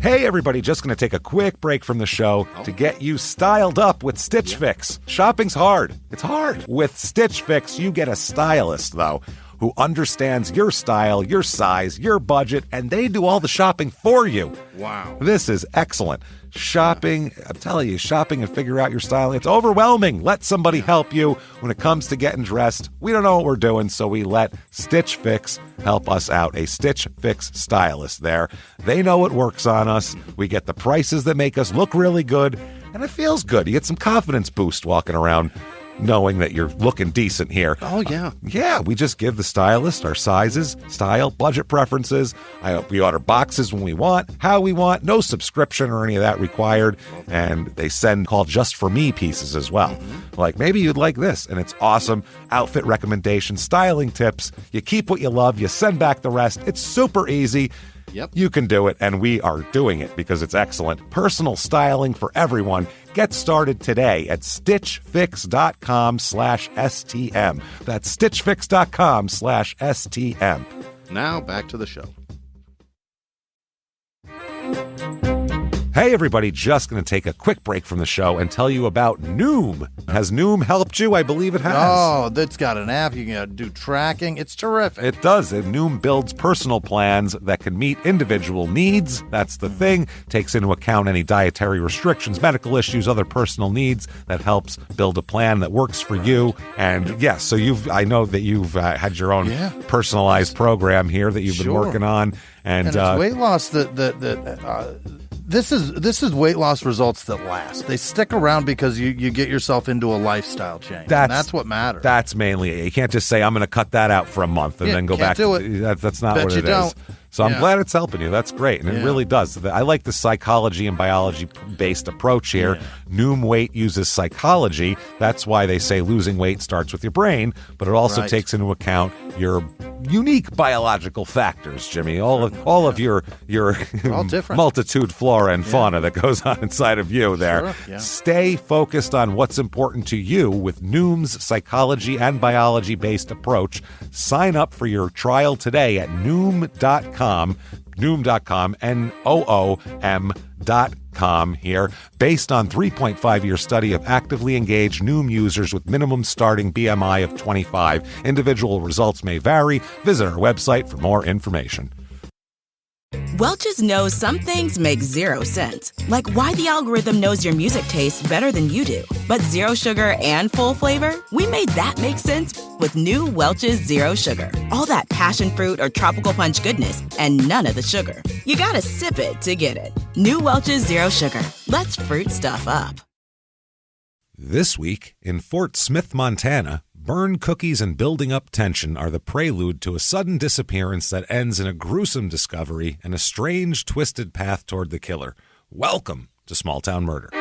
Hey everybody, just going to take a quick break from the show to get you styled up with Stitch Fix. Shopping's hard. It's hard. With Stitch Fix, you get a stylist, though, who understands your style, your size, your budget, and they do all the shopping for you. Wow. This is excellent. Shopping, I'm telling you, shopping and figure out your style, it's overwhelming. Let somebody help you when it comes to getting dressed. We don't know what we're doing, so we let Stitch Fix help us out. A Stitch Fix stylist there. They know what works on us. We get the prices that make us look really good, and it feels good. You get some confidence boost walking around knowing that you're looking decent here. Oh, yeah. Yeah, we just give the stylist our sizes, style, budget preferences. We order boxes when we want, how we want, no subscription or any of that required. And they send called Just For Me pieces as well. Like, maybe you'd like this, and it's awesome. Outfit recommendations, styling tips. You keep what you love, you send back the rest. It's super easy. Yep. You can do it, and we are doing it because it's excellent. Personal styling for everyone. Get started today at stitchfix.com/STM. That's stitchfix.com/STM. Now back to the show. Hey everybody, just going to take a quick break from the show and tell you about Noom. Has Noom helped you? I believe it has. Oh, that's got an app. You can do tracking. It's terrific. It does. And Noom builds personal plans that can meet individual needs. That's the thing. Takes into account any dietary restrictions, medical issues, other personal needs. That helps build a plan that works for you. And yes, so I know that you've had your own personalized program here that you've been working on. And it's weight loss This is weight loss results that last. They stick around because you get yourself into a lifestyle change. That's what matters. That's mainly it. You can't just say, I'm going to cut that out for a month and then go back to it. That's not what it is. So I'm glad it's helping you. That's great. And it really does. I like the psychology and biology-based approach here. Yeah. Noom Weight uses psychology. That's why they say losing weight starts with your brain, but it also takes into account your unique biological factors, Jimmy. All of your multitude flora and fauna that goes on inside of you there. Sure. Yeah. Stay focused on what's important to you with Noom's psychology and biology-based approach. Sign up for your trial today at Noom.com, Noom.com here. Based on 3.5-year study of actively engaged Noom users with minimum starting BMI of 25. Individual results may vary. Visit our website for more information. Welch's knows some things make zero sense, like why the algorithm knows your music tastes better than you do. But zero sugar and full flavor? We made that make sense with new Welch's Zero Sugar. All that passion fruit or tropical punch goodness and none of the sugar. You gotta sip it to get it. New Welch's Zero Sugar. Let's fruit stuff up. This week, in Fort Smith, Montana, burned cookies and building up tension are the prelude to a sudden disappearance that ends in a gruesome discovery and a strange, twisted path toward the killer. Welcome to Small Town Murder.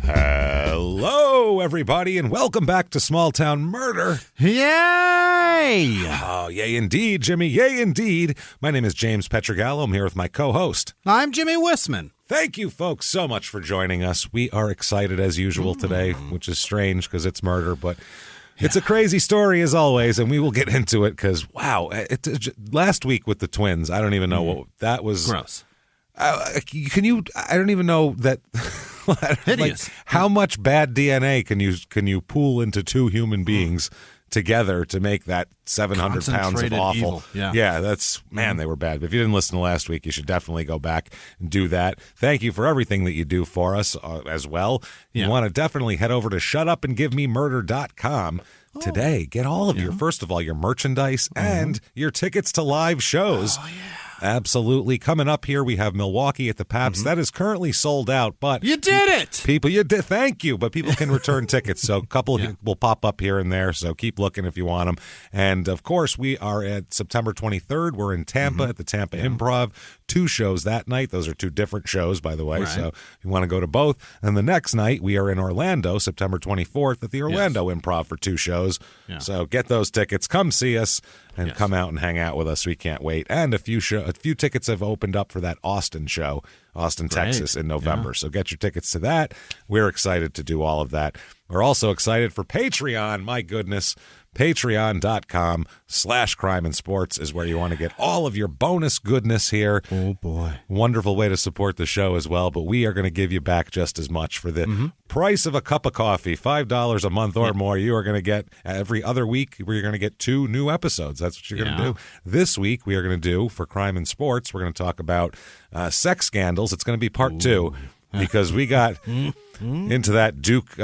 Hello, everybody, and welcome back to Small Town Murder. Yay! Oh, yay indeed, Jimmy. Yay indeed. My name is James Petrogallo. I'm here with my co-host. I'm Jimmy Wissman. Thank you, folks, so much for joining us. We are excited as usual today, which is strange because it's murder, but it's a crazy story as always, and we will get into it because, wow, last week with the twins, I don't even know what that was. Gross. I don't even know that. Hideous. Like, how much bad DNA can you pool into two human beings together to make that 700 pounds of awful? Evil. Yeah, that's, man, they were bad. But if you didn't listen to last week, you should definitely go back and do that. Thank you for everything that you do for us as well. You want to definitely head over to shutupandgivememurder.com. Today, get all of your merchandise and your tickets to live shows. Oh, yeah. Absolutely. Coming up here, we have Milwaukee at the Pabst. That is currently sold out, but you did it. People, you did. Thank you. But people can return tickets. So a couple will pop up here and there. So keep looking if you want them. And of course, we are at September 23rd. We're in Tampa at the Tampa Improv. 2 shows that night. Those are 2 different shows, by the way, so if you want to go to both. And the next night, we are in Orlando, September 24th, at the Orlando Improv for 2 shows. Yeah. So get those tickets. Come see us and come out and hang out with us. We can't wait. And a few tickets have opened up for that Austin show, Austin, Texas, in November. So get your tickets to that. We're excited to do all of that. We're also excited for Patreon. My goodness. Patreon.com/crime and sports is where you want to get all of your bonus goodness here. Oh, boy. Wonderful way to support the show as well, but we are going to give you back just as much for the price of a cup of coffee, $5 a month or more. You are going to get every other week, we're going to get 2 new episodes. That's what you're going to do. This week, we are going to do, for crime and sports, we're going to talk about sex scandals. It's going to be part 2. Because we got into that Duke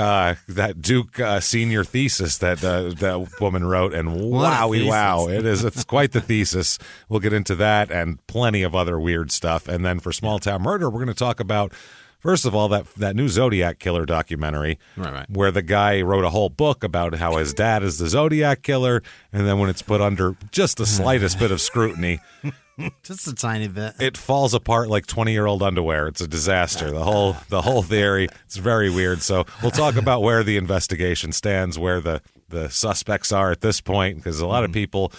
senior thesis that woman wrote, and wow, it's quite the thesis. We'll get into that and plenty of other weird stuff. And then for Small Town Murder, we're going to talk about, first of all, that new Zodiac Killer documentary, where the guy wrote a whole book about how his dad is the Zodiac Killer, and then when it's put under just the slightest bit of scrutiny, just a tiny bit, it falls apart like 20-year-old underwear. It's a disaster. The whole theory. It's very weird. So we'll talk about where the investigation stands, where the suspects are at this point, because a lot of people,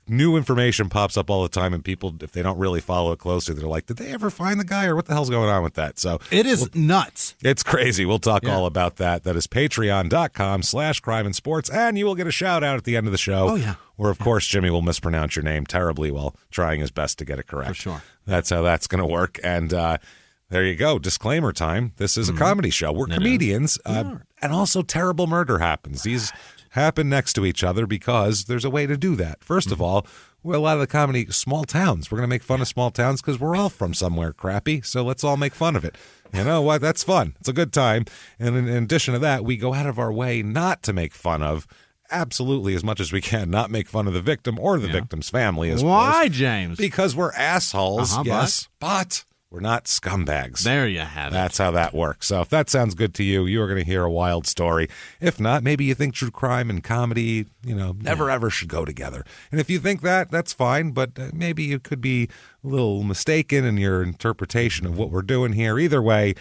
new information pops up all the time, and people, if they don't really follow it closely, they're like, did they ever find the guy, or what the hell's going on with that? So it is nuts. It's crazy. We'll talk all about that. That is patreon.com/crime and sports, and you will get a shout out at the end of the show. Oh, yeah. Where, of course, Jimmy will mispronounce your name terribly while trying his best to get it correct. For sure. That's how that's going to work. And there you go. Disclaimer time. This is a comedy show. We're comedians. And also terrible murder happens. These happen next to each other because there's a way to do that. First of all, we're a lot of the comedy, small towns. We're going to make fun of small towns because we're all from somewhere crappy. So let's all make fun of it. You know what? That's fun. It's a good time. And in addition to that, we go out of our way not to make fun of, absolutely, as much as we can, not make fun of the victim or the victim's family. Why, James? Because we're assholes, yes, but we're not scumbags. There you have it. That's how that works. So if that sounds good to you, you are going to hear a wild story. If not, maybe you think true crime and comedy, never ever should go together. And if you think that, that's fine, but maybe you could be a little mistaken in your interpretation of what we're doing here. Either way,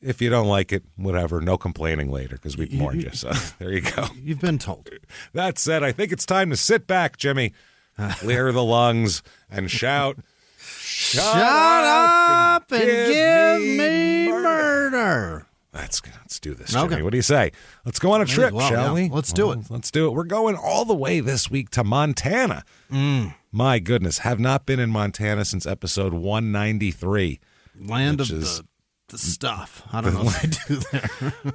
if you don't like it, whatever, no complaining later, because we warned you. So there you go. You've been told. That said, I think it's time to sit back, Jimmy, clear the lungs, and shout, Shut up and give me murder. Let's do this, Jimmy. Okay. What do you say? Let's go on a trip, shall we? Let's do it. Let's do it. We're going all the way this week to Montana. My goodness, have not been in Montana since episode 193. Land of the stuff. I don't know what I do there.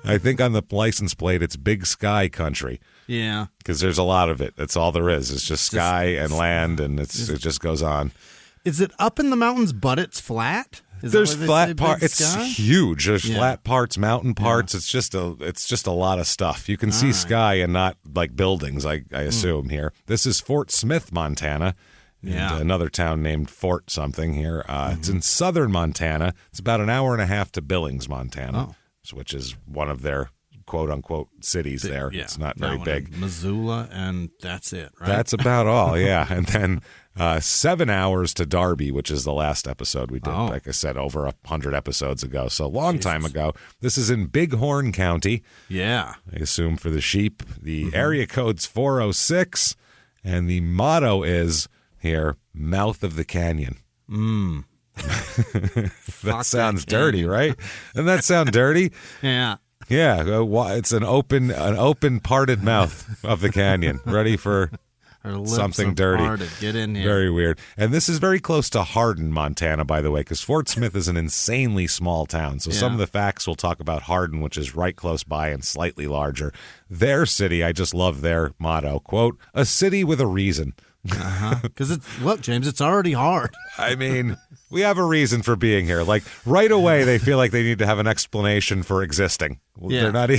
I think on the license plate, it's Big Sky Country. Yeah. Because there's a lot of it. That's all there is. It's just sky and land, and it just goes on. Is it up in the mountains, but it's flat? There's flat parts. It's huge. There's flat parts, mountain parts. It's just a lot of stuff. You can see sky and not like buildings, I assume here. This is Fort Smith, Montana. And another town named Fort something here. It's in southern Montana. It's about an hour and a half to Billings, Montana, which is one of their quote-unquote cities there. Yeah. It's not very big. Missoula, and that's it, right? That's about all, yeah. And then 7 hours to Darby, which is the last episode we did, like I said, over 100 episodes ago. So a long time ago. This is in Bighorn County. Yeah. I assume for the sheep. The area code's 406, and the motto is... here, mouth of the canyon. That sounds dirty, right? Doesn't that sound dirty? Yeah. Yeah, it's an open parted mouth of the canyon, ready for something dirty. Parted. Get in here. Very weird. And this is very close to Hardin, Montana, by the way, because Fort Smith is an insanely small town. So some of the facts we'll talk about Hardin, which is right close by and slightly larger. Their city, I just love their motto, quote, a city with a reason. Because James, it's already hard. I mean, we have a reason for being here. Like right away, they feel like they need to have an explanation for existing. Yeah. They're not.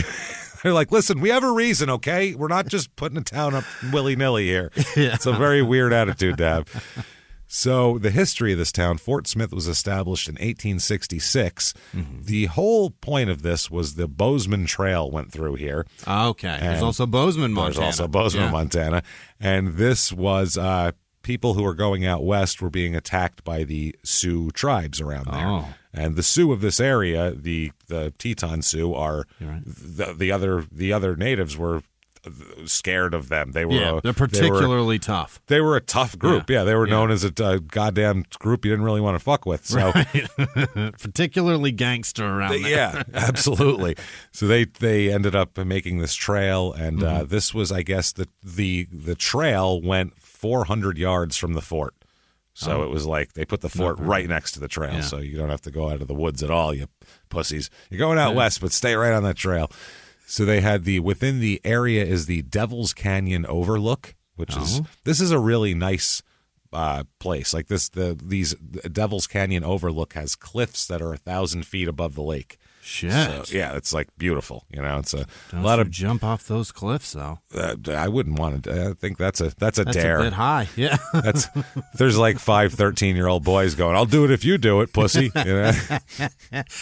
They're like, listen, we have a reason, okay? We're not just putting a town up willy-nilly here. Yeah. It's a very weird attitude to have. So the history of this town, Fort Smith was established in 1866. The whole point of this was the Bozeman Trail went through here. Okay. There's also Bozeman, Montana. Montana. And this was people who were going out west were being attacked by the Sioux tribes around there. Oh. And the Sioux of this area, the Teton Sioux, are right. the other natives were scared of them. They were they're particularly tough. They were a tough group. Yeah, they were known as a goddamn group you didn't really want to fuck with. So right. Particularly gangster around there. Yeah, absolutely. So they ended up making this trail, and this was, I guess, the trail went 400 yards from the fort. So it was like they put the fort right next to the trail, so you don't have to go out of the woods at all, you pussies. You're going out west, but stay right on that trail. So they had within the area is the Devil's Canyon Overlook, which this is a really nice place. Like these Devil's Canyon Overlook has cliffs that are 1,000 feet above the lake. Shit. So, yeah, it's like beautiful. It's a Don't lot of jump off those cliffs though. I wouldn't want to. I think that's a That's dare. a bit high. Yeah. There's like 5 13-year-old boys going, "I'll do it if you do it, pussy."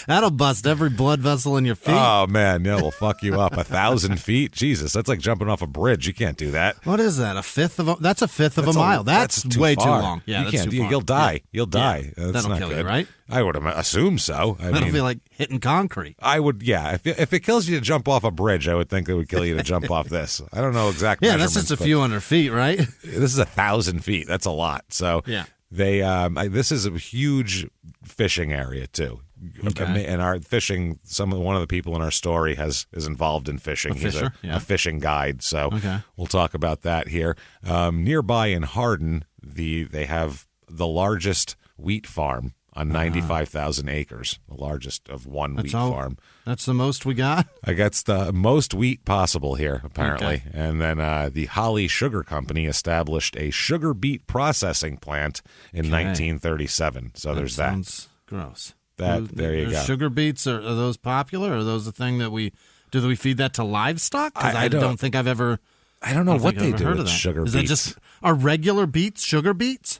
That'll bust every blood vessel in your feet. Oh man, yeah, we'll fuck you up. 1,000 feet, Jesus, that's like jumping off a bridge. You can't do that. What is that? That's a fifth of a mile. That's way too long. Yeah, you that's can't. Too far. You'll die. Yeah. You'll die. Yeah. That's That'll not kill good. you, right? I would assume so. That'll be like hitting concrete. I would, yeah. If it kills you to jump off a bridge, I would think it would kill you to jump off this. I don't know exact. Yeah, that's just a few hundred feet, right? This is 1,000 feet. That's a lot. So yeah, they. This is a huge fishing area too. Okay. And our fishing. One of the people in our story is involved in fishing. He's a fishing guide. So okay. We'll talk about that here. Nearby in Hardin, they have the largest wheat farm on 95,000 acres, the largest of one wheat farm. That's the most we got? I guess the most wheat possible here, apparently. Okay. And then the Holly Sugar Company established a sugar beet processing plant in 1937. So there's that. Sounds gross. There you go. Sugar beets, are those popular? Are those a thing that we feed that to livestock? Because I don't think I've ever... I don't know what they do with sugar beets. Is that just are regular beets sugar beets?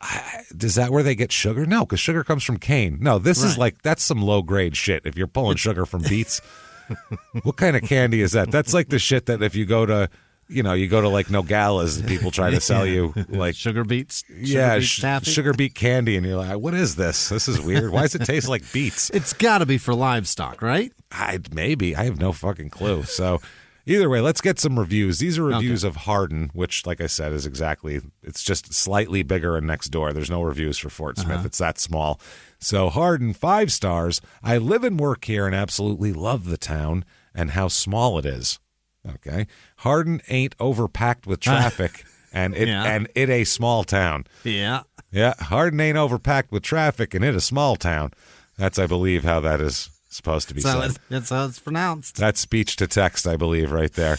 Is that where they get sugar? No, because sugar comes from cane. No, this is that's some low grade shit. If you're pulling sugar from beets, what kind of candy is that? That's like the shit that if you go to like Nogales, people try to sell you like sugar beets. Sugar beet candy, and you're like, what is this? This is weird. Why does it taste like beets? It's got to be for livestock, right? Maybe. I have no fucking clue. So. Either way, let's get some reviews. These are reviews of Hardin, which, like I said, it's just slightly bigger and next door. There's no reviews for Fort Smith. It's that small. So Hardin, 5 stars. I live and work here and absolutely love the town and how small it is. Okay. Hardin ain't overpacked with traffic and it a small town. Yeah. Yeah. Hardin ain't overpacked with traffic and it a small town. That's, I believe, how that is supposed to be said. That's how it's pronounced. That's speech to text, I believe, right there.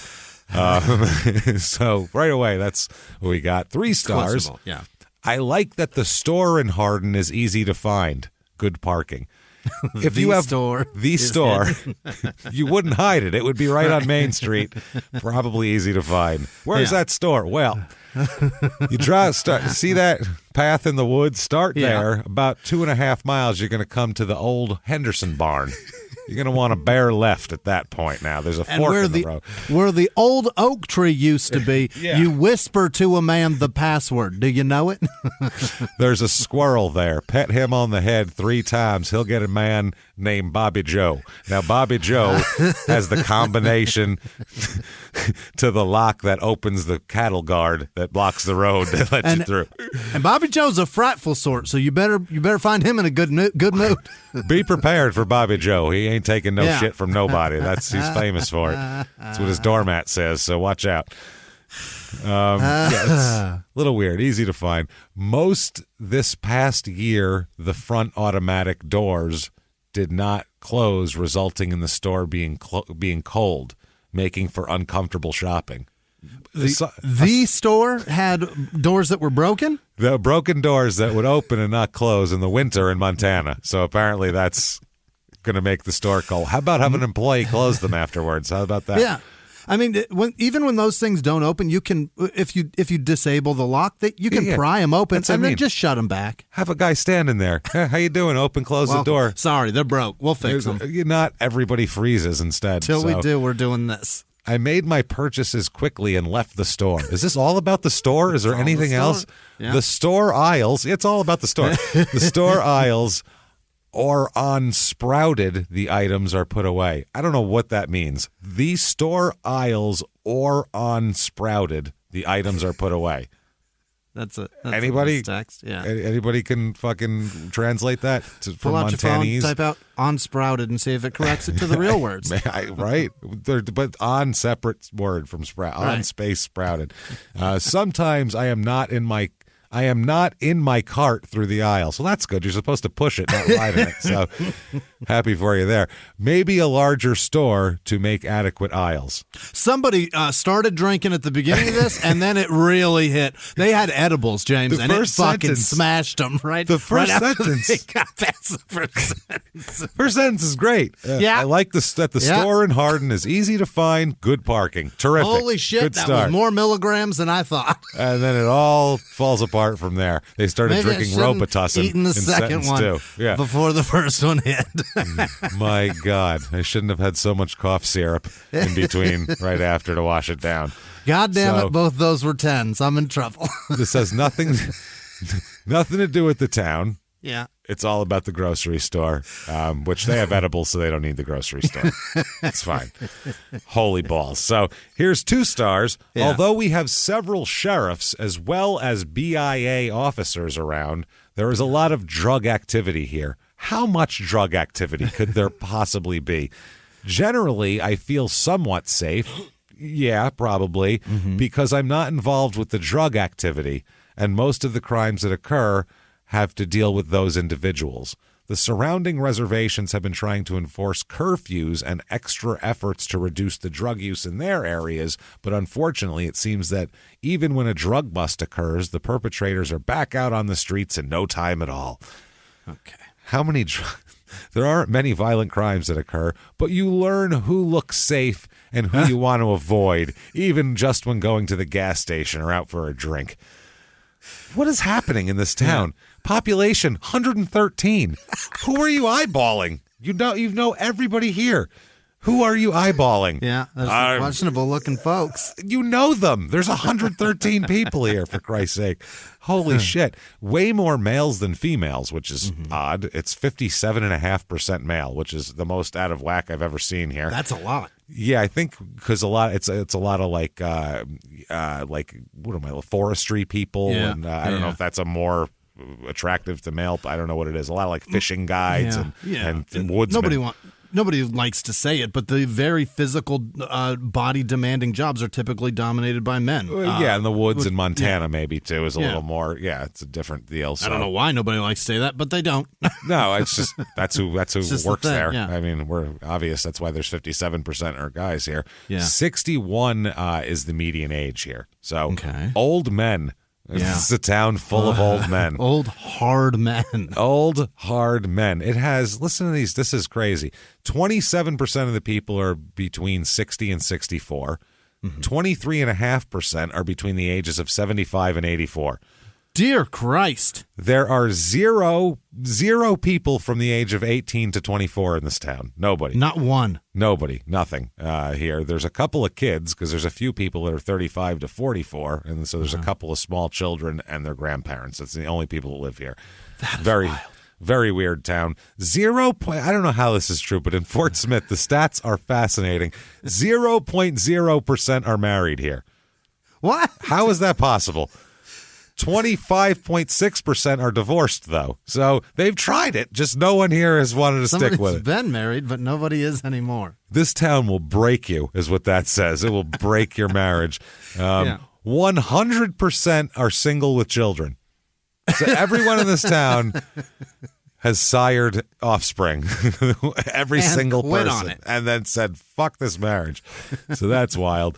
So right away, that's what we got. 3 stars. Yeah. I like that the store in Hardin is easy to find. Good parking. If you have the store, you wouldn't hide it. It would be right on Main Street. Probably easy to find. Where's that store? Well, you see that path in the woods? Start there. About 2.5 miles, you're going to come to the old Henderson barn. You're going to want to bear left at that point now. There's a fork in the road. Where the old oak tree used to be, you whisper to a man the password. Do you know it? There's a squirrel there. Pet him on the head 3 times. He'll get a man named Bobby Joe. Now, Bobby Joe has the combination to the lock that opens the cattle guard that blocks the road that lets you through. And Bobby Joe's a frightful sort, so you better find him in a good mood. Be prepared for Bobby Joe. He ain't taking no shit from nobody. He's famous for it. That's what his doormat says, so watch out. It's a little weird, easy to find. Most this past year, the front automatic doors did not close, resulting in the store being cold, making for uncomfortable shopping. The store had doors that were broken? The broken doors that would open and not close in the winter in Montana. So apparently that's going to make the store cold. How about have an employee close them afterwards? How about that? Yeah. I mean, even when those things don't open, you can, if you disable the lock, you can pry them open and then just shut them back. Have a guy standing there. Hey, how you doing? Open, close the door. Sorry, they're broke. We'll fix them. Not everybody freezes instead. Till we do, we're doing this. I made my purchases quickly and left the store. Is this all about the store? Is there anything else? Yeah. The store aisles. It's all about the store. The store aisles or on sprouted, the items are put away. I don't know what that means. The store aisles or on sprouted, the items are put away. That's anybody a text. Yeah. Anybody can fucking translate that from Montanese. Pull out your phone, type out on sprouted and see if it corrects it to the real words. Right. But on separate word from sprout, on space sprouted. Sometimes I am not in my cart through the aisle. So that's good. You're supposed to push it, not ride in it. So happy for you there. Maybe a larger store to make adequate aisles. Somebody started drinking at the beginning of this, and then it really hit. They had edibles, James, and it fucking smashed them, right? The first sentence. They got past the first sentence. First sentence is great. I like that the store in Hardin is easy to find, good parking. Terrific. Holy shit, good that start. was more milligrams than I thought. And then it all falls apart from there. They started drinking Robitussin eating the second one before the first one hit. My God, I shouldn't have had so much cough syrup in between right after to wash it down. God damn it, both those were 10s. I'm in trouble. This has nothing to do with the town. Yeah. It's all about the grocery store, which they have edibles, so they don't need the grocery store. It's fine. Holy balls. So here's 2 stars. Yeah. Although we have several sheriffs as well as BIA officers around, there is a lot of drug activity here. How much drug activity could there possibly be? Generally, I feel somewhat safe. Yeah, probably, because I'm not involved with the drug activity, and most of the crimes that occur have to deal with those individuals. The surrounding reservations have been trying to enforce curfews and extra efforts to reduce the drug use in their areas, but unfortunately it seems that even when a drug bust occurs, the perpetrators are back out on the streets in no time at all. Okay. There aren't many violent crimes that occur, but you learn who looks safe and who you want to avoid, even just when going to the gas station or out for a drink. What is happening in this town? Yeah. Population 113. Who are you eyeballing? You know everybody here. Who are you eyeballing? Yeah, there's some questionable looking folks. You know them. There's 113 people here, for Christ's sake. Holy shit. Way more males than females, which is odd. It's 57.5% male, which is the most out of whack I've ever seen here. That's a lot. Yeah, I think because it's a lot of like what am I, forestry people, and I don't know if that's a more attractive to male. I don't know what it is. A lot of like fishing guides and woodsmen. Nobody likes to say it, but the very physical, body-demanding jobs are typically dominated by men. In the woods in Montana, maybe too, is a little more. Yeah, it's a different deal. So. I don't know why nobody likes to say that, but they don't. No, it's just that's who works there. Yeah. I mean, we're obvious. That's why there's 57% are guys here. Yeah. 61 is the median age here. So old men. Yeah. It's a town full of old men. Old, hard men. Old, hard men. It has, listen to these, this is crazy. 27% of the people are between 60 and 64. 23.5% are between the ages of 75 and 84. Dear Christ. There are zero people from the age of 18 to 24 in this town. Nobody. Not one. Nobody. Nothing here. There's a couple of kids because there's a few people that are 35 to 44. And so there's a couple of small children and their grandparents. That's the only people that live here. That's very, wild. Very weird town. I don't know how this is true, but in Fort Smith, the stats are fascinating. 0.0% are married here. What? How is that possible? 25.6% are divorced, though. So they've tried it. Just no one here has wanted to stick with it. Somebody's been married, but nobody is anymore. This town will break you, is what that says. It will break your marriage. 100% are single with children. So everyone in this town has sired offspring. Every single person. On it. And then said, fuck this marriage. So that's wild.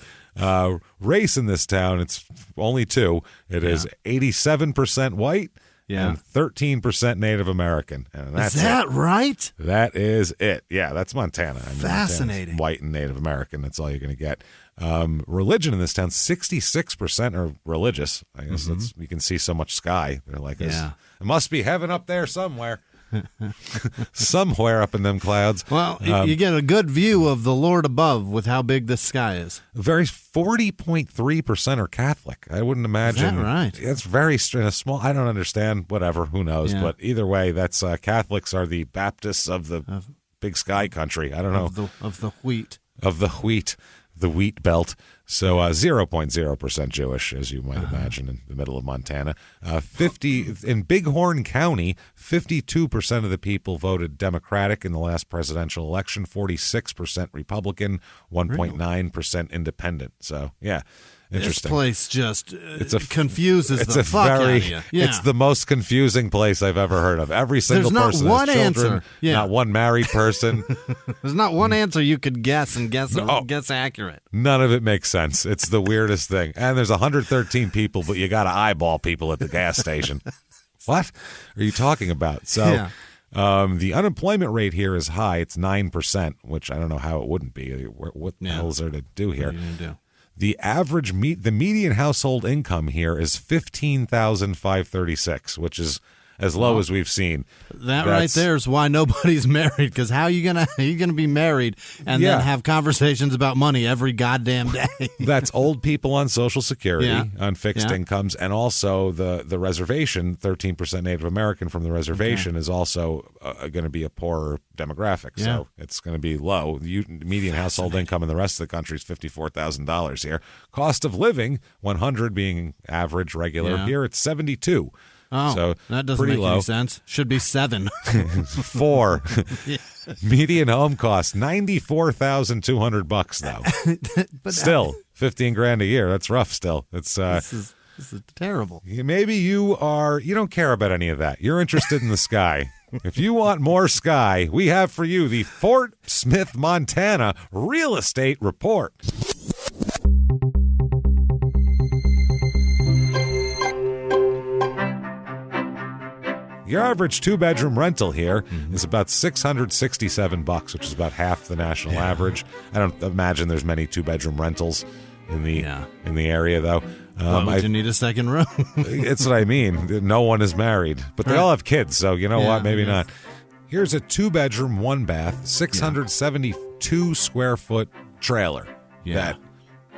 Race in this town, it's only 2. It is 87% white and 13% Native American. And that's is that right? That is it. Yeah, that's Montana. Fascinating. White and Native American. That's all you're going to get. Religion in this town, 66% are religious. I guess that's, you can see so much sky. They're like, it must be heaven up there somewhere. somewhere up in them clouds. Well, you get a good view of the Lord above with how big this sky is. Very 40.3% are Catholic. I wouldn't imagine. Is that right? It's very small. I don't understand. Whatever. Who knows? Yeah. But either way, that's Catholics are the Baptists of the big sky country. I don't know. Of the wheat. Of the wheat. The wheat belt. So 0.0% Jewish, as you might imagine, in the middle of Montana. 50 in Bighorn County, 52% of the people voted Democratic in the last presidential election, 46% Republican, 1.9% Independent. So, yeah. Interesting. This place just confuses the fuck out of you. Yeah. It's the most confusing place I've ever heard of. Every single person has children, answer. Yeah. Not one married person. There's not one answer you could guess and guess accurate. None of it makes sense. It's the weirdest thing. And there's 113 people, but you got to eyeball people at the gas station. What are you talking about? So the unemployment rate here is high. It's 9%, which I don't know how it wouldn't be. What the hell is there to do here? What are you gonna do? The average the median household income here is $15,536, which is as low as we've seen. That's right there is why nobody's married, because how are you gonna be married and then have conversations about money every goddamn day? That's old people on Social Security, on fixed incomes, and also the reservation, 13% Native American from the reservation is also going to be a poorer demographic, so it's going to be low. The median household income in the rest of the country is $54,000 here. Cost of living, 100 being average, regular. Here it's 72. Oh, so that doesn't make any sense. Should be 7. 4. Median home cost $94,200 though. But still, $15,000 a year. That's rough. Still, it's this is terrible. Maybe you don't care about any of that. You're interested in the sky. If you want more sky, we have for you the Fort Smith, Montana Real Estate Report. Your average 2-bedroom rental here is about $667, which is about half the national average. I don't imagine there's many 2-bedroom rentals in the area, though. Why would you need a second room? It's what I mean. No one is married, but they all have kids, so you know what? Maybe not. Here's a 2-bedroom, 1-bath, 672 square foot trailer. Yeah.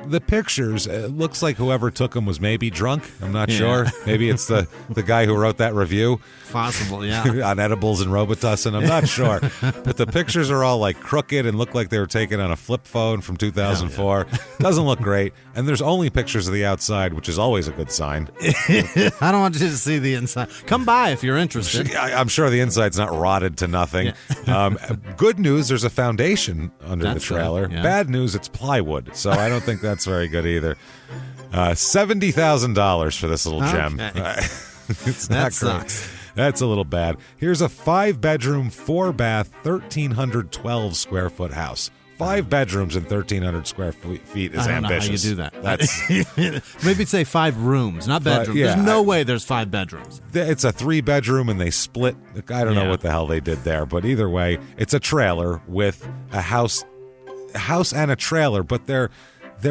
The pictures, it looks like whoever took them was maybe drunk. I'm not sure. Maybe it's the guy who wrote that review. Possible, on edibles and Robitussin. I'm not sure. But the pictures are all like crooked and look like they were taken on a flip phone from 2004. Doesn't look great. And there's only pictures of the outside, which is always a good sign. I don't want you to see the inside. Come by if you're interested. I'm sure the inside's not rotted to nothing. Good news, there's a foundation under the trailer. Bad news, it's plywood. So I don't think that's very good either. $70,000 for this little gem. It's not great. Sucks. That's a little bad. Here's a 5-bedroom, 4-bath, 1,312 square foot house. 5 bedrooms and 1,300 square feet is ambitious. I don't know how you do that. That's maybe say 5 rooms, not bedrooms. There's no way there's 5 bedrooms. It's a 3-bedroom and they split. I don't know what the hell they did there, but either way, it's a trailer with a house and a trailer, but they're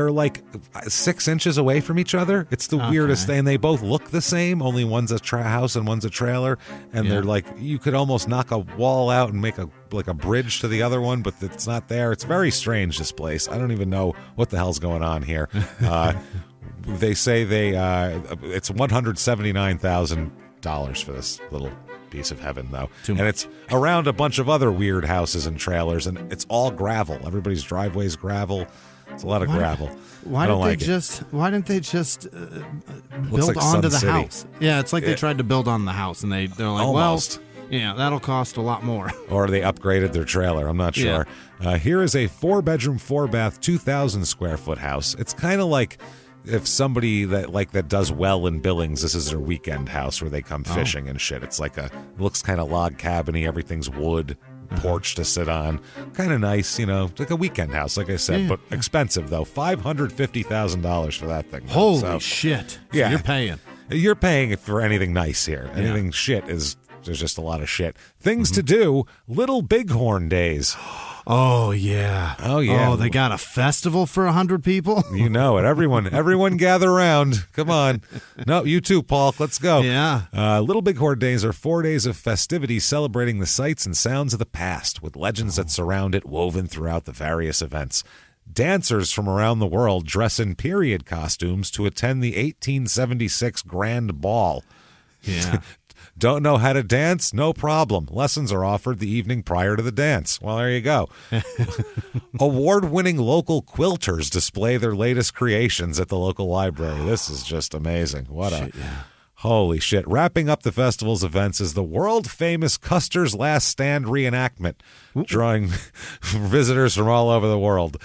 like 6 inches away from each other. It's the weirdest thing. They both look the same, only one's a house and one's a trailer. And they're like, you could almost knock a wall out and make a bridge to the other one, but it's not there. It's very strange, this place. I don't even know what the hell's going on here. They say it's $179,000 for this little piece of heaven, though. And it's around a bunch of other weird houses and trailers, and it's all gravel. Everybody's driveway's gravel. It's a lot of gravel. Why didn't they just build onto the house? Yeah, it's like they tried to build on the house, and they're like, almost. Well, that'll cost a lot more. Or they upgraded their trailer. I'm not sure. Here is a 4-bedroom, 4-bath, 2,000 square foot house. It's kind of like if somebody that does well in Billings, this is their weekend house where they come fishing and shit. It's like looks kind of log cabiny. Everything's wood. Porch to sit on, kind of nice, like a weekend house, like I said, but expensive though. $550,000 for that thing. Holy shit! So you're paying for anything nice here. Anything shit there's just a lot of shit. Things to do. Little Bighorn Days. Oh, yeah. Oh, yeah. Oh, they got a festival for 100 people? You know it. Everyone gather around. Come on. No, you too, Paul. Let's go. Yeah. Little Bighorn Days are 4 days of festivity celebrating the sights and sounds of the past with legends that surround it woven throughout the various events. Dancers from around the world dress in period costumes to attend the 1876 Grand Ball. Yeah. Don't know how to dance? No problem. Lessons are offered the evening prior to the dance. Well, there you go. Award-winning local quilters display their latest creations at the local library. This is just amazing. Holy shit. Wrapping up the festival's events is the world-famous Custer's Last Stand reenactment, drawing visitors from all over the world.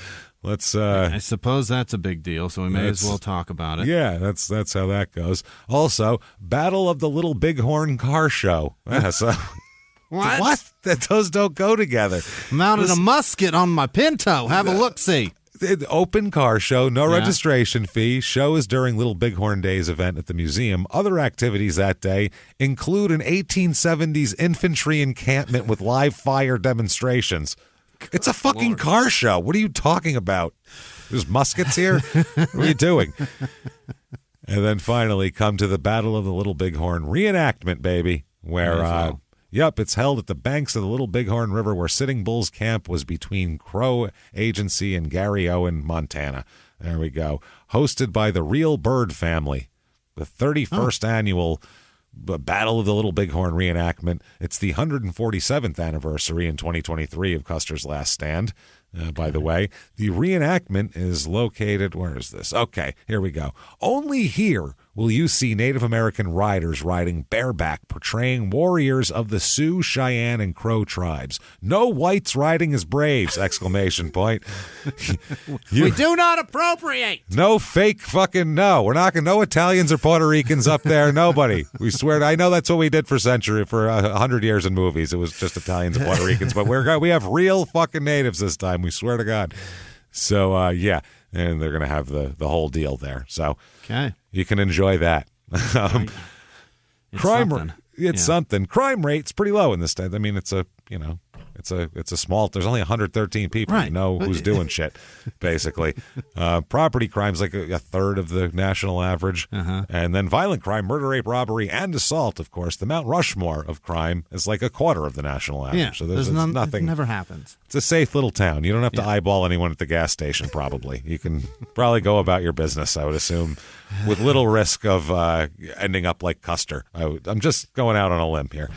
I suppose that's a big deal, so we may as well talk about it. Yeah, that's how that goes. Also, Battle of the Little Bighorn Car Show. What? Those don't go together. Mounted a musket on my Pinto. Have a look-see. Open car show, no registration fee. Show is during Little Bighorn Days event at the museum. Other activities that day include an 1870s infantry encampment with live fire demonstrations. It's a fucking car show. What are you talking about? There's muskets here? What are you doing? And then finally come to the Battle of the Little Bighorn reenactment, baby, where, it's held at the banks of the Little Bighorn River where Sitting Bull's camp was between Crow Agency and Gary Owen, Montana. There we go. Hosted by the Real Bird family. The 31st annual Battle of the Little Bighorn reenactment. It's the 147th anniversary in 2023 of Custer's Last Stand. By the way, the reenactment is located, where is this? Okay, here we go. Only here will you see Native American riders riding bareback, portraying warriors of the Sioux, Cheyenne, and Crow tribes. No whites riding as braves! Exclamation point. We do not appropriate. No fake fucking no. We're not no Italians or Puerto Ricans up there. Nobody. We swear. I know that's what we did for 100 years in movies. It was just Italians and Puerto Ricans, but we have real fucking natives this time. We swear to God. So and they're gonna have the whole deal there. So you can enjoy that. It's something. Crime rate's pretty low in this state. I mean, it's a small. There's only 113 people who know who's doing shit, basically. Property crime's like a third of the national average, and then violent crime, murder, rape, robbery, and assault. Of course, the Mount Rushmore of crime is like a quarter of the national average. Yeah, so there's nothing. It never happens. It's a safe little town. You don't have to eyeball anyone at the gas station. Probably you can probably go about your business. I would assume, with little risk of ending up like Custer. I'm just going out on a limb here.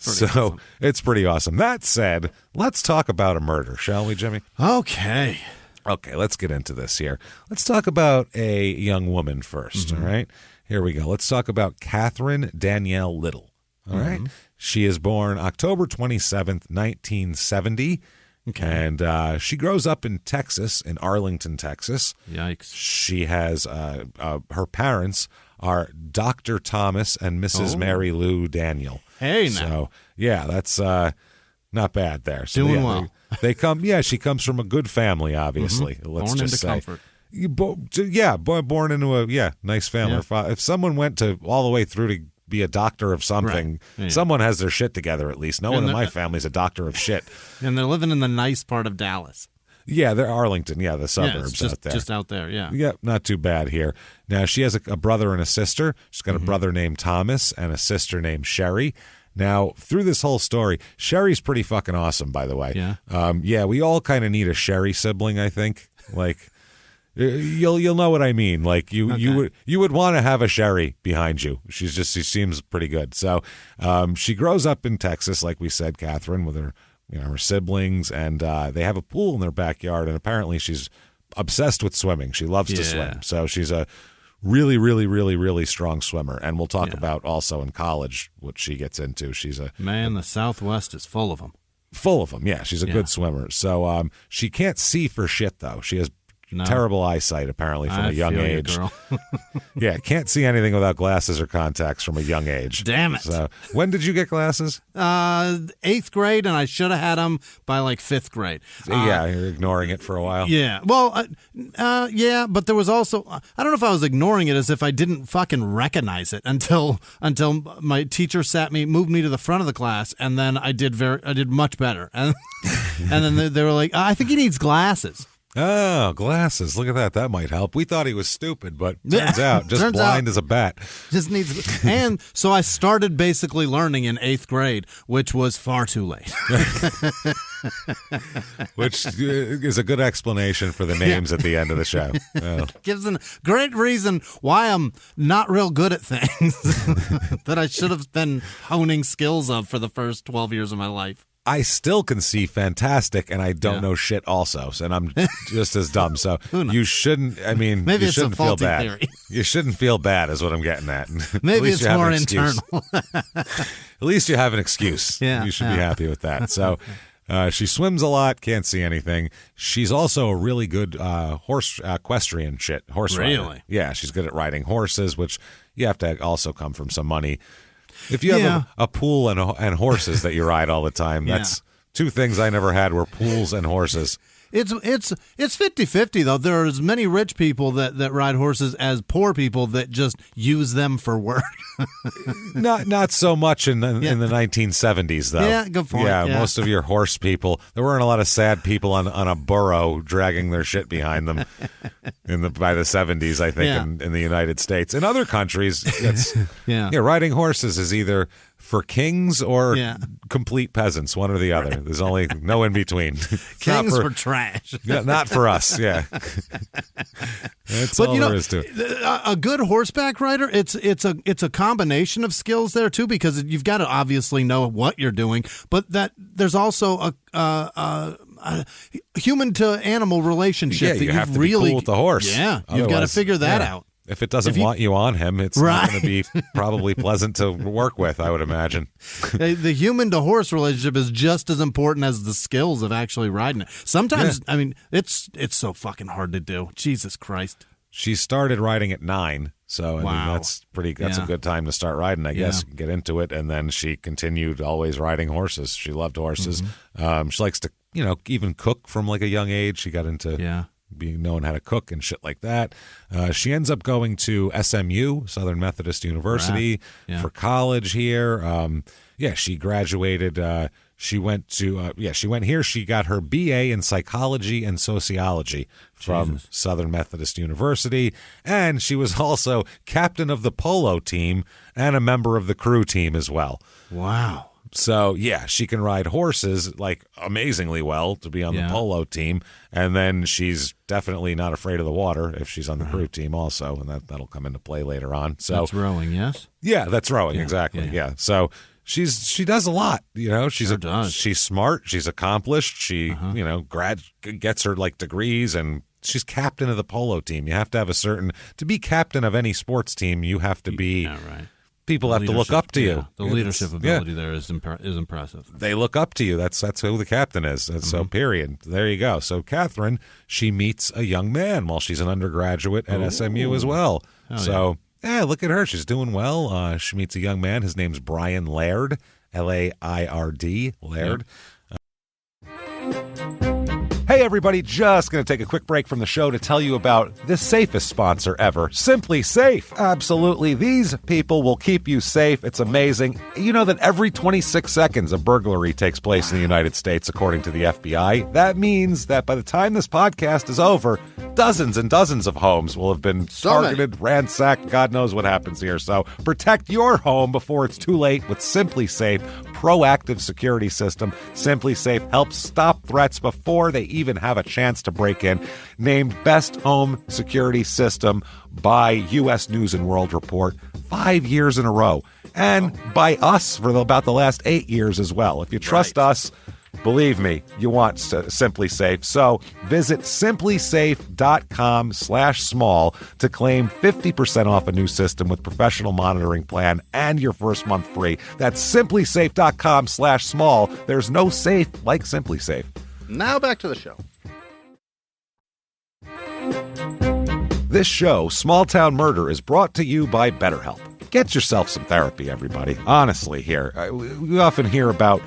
Awesome. It's pretty awesome. That said, let's talk about a murder, shall we, Jimmy? Okay, let's get into this here. Let's talk about a young woman first, all right? Here we go. Let's talk about Catherine Danielle Little, all right? She is born October 27th, 1970, and she grows up in Texas, in Arlington, Texas. Yikes. She has her parents are Dr. Thomas and Mrs. Mary Lou Daniel. Hey, now. So, that's not bad there. So doing well. They come, she comes from a good family, obviously. Let's born just into say. Comfort. Born into a nice family. Yeah. If someone went to all the way through to be a doctor of something, someone has their shit together at least. No one in my family is a doctor of shit. And they're living in the nice part of Dallas. Yeah, they're Arlington. Yeah, the suburbs out there. Just out there, yeah. Yeah, not too bad here. Now, she has a brother and a sister. She's got a brother named Thomas and a sister named Sherry. Now, through this whole story, Sherry's pretty fucking awesome, by the way. Yeah. We all kind of need a Sherry sibling, I think. Like, you'll know what I mean. Like, you would want to have a Sherry behind you. She seems pretty good. So, she grows up in Texas, like we said, Catherine, with her siblings, and they have a pool in their backyard, and apparently she's obsessed with swimming. She loves to swim. So she's a really, really, really, really strong swimmer. And we'll talk about also in college what she gets into. She's the Southwest is full of them. Full of them, yeah. She's a good swimmer. So she can't see for shit, though. She has terrible eyesight, apparently, from a young age. Girl. Yeah, can't see anything without glasses or contacts from a young age. Damn it. So, when did you get glasses? 8th grade, and I should have had them by like 5th grade. You're ignoring it for a while. Yeah. Well, but there was also, I don't know if I was ignoring it as if I didn't fucking recognize it until my teacher moved me to the front of the class, and then I did much better. And And then they were like, I think he needs glasses. Oh, glasses. Look at that. That might help. We thought he was stupid, but turns out just blind as a bat. Just needs. And so I started basically learning in 8th grade, which was far too late. Which is a good explanation for the names at the end of the show. Oh. Gives a great reason why I'm not real good at things that I should have been honing skills of for the first 12 years of my life. I still can see fantastic, and I don't know shit also, and I'm just as dumb. So you shouldn't, maybe you it's shouldn't a faulty feel bad. Theory. You shouldn't feel bad is what I'm getting at. Maybe it's more internal. At least you have an excuse. Yeah, you should be happy with that. So she swims a lot, can't see anything. She's also a really good horse equestrian horse rider. Really? Yeah, she's good at riding horses, which you have to also come from some money. If you have a pool and horses that you ride all the time, that's two things I never had were pools and horses. It's 50-50, though. There are as many rich people that ride horses as poor people that just use them for work. Not so much in the 1970s, though. Yeah, good point. Yeah, most of your horse people. There weren't a lot of sad people on a burro dragging their shit behind them by the 70s, I think, in the United States. In other countries, riding horses is either for kings or complete peasants, one or the other. There's only no in between. Kings were trash. Not for us, yeah. That's all there is to it. A good horseback rider, it's a combination of skills there too, because you've got to obviously know what you're doing, but that there's also a human to animal relationship that you have to be cool with the horse. Yeah, you've got to figure that out. If it doesn't want you on him, it's not going to be probably pleasant to work with, I would imagine. The human to horse relationship is just as important as the skills of actually riding it. Sometimes, it's so fucking hard to do. Jesus Christ. She started riding at 9, so that's a good time to start riding, I guess. Get into it, and then she continued always riding horses. She loved horses. Mm-hmm. She likes to, even cook from like a young age. She got into knowing how to cook and shit like that. She ends up going to SMU, Southern Methodist University, for college here. She graduated. She went here. She got her BA in psychology and sociology from Southern Methodist University. And she was also captain of the polo team and a member of the crew team as well. Wow. So, she can ride horses, like, amazingly well to be on the polo team. And then she's definitely not afraid of the water if she's on the crew team also. And that'll come into play later on. So that's rowing, yes? Yeah, that's rowing, exactly. Yeah. So she does a lot, she's smart, she's accomplished, she, gets her, like, degrees, and she's captain of the polo team. You have to have to be captain of any sports team, you have to be... Yeah, right. People have to look up to you. The leadership ability there is impressive. They look up to you. That's who the captain is. So, period. There you go. So, Catherine, she meets a young man while she's an undergraduate at SMU as well. Look at her. She's doing well. She meets a young man. His name's Brian Laird, Laird, Laird. Hey everybody, just going to take a quick break from the show to tell you about the safest sponsor ever, Simply Safe. Absolutely, these people will keep you safe. It's amazing. You know that every 26 seconds a burglary takes place in the United States, according to the FBI. That means that by the time this podcast is over, dozens and dozens of homes will have been targeted, ransacked, God knows what happens here. So protect your home before it's too late with Simply Safe proactive security system. Simply Safe helps stop threats before they even have a chance to break in. Named Best Home Security System by U.S. News and World Report 5 years in a row. And by us for about the last 8 years as well. If you trust us, believe me, you want Simply Safe. So visit simplysafe.com/small to claim 50% off a new system with professional monitoring plan and your first month free. That's simplysafe.com/small. There's no safe like Simply Safe. Now back to the show. This show, Small Town Murder, is brought to you by BetterHelp. Get yourself some therapy, everybody. Honestly, here. We often hear about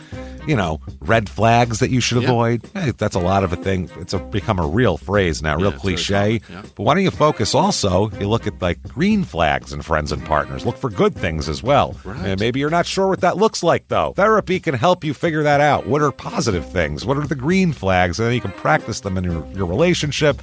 red flags that you should avoid. Hey, that's a lot of a thing. It's become a real phrase now, real cliche. But why don't you focus also, you look at like green flags in friends and partners. Look for good things as well. Right. And maybe you're not sure what that looks like, though. Therapy can help you figure that out. What are positive things? What are the green flags? And then you can practice them in your relationship.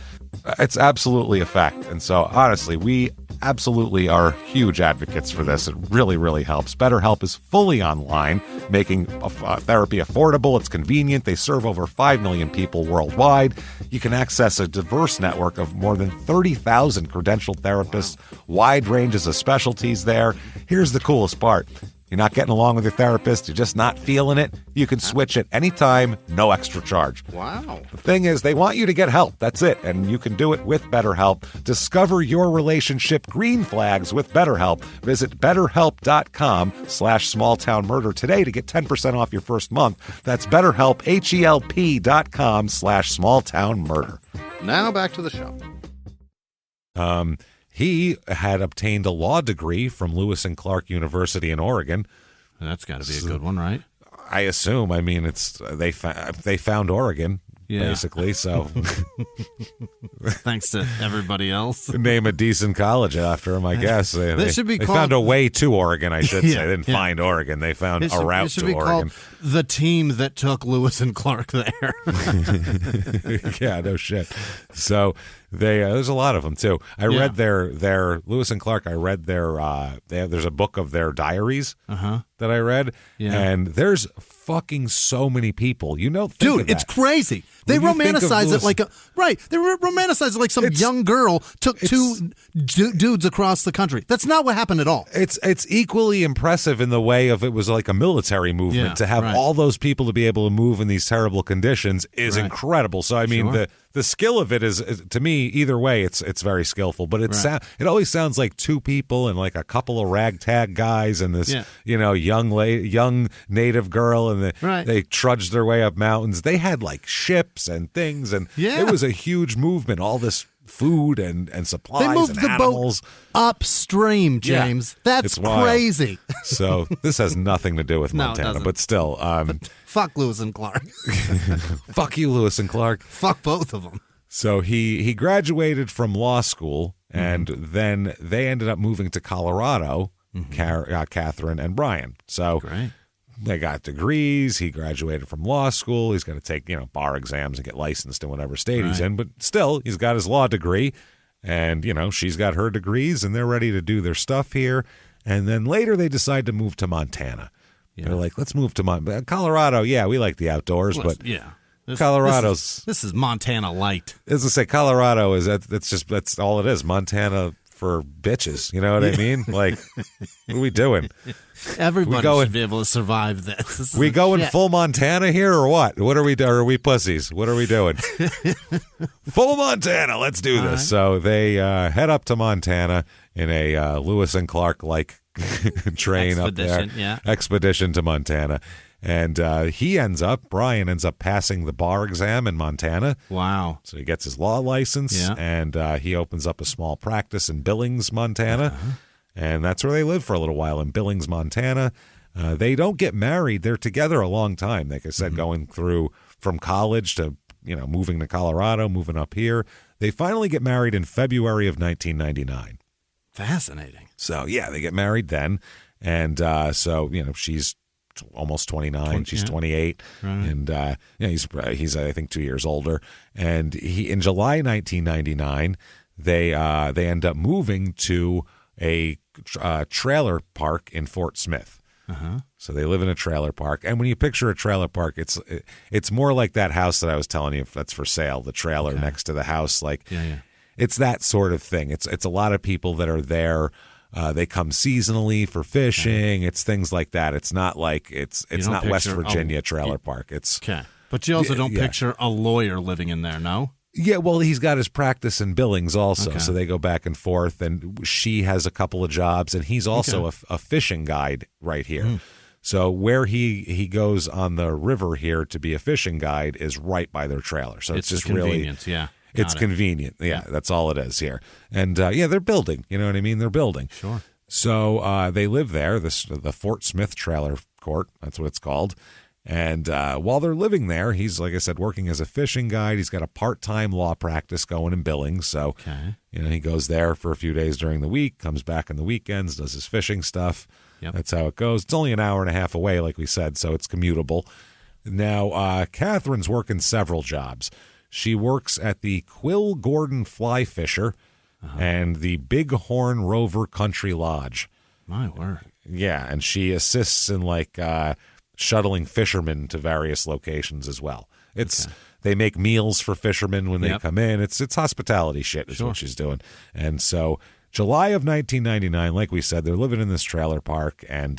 It's absolutely a fact. And so, honestly, we absolutely are huge advocates for this. It really, really helps. BetterHelp is fully online, making therapy affordable. It's convenient. They serve over 5 million people worldwide. You can access a diverse network of more than 30,000 credentialed therapists, wide ranges of specialties there. Here's the coolest part. You're not getting along with your therapist, you're just not feeling it, you can switch at any time, no extra charge. Wow. The thing is, they want you to get help. That's it. And you can do it with BetterHelp. Discover your relationship green flags with BetterHelp. Visit BetterHelp.com/smalltownmurder today to get 10% off your first month. That's BetterHelp, HELP.com/smalltownmurder. Now back to the show. He had obtained a law degree from Lewis and Clark University in Oregon. That's got to be a good one, right? I assume. I mean, they found Oregon, basically. So, thanks to everybody else. Name a decent college after him, I guess. They found a way to Oregon. I should say. They didn't find Oregon. They found a route to Oregon. The team that took Lewis and Clark there. Yeah, no shit. So there's a lot of them too. I read their Lewis and Clark. I read there's a book of their diaries that I read, and there's fucking so many people. Dude, it's crazy. They romanticize it like They romanticize it like some young girl took two dudes across the country. That's not what happened at all. It's equally impressive in the way of it was like a military movement to have all those people to be able to move in these terrible conditions is incredible. So I mean the skill of it is, to me, either way, it's very skillful. But it always sounds like two people and like a couple of ragtag guys and this young native girl, and they trudged their way up mountains. They had like ships and things, and it was a huge movement. All this food and supplies. They moved and the animals. boat upstream, James. That's crazy. So this has nothing to do with Montana, but still. Fuck Lewis and Clark. Fuck you, Lewis and Clark. Fuck both of them. So he graduated from law school, and then they ended up moving to Colorado, Catherine and Brian. So they got degrees. He graduated from law school. He's got to take bar exams and get licensed in whatever state he's in. But still, he's got his law degree, and she's got her degrees, and they're ready to do their stuff here. And then later they decide to move to Montana. They're like, let's move to Colorado. Yeah, we like the outdoors, but Colorado's this is Montana light. As I say, Colorado that's all it is. Montana for bitches. You know what I mean? Like, what are we doing? Everybody should be able to survive this. We going full Montana here or what? What are we doing? Are we pussies? What are we doing? Full Montana. Let's do this. Right. So they head up to Montana in a Lewis and Clark like train up there. Expedition to Montana. And Brian ends up passing the bar exam in Montana. Wow. So he gets his law license, and he opens up a small practice in Billings, Montana. And that's where they live for a little while, in Billings, Montana. They don't get married. They're together a long time. Like I said, going through from college to, moving to Colorado, moving up here. They finally get married in February of 1999. Fascinating. So, they get married then. And she's almost 29. She's 28. Right. And he's I think 2 years older. And in July 1999, they end up moving to a trailer park in Fort Smith. So they live in a trailer park, and when you picture a trailer park, it's more like that house that I was telling you that's for sale, the trailer next to the house. Like, it's that sort of thing. It's a lot of people that are there. They come seasonally for fishing. It's things like that. It's not like it's not West Virginia trailer park. It's but you also don't picture a lawyer living in there, no? Yeah, well, he's got his practice in Billings also, so they go back and forth, and she has a couple of jobs, and he's also a fishing guide right here. So where he goes on the river here to be a fishing guide is right by their trailer. So it's just really it's convenient. Yeah, that's all it is here. And they're building. You know what I mean? They're building. Sure. So they live there. The Fort Smith Trailer Court. That's what it's called. And while they're living there, he's, like I said, working as a fishing guide. He's got a part-time law practice going in Billings. So, he goes there for a few days during the week, comes back on the weekends, does his fishing stuff. Yep. That's how it goes. It's only an hour and a half away, like we said, so it's commutable. Now, Catherine's working several jobs. She works at the Quill Gordon Fly Fisher and the Bighorn Rover Country Lodge. My word. Yeah, and she assists in, shuttling fishermen to various locations as well. They make meals for fishermen when they come in. It's hospitality shit is what she's doing. And so July of 1999, like we said, they're living in this trailer park, and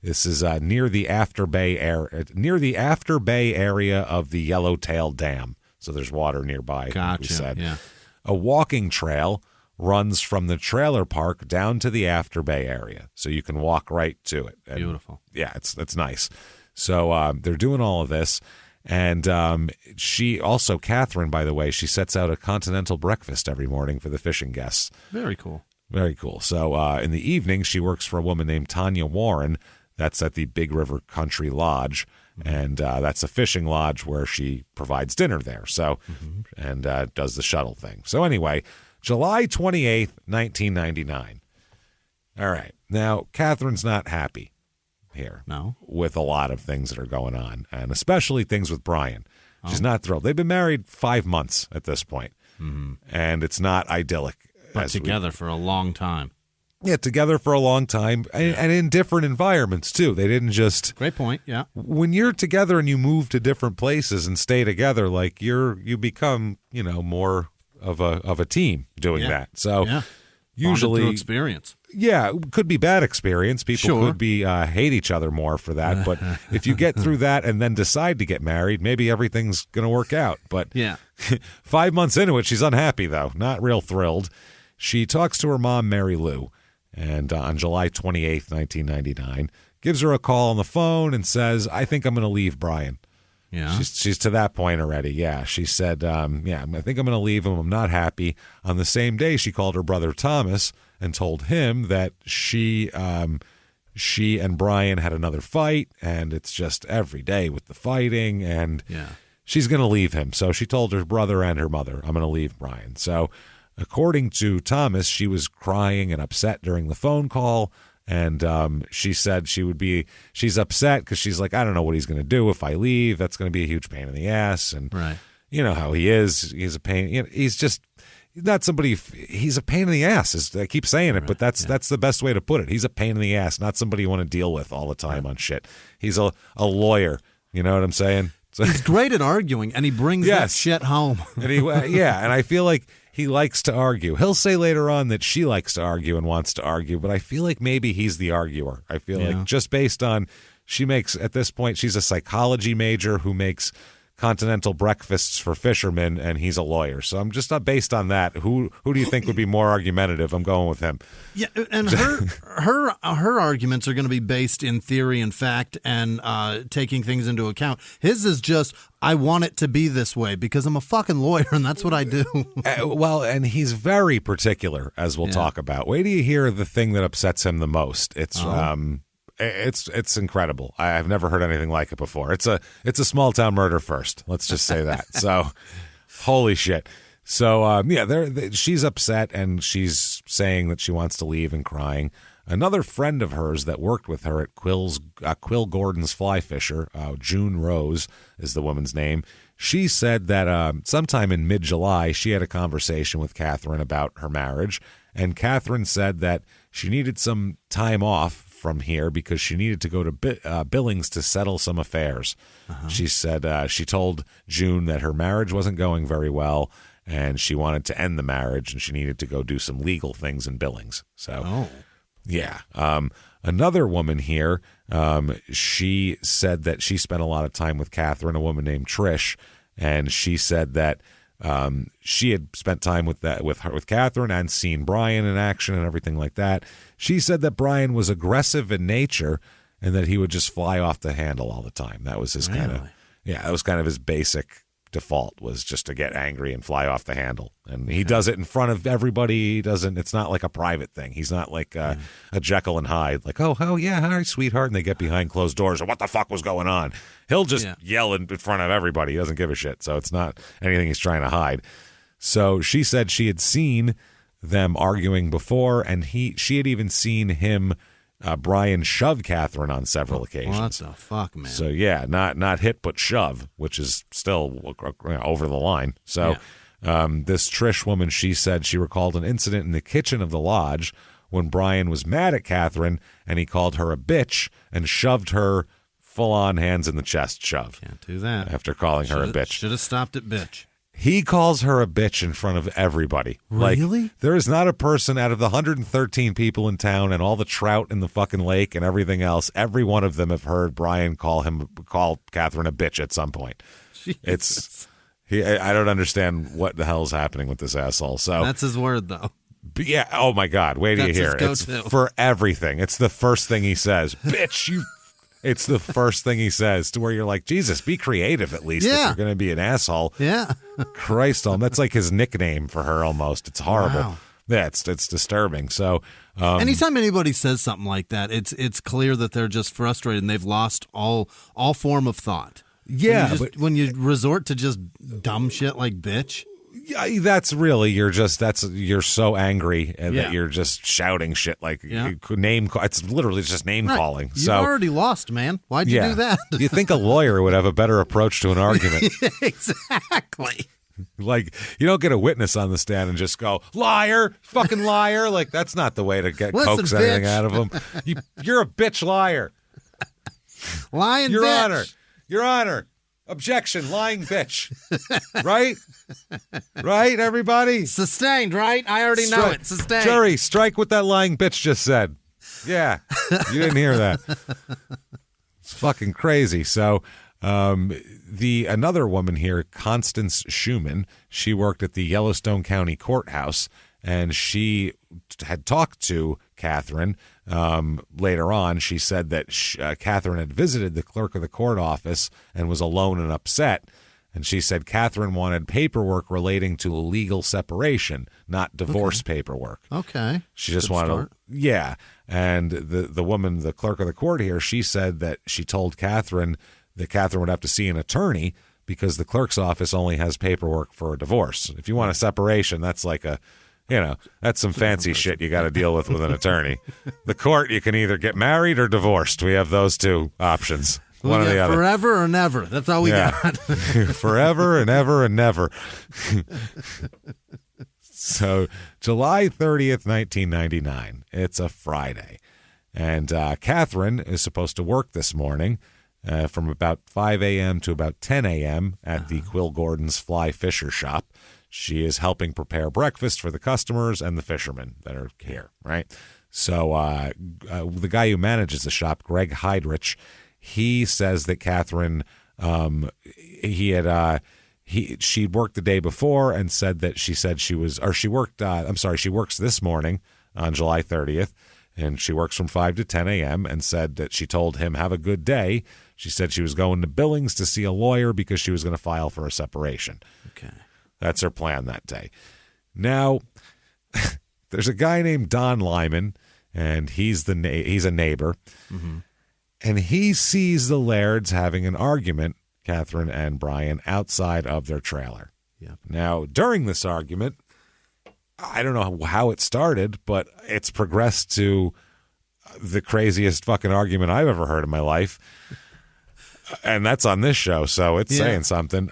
this is near the After Bay area of the Yellowtail Dam. So there's water nearby. Gotcha. Like we said. Yeah. A walking trail runs from the trailer park down to the After Bay area, so you can walk right to it. And beautiful. Yeah, it's nice. So they're doing all of this, and she also, Catherine, by the way, she sets out a continental breakfast every morning for the fishing guests. Very cool. Very cool. So in the evening, she works for a woman named Tanya Warren. That's at the Big River Country Lodge, and that's a fishing lodge where she provides dinner there. So and does the shuttle thing. So anyway, July 28th, 1999. All right. Now, Catherine's not happy here with a lot of things that are going on, and especially things with Brian. She's not thrilled. They've been married 5 months at this point, and it's not idyllic. But together for a long time. Yeah, together for a long time, and in different environments, too. They didn't just... Great point, yeah. When you're together and you move to different places and stay together, you become, more of a team doing that. So usually... Bonded through experience. Yeah, it could be bad experience. People could be hate each other more for that. But if you get through that and then decide to get married, maybe everything's going to work out. But 5 months into it, she's unhappy, though. Not real thrilled. She talks to her mom, Mary Lou, and on July 28th, 1999, gives her a call on the phone and says, I think I'm going to leave Brian. Yeah. She's to that point already. Yeah. She said, I think I'm going to leave him. I'm not happy. On the same day, she called her brother Thomas and told him that she and Brian had another fight, and it's just every day with the fighting, and she's going to leave him. So she told her brother and her mother, I'm going to leave Brian. So according to Thomas, she was crying and upset during the phone call, and she said she's upset because she's like, I don't know what he's going to do if I leave. That's going to be a huge pain in the ass. And you know how he is. He's a pain. He's just not somebody. He's a pain in the ass. I keep saying it, but that's the best way to put it. He's a pain in the ass, not somebody you want to deal with all the time on shit. He's a lawyer. You know what I'm saying? So, he's great at arguing, and he brings that shit home. And and I feel like he likes to argue. He'll say later on that she likes to argue and wants to argue, but I feel like maybe he's the arguer. I feel like just based on at this point, she's a psychology major who makes continental breakfasts for fishermen, and he's a lawyer. So I'm just not based on that. Who do you think would be more argumentative? I'm going with him. Yeah, and her arguments are going to be based in theory and fact and taking things into account. His is just, I want it to be this way because I'm a fucking lawyer and that's what I do. Well, and he's very particular, as we'll talk about. Wait till you hear the thing that upsets him the most. It's incredible. I've never heard anything like it before. It's a small town murder first. Let's just say that. So, holy shit. So she's upset and she's saying that she wants to leave and crying. Another friend of hers that worked with her at Quill Gordon's Fly Fisher, June Rose is the woman's name. She said that sometime in mid-July she had a conversation with Catherine about her marriage, and Catherine said that she needed some time off from here because she needed to go to Billings to settle some affairs. She said she told June that her marriage wasn't going very well and she wanted to end the marriage and she needed to go do some legal things in Billings. So, another woman here, she said that she spent a lot of time with Catherine, a woman named Trish, and she said that she had spent time with Catherine and seen Brian in action and everything like that. She said that Brian was aggressive in nature and that he would just fly off the handle all the time. That was his that was kind of his basic default was just to get angry and fly off the handle. And he does it in front of everybody. It's not like a private thing. He's not like a Jekyll and Hyde, like, oh yeah, hi, sweetheart. And they get behind closed doors. What the fuck was going on? He'll just yell in front of everybody. He doesn't give a shit. So it's not anything he's trying to hide. So she said she had seen them arguing before, and she had even seen him, Brian, shove Catherine on several occasions. What the fuck, man? So yeah, not hit but shove, which is still over the line. So this Trish woman, she said she recalled an incident in the kitchen of the lodge when Brian was mad at Catherine and he called her a bitch and shoved her full-on hands in the chest shove. Can't do that. After calling her a bitch. Should have stopped at bitch. He calls her a bitch in front of everybody. Really? Like, there is not a person out of the 113 people in town and all the trout in the fucking lake and everything else, every one of them have heard Brian call Catherine a bitch at some point. Jesus. I don't understand what the hell is happening with this asshole. So that's his word, though. Yeah. Oh my God. Wait till you hear it. It's for everything. It's the first thing he says. Bitch, you. It's the first thing he says, to where you're like, Jesus, be creative at least if you're going to be an asshole. Yeah. Christ, that's like his nickname for her almost. It's horrible. Wow. Yeah, it's disturbing. So anytime anybody says something like that, it's clear that they're just frustrated and they've lost all form of thought. Yeah. When you resort to just dumb shit like bitch. Yeah, that's really you're so angry that you're just shouting shit like name. It's literally just name calling. You've already lost, man. Why'd you do that? You think a lawyer would have a better approach to an argument? Exactly. Like, you don't get a witness on the stand and just go, liar, fucking liar. Like, that's not the way to coax anything out of them. You're a bitch liar. Lying Your bitch. Honor. Your Honor. Objection, lying bitch. Right? Right, everybody? Sustained, right? I already know it. Sustained. Jury, strike what that lying bitch just said. Yeah, you didn't hear that. It's fucking crazy. So another woman here, Constance Schumann, she worked at the Yellowstone County Courthouse, and she had talked to Catherine. Later on, she said that Catherine had visited the clerk of the court office and was alone and upset. And she said Catherine wanted paperwork relating to a legal separation, not divorce paperwork. Okay. She just wanted to, And the woman, the clerk of the court here, she said that she told Catherine that Catherine would have to see an attorney because the clerk's office only has paperwork for a divorce. If you want a separation, that's like that's some fancy shit you got to deal with an attorney. The court, you can either get married or divorced. We have those two options. One or the other. Forever or never. That's all we got. Forever and ever and never. So July 30th, 1999. It's a Friday. And Catherine is supposed to work this morning from about 5 a.m. to about 10 a.m. at the Quill Gordon's Fly Fisher Shop. She is helping prepare breakfast for the customers and the fishermen that are here, right? So the guy who manages the shop, Greg Heidrich, he says that Catherine, she'd worked the day before and said that she works this morning on July 30th, and she works from 5 to 10 a.m. and said that she told him, have a good day. She said she was going to Billings to see a lawyer because she was going to file for a separation. Okay. That's her plan that day. Now, there's a guy named Don Lyman, and he's a neighbor, and he sees the Lairds having an argument, Catherine and Brian, outside of their trailer. Yeah. Now, during this argument, I don't know how it started, but it's progressed to the craziest fucking argument I've ever heard in my life, and that's on this show, so it's saying something.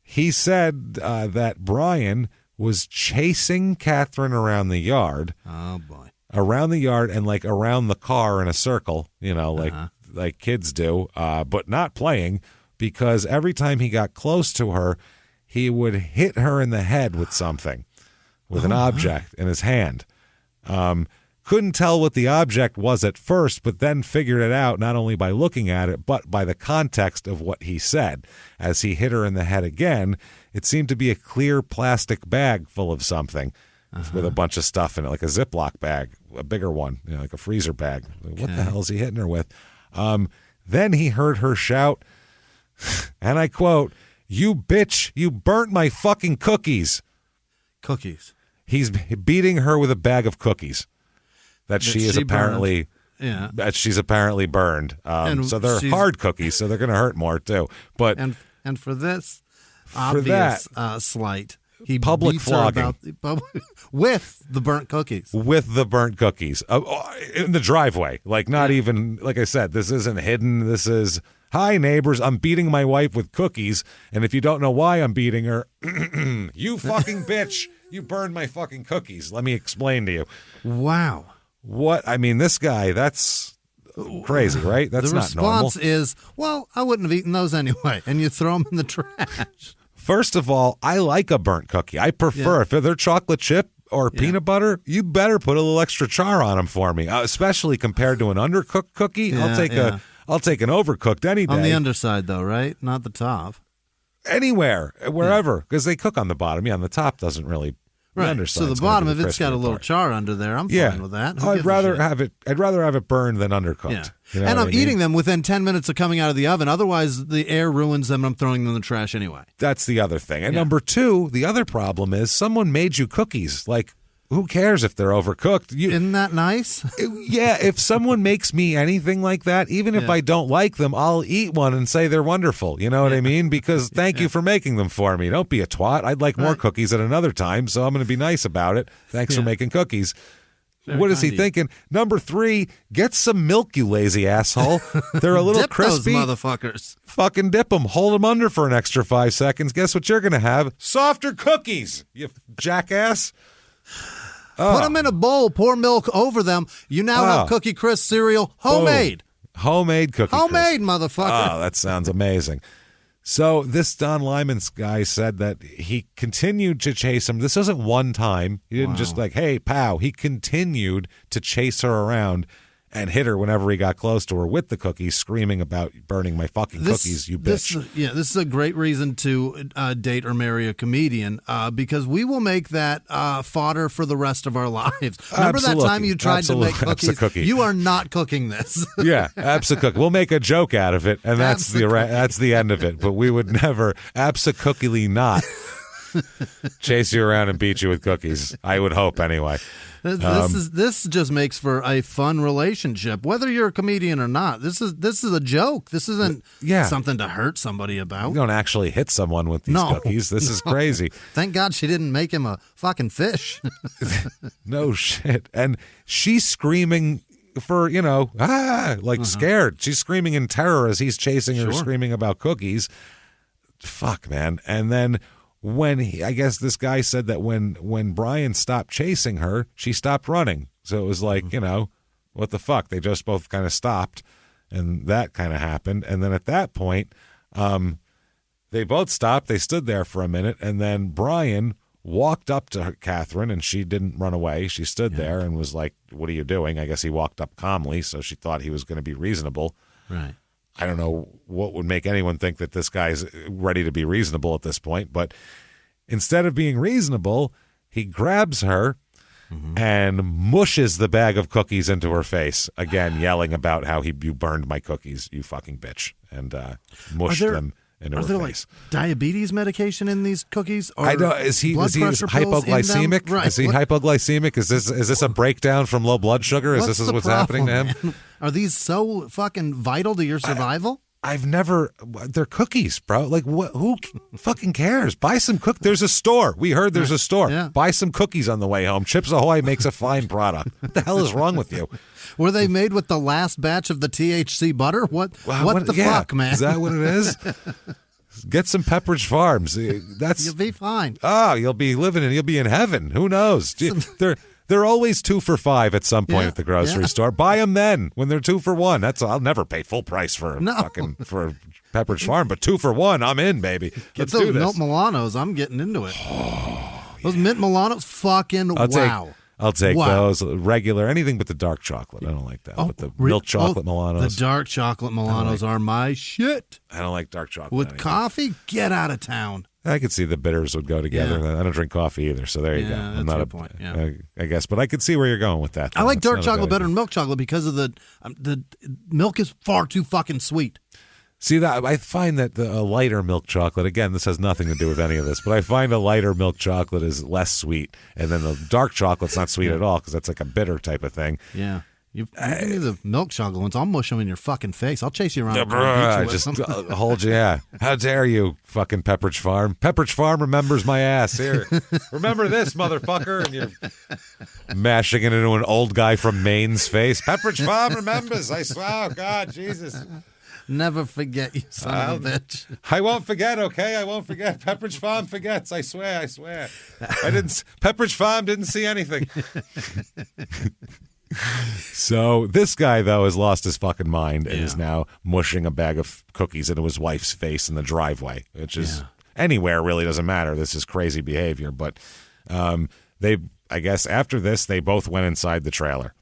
He said that Brian was chasing Catherine around the yard. Oh, boy. Around the yard and like around the car in a circle, like kids do, but not playing, because every time he got close to her, he would hit her in the head with something, with an object in his hand. Couldn't tell what the object was at first, but then figured it out not only by looking at it, but by the context of what he said. As he hit her in the head again, it seemed to be a clear plastic bag full of something with a bunch of stuff in it, like a Ziploc bag, a bigger one, like a freezer bag. Okay. What the hell is he hitting her with? Then he heard her shout, and I quote, You bitch, you burnt my fucking cookies. Cookies. He's beating her with a bag of cookies that she is apparently burned. that she's apparently burned. So they're hard cookies, so they're going to hurt more too. But and for this obvious slight, he public beats flogging her with the burnt cookies. With the burnt cookies in the driveway. Like not even, like I said, this isn't hidden. This is, hi neighbors, I'm beating my wife with cookies, and if you don't know why I'm beating her, you fucking bitch. You burned my fucking cookies. Let me explain to you. Wow. What? I mean, this guy, that's crazy, right? That's not normal. The response is, well, I wouldn't have eaten those anyway. And you throw them in the trash. First of all, I like a burnt cookie. I prefer, if they're chocolate chip or peanut butter, you better put a little extra char on them for me, especially compared to an undercooked cookie. I'll take an overcooked any day. On the underside, though, right? Not the top. Anywhere, wherever, because they cook on the bottom. Yeah, on the top doesn't really. Right. So the bottom, if it's got a little char under there, I'm fine with that. I'd rather have it burned than undercooked. Yeah. You know and I'm eating them within 10 minutes of coming out of the oven. Otherwise, the air ruins them. And I'm throwing them in the trash anyway. That's the other thing. And number two, the other problem is someone made you cookies. Like, who cares if they're overcooked? Isn't that nice? Yeah, if someone makes me anything like that, even if I don't like them, I'll eat one and say they're wonderful. You know what I mean? Because thank you for making them for me. Don't be a twat. I'd like more cookies at another time, so I'm going to be nice about it. Thanks for making cookies. What is he thinking? Number 3, get some milk, you lazy asshole. They're a little dip crispy. Those motherfuckers. Fucking dip them. Hold them under for an extra 5 seconds. Guess what you're going to have? Softer cookies, you jackass. Put them in a bowl, pour milk over them. You now have Cookie Crisp cereal, homemade. Boom. Homemade Cookie Crisp. Homemade, motherfucker. Oh, that sounds amazing. So this Don Lyman's guy said that he continued to chase him. This wasn't one time. He didn't just like, hey, pow. He continued to chase her around and hit her whenever he got close to her with the cookies, screaming about burning my fucking cookies, you bitch. This is a great reason to date or marry a comedian because we will make that fodder for the rest of our lives. Remember that time you tried to make cookies? You are not cooking this. Yeah, abso-cookie. We'll make a joke out of it, and that's the end of it. But we would never, abso-cookie not, chase you around and beat you with cookies. I would hope, anyway. This just makes for a fun relationship, whether you're a comedian or not. This is a joke. This isn't something to hurt somebody about. You don't actually hit someone with these cookies. This is crazy. Thank God she didn't make him a fucking fish. No shit. And she's screaming for, scared. She's screaming in terror as he's chasing her, screaming about cookies. Fuck, man. And then I guess this guy said that when Brian stopped chasing her, she stopped running. So it was like, what the fuck? They just both kind of stopped, and that kind of happened. And then at that point, they both stopped. They stood there for a minute, and then Brian walked up to Catherine, and she didn't run away. She stood there and was like, what are you doing? I guess he walked up calmly, so she thought he was going to be reasonable. Right. I don't know what would make anyone think that this guy's ready to be reasonable at this point, but instead of being reasonable, he grabs her and mushes the bag of cookies into her face, again yelling about how you burned my cookies, you fucking bitch, and mushed them into her face. Are there like diabetes medication in these cookies? Or I know. Is he hypoglycemic? Right. Is he hypoglycemic? Is this a breakdown from low blood sugar? Is this what's happening to him? Man? Are these so fucking vital to your survival? They're cookies, bro. Like, who fucking cares? Buy some There's a store. We heard there's a store. Yeah. Buy some cookies on the way home. Chips Ahoy makes a fine product. What the hell is wrong with you? Were they made with the last batch of the THC butter? What the fuck, man? Is that what it is? Get some Pepperidge Farms. You'll be fine. Oh, you'll be in heaven. Who knows? They're always 2 for $5 at some point at the grocery store. Buy them then when they're 2 for $1. I'll never pay full price for Pepperidge Farm, but 2 for $1, I'm in, baby. Let's do this. Those Mint Milanos, I'm getting into it. Those Mint Milanos, fucking I'll take those regular, anything but the dark chocolate. I don't like that. But the milk chocolate Milanos. The dark chocolate Milanos are my shit. I don't like dark chocolate. With coffee, get out of town. I could see the bitters would go together. Yeah. I don't drink coffee either, so there you go. That's not a point. Yeah. I guess, but I could see where you're going with that. I like dark chocolate better than milk chocolate because of the milk is far too fucking sweet. See, that I find that a lighter milk chocolate, again, this has nothing to do with any of this, but I find a lighter milk chocolate is less sweet, and then the dark chocolate's not sweet at all because that's like a bitter type of thing. Yeah. You give me the milk chocolate ones, I'll mush them in your fucking face. I'll chase you around. And just hold you, yeah. How dare you, fucking Pepperidge Farm. Pepperidge Farm remembers my ass. Here, remember this, motherfucker. And you're mashing it into an old guy from Maine's face. Pepperidge Farm remembers. I swear, oh, God, Jesus. Never forget, you son of a bitch. I won't forget, okay? I won't forget. Pepperidge Farm forgets. I swear. Pepperidge Farm didn't see anything. So this guy, though, has lost his fucking mind and is now mushing a bag of cookies into his wife's face in the driveway, which is anywhere really doesn't matter. This is crazy behavior. But I guess after this, they both went inside the trailer.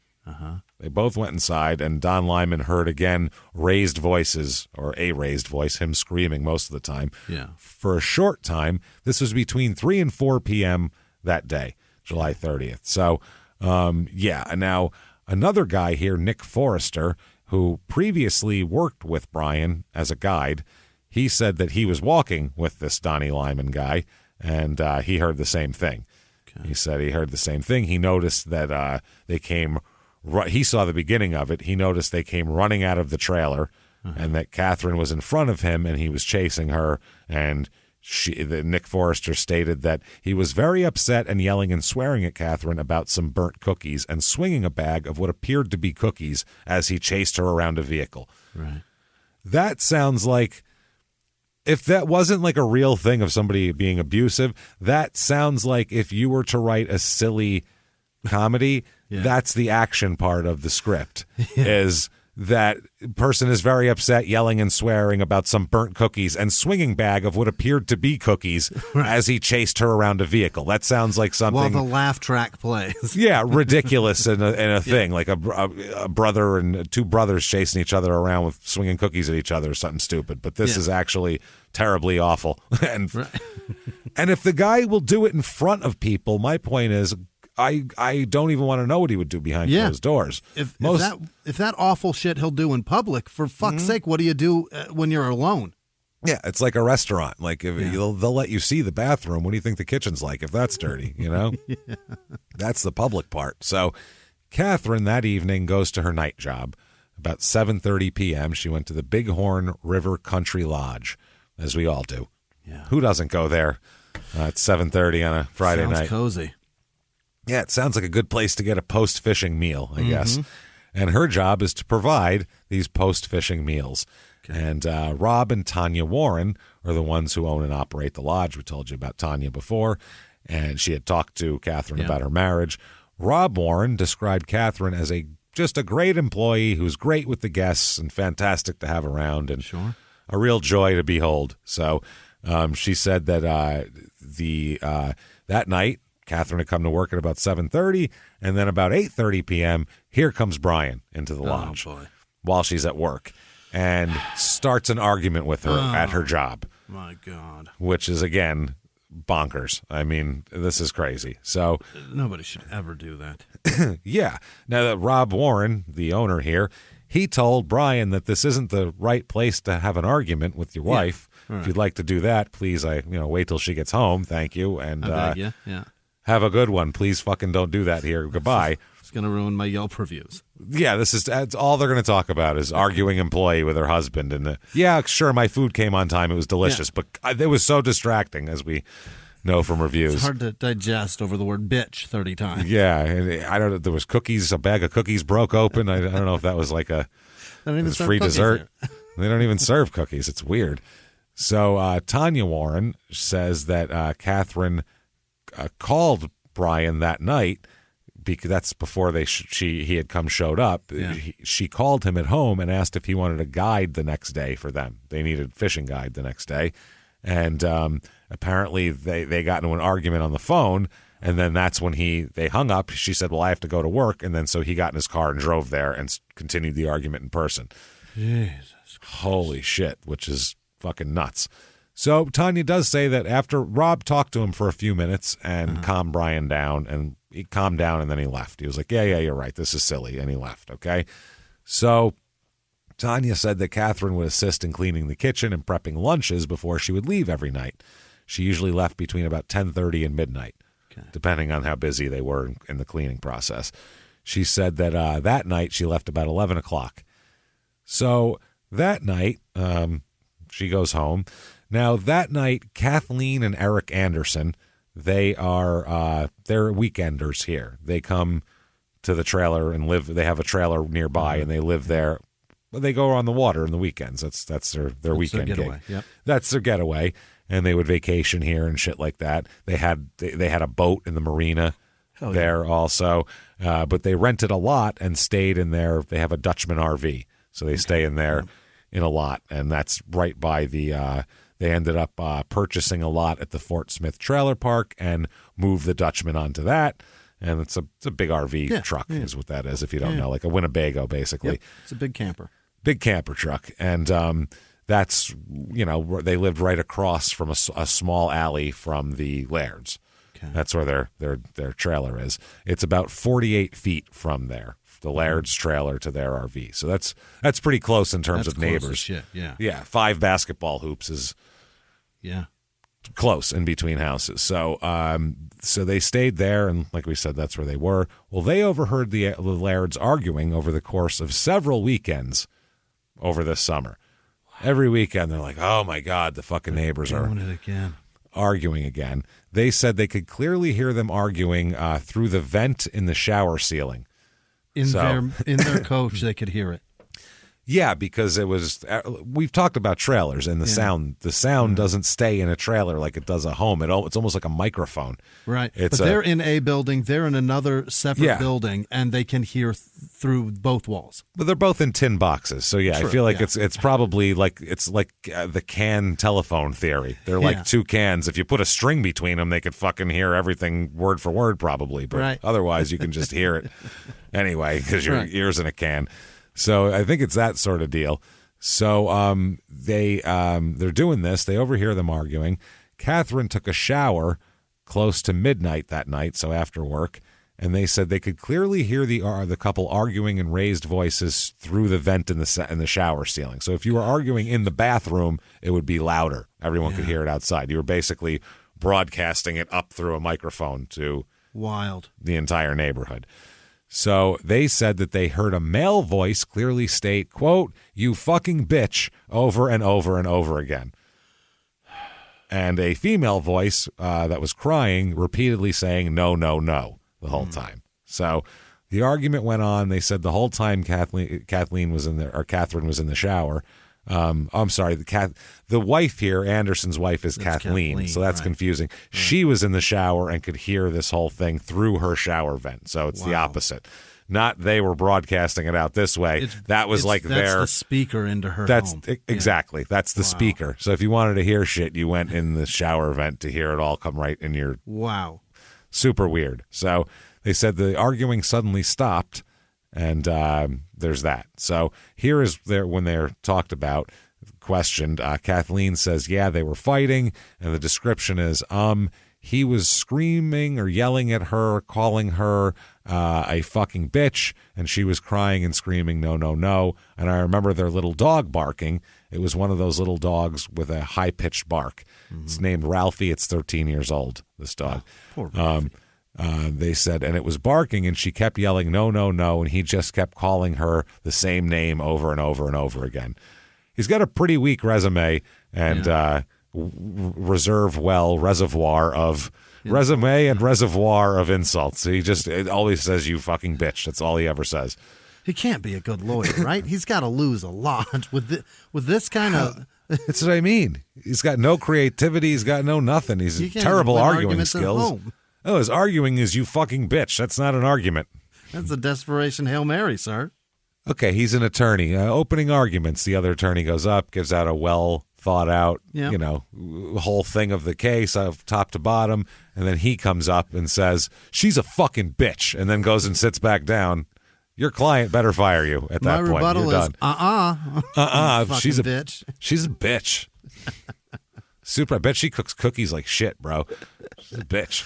They both went inside, and Don Lyman heard again raised voices, or a raised voice, him screaming most of the time. Yeah. For a short time, this was between 3 and 4 p.m. that day, July 30th. So, and now another guy here, Nick Forrester, who previously worked with Brian as a guide, he said that he was walking with this Donnie Lyman guy, and he heard the same thing. Okay. He said he heard the same thing. He noticed that they came... He saw the beginning of it. He noticed they came running out of the trailer, and that Catherine was in front of him, and he was chasing her. And Nick Forrester stated that he was very upset and yelling and swearing at Catherine about some burnt cookies and swinging a bag of what appeared to be cookies as he chased her around a vehicle. Right. That sounds like, if that wasn't like a real thing of somebody being abusive, that sounds like if you were to write a silly comedy, that's the action part of the script, is that person is very upset, yelling and swearing about some burnt cookies and swinging bag of what appeared to be cookies as he chased her around a vehicle. That sounds like something... While the laugh track plays. Yeah, ridiculous in a thing, like a brother and two brothers chasing each other around with swinging cookies at each other or something stupid. But this is actually terribly awful. And if the guy will do it in front of people, my point is... I don't even want to know what he would do behind closed doors. If that awful shit he'll do in public, for fuck's sake, what do you do when you're alone? Yeah, it's like a restaurant. Like if they'll let you see the bathroom. What do you think the kitchen's like if that's dirty? You know, that's the public part. So Catherine that evening goes to her night job. About 7:30 p.m. She went to the Bighorn River Country Lodge, as we all do. Yeah, who doesn't go there at 7:30 on a Friday night? Sounds cozy. Yeah, it sounds like a good place to get a post-fishing meal, I guess. And her job is to provide these post-fishing meals. Okay. And Rob and Tanya Warren are the ones who own and operate the lodge. We told you about Tanya before, and she had talked to Catherine about her marriage. Rob Warren described Catherine as just a great employee who's great with the guests and fantastic to have around and a real joy to behold. So she said that that night, Catherine had come to work at about 7:30, and then about 8:30 p.m., here comes Brian into the lodge while she's at work and starts an argument with her at her job. My God. Which is, again, bonkers. I mean, this is crazy. So nobody should ever do that. Yeah. Now, that Rob Warren, the owner here, he told Brian that this isn't the right place to have an argument with your wife. Right. If you'd like to do that, please, wait till she gets home. Thank you. And I beg you. Yeah. Have a good one. Please fucking don't do that here. Goodbye. It's going to ruin my Yelp reviews. Yeah, that's all they're going to talk about is arguing employee with her husband. And sure, my food came on time. It was delicious. But it was so distracting, as we know from reviews. It's hard to digest over the word bitch 30 times. Yeah. And I don't know. There was cookies. A bag of cookies broke open. I don't know if that was like a free dessert. They don't even serve cookies. It's weird. So Tanya Warren says that Catherine... called Brian that night because that's before he had showed up. Yeah. She called him at home and asked if he wanted a guide the next day for them. They needed a fishing guide the next day, and apparently they got into an argument on the phone. And then that's when they hung up. She said, "Well, I have to go to work," and then so he got in his car and drove there and continued the argument in person. Jesus Christ. Holy shit! Which is fucking nuts. So Tanya does say that after Rob talked to him for a few minutes and calmed Brian down, and he calmed down and then he left. He was like, yeah, you're right. This is silly. And he left. Okay. So Tanya said that Catherine would assist in cleaning the kitchen and prepping lunches before she would leave every night. She usually left between about 10:30 and midnight, depending on how busy they were in the cleaning process. She said that that night she left about 11 o'clock. So that night, she goes home. Now, that night, Kathleen and Eric Anderson, they're weekenders here. They come to the trailer and live. They have a trailer nearby, and they live there. They go on the water on the weekends. That's their weekend getaway. gig. Yep. That's their getaway, and they would vacation here and shit like that. They had a boat in the marina there also, but they rented a lot and stayed in there. They have a Dutchman RV, so they stay in there in a lot, and that's right by the. They ended up purchasing a lot at the Fort Smith Trailer Park and moved the Dutchman onto that. And it's a big RV truck is what that is, if you don't know, like a Winnebago, basically. Yep. It's a big camper. Big camper truck. And that's, they lived right across from a small alley from the Laird's. Okay. That's where their trailer is. It's about 48 feet from there, the Laird's trailer to their RV. So that's pretty close in terms of neighbors. Shit. Yeah. Yeah, 5 basketball hoops is close in between houses. So so they stayed there, and like we said, that's where they were. Well, they overheard the Lairds arguing over the course of several weekends over this summer. Every weekend, they're like, oh, my God, the fucking neighbors are arguing again. They said they could clearly hear them arguing through the vent in the shower ceiling. In their coach, they could hear it. Yeah, because it was. We've talked about trailers and the sound. The sound doesn't stay in a trailer like it does a home. It's almost like a microphone. Right. But they're in a building. They're in another separate building, and they can hear through both walls. But they're both in tin boxes, so I feel like it's probably like the can telephone theory. They're like two cans. If you put a string between them, they could fucking hear everything word for word, probably. But otherwise, you can just hear it anyway because your ear's in a can. So I think it's that sort of deal. So they're doing this. They overhear them arguing. Catherine took a shower close to midnight that night, so after work, and they said they could clearly hear the couple arguing in raised voices through the vent in the shower ceiling. So if you were arguing in the bathroom, it would be louder. Everyone could hear it outside. You were basically broadcasting it up through a microphone to the entire neighborhood. So they said that they heard a male voice clearly state, quote, "You fucking bitch," over and over and over again. And a female voice that was crying, repeatedly saying, "No, no, no," the whole time. So the argument went on. They said the whole time Catherine was in the shower. I'm sorry, the wife here, Anderson's wife, is Kathleen, so that's confusing. Right. She was in the shower and could hear this whole thing through her shower vent, so it's the opposite. Not they were broadcasting it out this way. That's the speaker into her home. Exactly. That's the speaker. So if you wanted to hear shit, you went in the shower vent to hear it all come right in your... Wow. Super weird. So they said the arguing suddenly stopped. And there's that. So here is when they're talked about, questioned. Kathleen says, they were fighting. And the description is, he was screaming or yelling at her, calling her a fucking bitch. And she was crying and screaming, "No, no, no." And I remember their little dog barking. It was one of those little dogs with a high-pitched bark. Mm-hmm. It's named Ralphie. It's 13 years old, this dog. Poor Ralphie. They said, and it was barking, and she kept yelling, "No, no, no," and he just kept calling her the same name over and over and over again. He's got a pretty weak resume and reservoir of insults. It always says, "You fucking bitch." That's all he ever says. He can't be a good lawyer, right? He's got to lose a lot with this kind of... That's what I mean. He's got no creativity. He's got no nothing. He's terrible arguing skills. Oh, his arguing is "you fucking bitch." That's not an argument. That's a desperation Hail Mary, sir. Okay, he's an attorney. Opening arguments. The other attorney goes up, gives out a well thought out, whole thing of the case, top to bottom, and then he comes up and says, "She's a fucking bitch," and then goes and sits back down. Your client better fire you at that point. My rebuttal You're done. She's a bitch. She's a bitch. Super. I bet she cooks cookies like shit, bro. She's a bitch.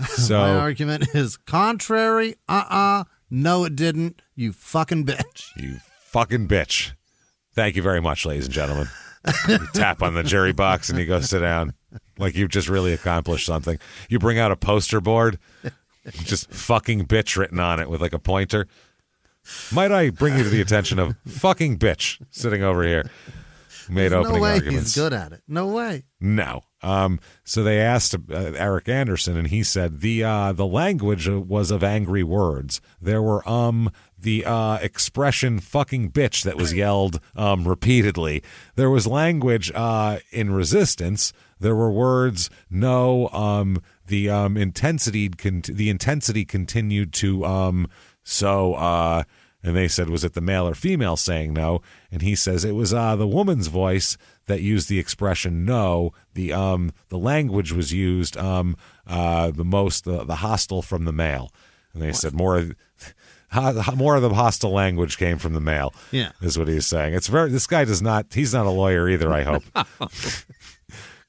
So my argument is contrary. No, it didn't. You fucking bitch. You fucking bitch. Thank you very much, ladies and gentlemen. You tap on the jury box and you go sit down like you've just really accomplished something. You bring out a poster board, just fucking bitch written on it with like a pointer. Might I bring you to the attention of fucking bitch sitting over here? Made There's opening no way arguments. He's good at it. No way. No. So they asked Eric Anderson, and he said the language was of angry words. There were the expression "fucking bitch" that was yelled repeatedly. There was language in resistance. There were words no. The intensity continued to and they said, was it the male or female saying no? And he says it was the woman's voice that used the expression no. The language was used the hostile from the male. And they said more of the hostile language came from the male. Yeah, is what he's saying. This guy he's not a lawyer either, I hope.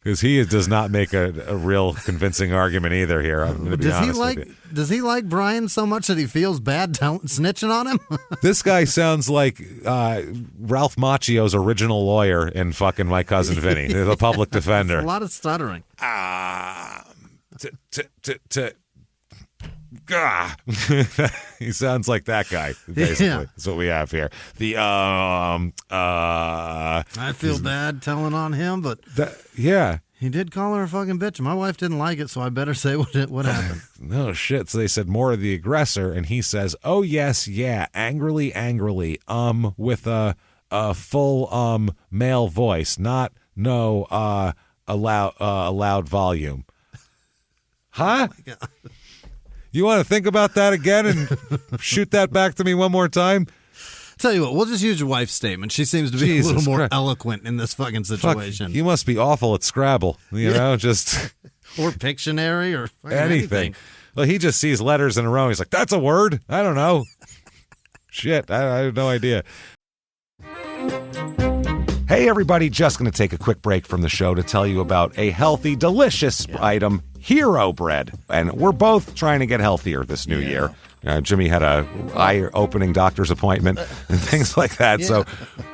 Because he does not make a real convincing argument either here. I'm going to be honest with you. Does he like Brian so much that he feels bad snitching on him? This guy sounds like Ralph Macchio's original lawyer in fucking My Cousin Vinny, the public defender. A lot of stuttering. He sounds like that guy, basically. Yeah. That's what we have here. I feel bad telling on him, but yeah. He did call her a fucking bitch. My wife didn't like it, so I better say what happened. No shit. So they said more of the aggressor, and he says, "Oh yes, yeah, angrily, with a full male voice, not a loud volume." Huh? Oh my God. You want to think about that again and shoot that back to me one more time? Tell you what, we'll just use your wife's statement. She seems to be a little more eloquent in this fucking situation. You must be awful at Scrabble, you know, just... Or Pictionary or anything. Well, he just sees letters in a row. He's like, that's a word? I don't know. Shit, I have no idea. Hey, everybody, just going to take a quick break from the show to tell you about a healthy, delicious item, Hero Bread. And we're both trying to get healthier this new year. Jimmy had a eye-opening doctor's appointment and things like that. So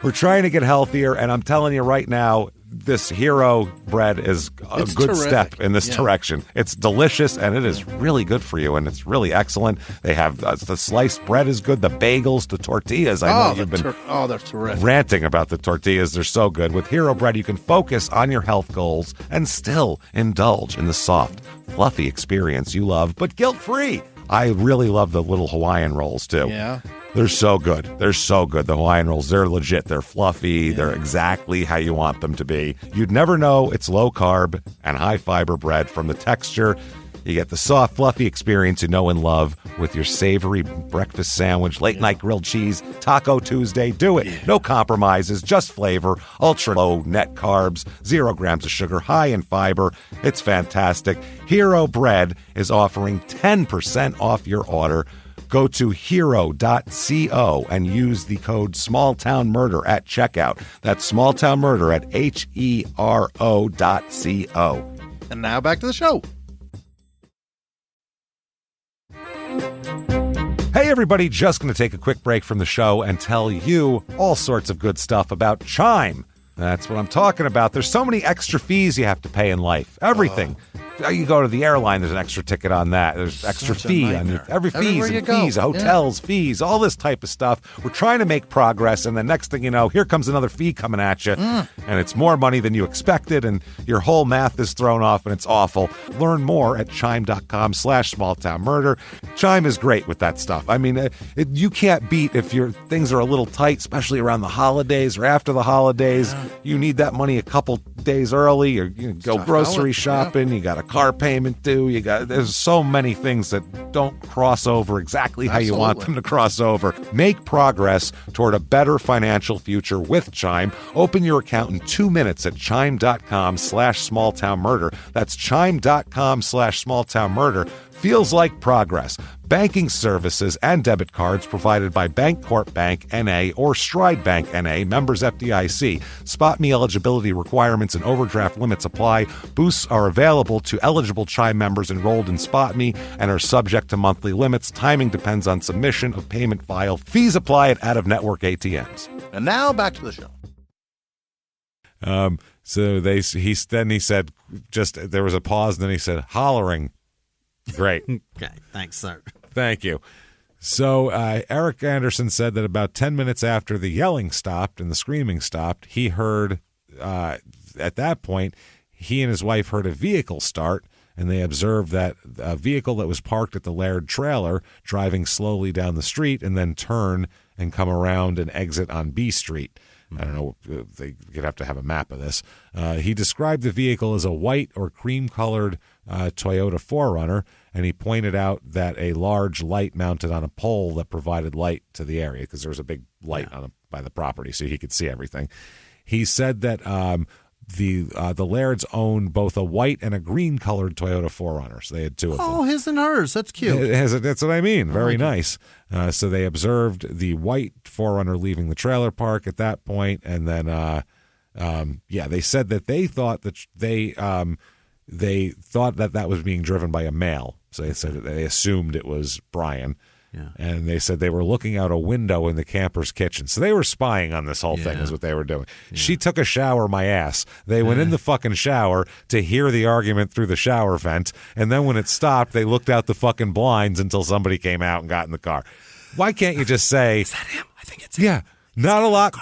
we're trying to get healthier, and I'm telling you right now, this Hero Bread is a good step in this direction. It's delicious, and it is really good for you, and it's really excellent. They have the sliced bread is good, the bagels, the tortillas. I know you've been they're terrific. Ranting about the tortillas. They're so good. With Hero Bread, you can focus on your health goals and still indulge in the soft, fluffy experience you love, but guilt-free. I really love the little Hawaiian rolls, too. Yeah. They're so good. They're so good. The Hawaiian rolls, they're legit. They're fluffy. Yeah. They're exactly how you want them to be. You'd never know it's low-carb and high-fiber bread from the texture. You get the soft, fluffy experience you know and love with your savory breakfast sandwich, late-night grilled cheese, Taco Tuesday. Do it. Yeah. No compromises, just flavor, ultra-low net carbs, 0 grams of sugar, high in fiber. It's fantastic. Hero Bread is offering 10% off your order. Go to hero.co and use the code SmallTownMurder at checkout. That's SmallTownMurder at HERO.co. And now back to the show. Hey, everybody, just going to take a quick break from the show and tell you all sorts of good stuff about Chime. That's what I'm talking about. There's so many extra fees you have to pay in life. Everything. You go to the airline, there's an extra ticket on that. There's extra fee on every fees and fees, hotels, fees, all this type of stuff. We're trying to make progress, and the next thing you know, here comes another fee coming at you, and it's more money than you expected, and your whole math is thrown off, and it's awful. Learn more at chime.com/smalltownmurder. Chime is great with that stuff. I mean, you can't beat if your things are a little tight, especially around the holidays or after the holidays. Yeah. You need that money a couple days early, or you go grocery shopping. You got a car payment due. There's so many things that don't cross over exactly how you want them to cross over. Make progress toward a better financial future with Chime. Open your account in 2 minutes at chime.com/smalltownmurder. That's chime.com/smalltownmurder. Feels like progress. Banking services and debit cards provided by Bancorp Bank N.A. or Stride Bank N.A., members FDIC. Spot me eligibility requirements and overdraft limits apply. Boosts are available to eligible Chime members enrolled in Spot Me and are subject to monthly limits. Timing depends on submission of payment file. Fees apply at out-of-network ATMs. And now back to the show. So he said, just there was a pause, and then he said, hollering. Great. Okay, thanks, sir. Thank you. So Eric Anderson said that about 10 minutes after the yelling stopped and the screaming stopped, he heard, at that point, he and his wife heard a vehicle start, and they observed that a vehicle that was parked at the Laird trailer driving slowly down the street and then turn and come around and exit on B Street. I don't know. You'd have to have a map of this. He described the vehicle as a white or cream-colored Toyota 4Runner, and he pointed out that a large light mounted on a pole that provided light to the area because there was a big light by the property, so he could see everything. He said that the Lairds owned both a white and a green-colored Toyota 4Runner, so they had two of them. Oh, his and hers. That's cute. That's what I mean. Very nice. So they observed the white 4Runner leaving the trailer park at that point, and then, they said that they thought that they thought that was being driven by a male. So they said that they assumed it was Brian. Yeah. And they said they were looking out a window in the camper's kitchen. So they were spying on this whole thing is what they were doing. Yeah. She took a shower, my ass. They went in the fucking shower to hear the argument through the shower vent. And then when it stopped, they looked out the fucking blinds until somebody came out and got in the car. Why can't you just say... Is that him? I think it's him. Yeah. Not a lot.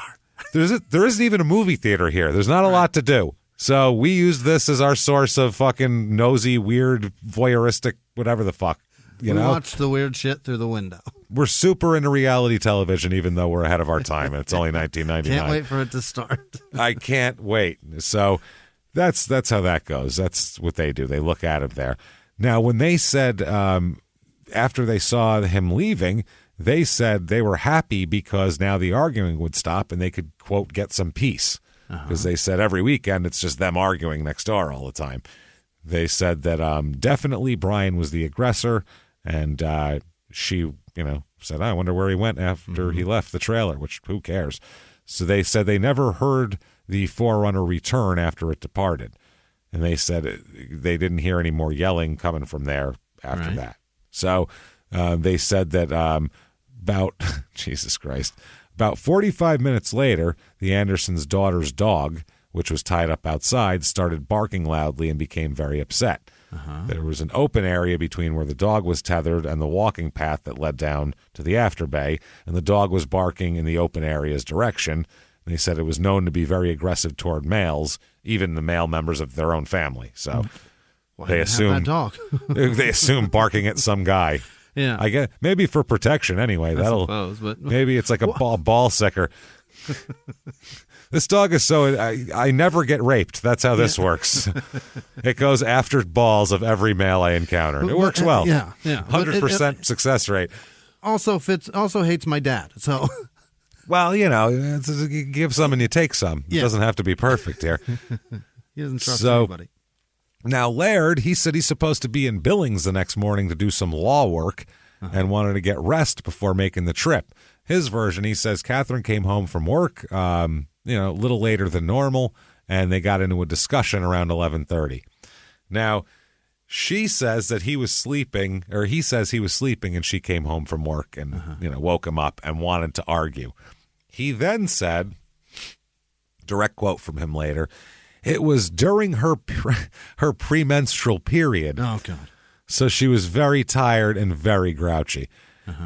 There isn't even a movie theater here. There's not a lot to do. So we used this as our source of fucking nosy, weird, voyeuristic, whatever the fuck. We watch the weird shit through the window. We're super into reality television, even though we're ahead of our time, and it's only 1999. Can't wait for it to start. I can't wait. So that's how that goes. That's what they do. They look at it there. Now, when they said, after they saw him leaving, they said they were happy because now the arguing would stop and they could, quote, get some peace. Because they said every weekend it's just them arguing next door all the time. They said that definitely Brian was the aggressor. And she, said, I wonder where he went after he left the trailer, which who cares? So they said they never heard the 4Runner return after it departed. And they said they didn't hear any more yelling coming from there after that. So they said that about, Jesus Christ, about 45 minutes later, the Andersons' daughter's dog, which was tied up outside, started barking loudly and became very upset. There was an open area between where the dog was tethered and the walking path that led down to the afterbay, and the dog was barking in the open area's direction. They said it was known to be very aggressive toward males, even the male members of their own family. So they assume they assume barking at some guy. Yeah, I guess maybe for protection anyway. Maybe it's like a ball sucker. This dog is so... I never get raped. That's how this works. It goes after balls of every male I encounter. It works well. 100% success rate. Also hates my dad, so... Well, you give some and you take some. It doesn't have to be perfect here. He doesn't trust anybody. Now, Laird, he said he's supposed to be in Billings the next morning to do some law work and wanted to get rest before making the trip. His version, he says Catherine came home from work, a little later than normal, and they got into a discussion around 11:30. Now, she says that he was sleeping, or he says he was sleeping, and she came home from work and woke him up and wanted to argue. He then said, direct quote from him later, it was during her premenstrual period. Oh, God. So she was very tired and very grouchy.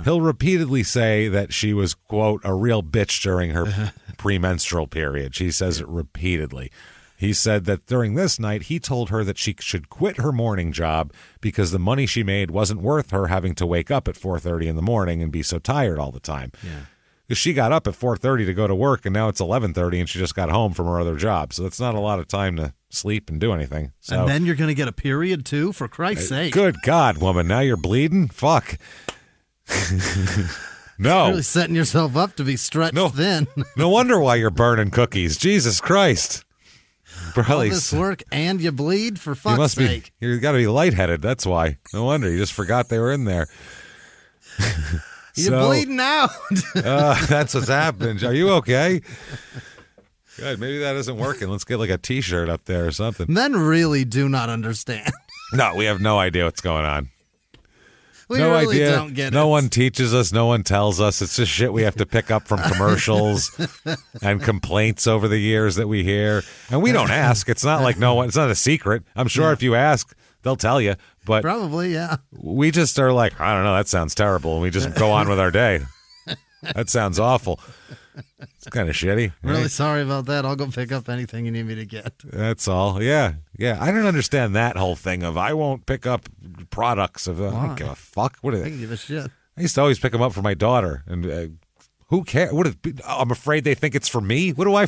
He'll repeatedly say that she was, quote, a real bitch during her premenstrual period. She says it repeatedly. He said that during this night, he told her that she should quit her morning job because the money she made wasn't worth her having to wake up at 4:30 in the morning and be so tired all the time. Yeah. Because she got up at 4:30 to go to work, and now it's 11:30, and she just got home from her other job. So that's not a lot of time to sleep and do anything. So, and then you're going to get a period, too, for Christ's sake. Good God, woman. Now you're bleeding? Fuck. No. You're really setting yourself up to be stretched thin. No wonder why you're burning cookies. Jesus Christ. All this work and you bleed, for fuck's sake. You got to be lightheaded. That's why. No wonder. You just forgot they were in there. You're bleeding out. That's what's happening. Are you okay? Good. Maybe that isn't working. Let's get like a T-shirt up there or something. Men really do not understand. No, we have no idea what's going on. We really don't get it. No one teaches us. No one tells us. It's just shit we have to pick up from commercials and complaints over the years that we hear. And we don't ask. It's not like it's not a secret. I'm sure if you ask, they'll tell you. But probably, yeah. We just are like, I don't know, that sounds terrible. And we just go on with our day. That sounds awful. It's kind of shitty. Really right? Sorry about that. I'll go pick up anything you need me to get. That's all. Yeah. I don't understand that whole thing of I won't pick up products of. I don't give a fuck. What are they? I don't give a shit. I used to always pick them up for my daughter, and who cares? I'm afraid they think it's for me. What do I?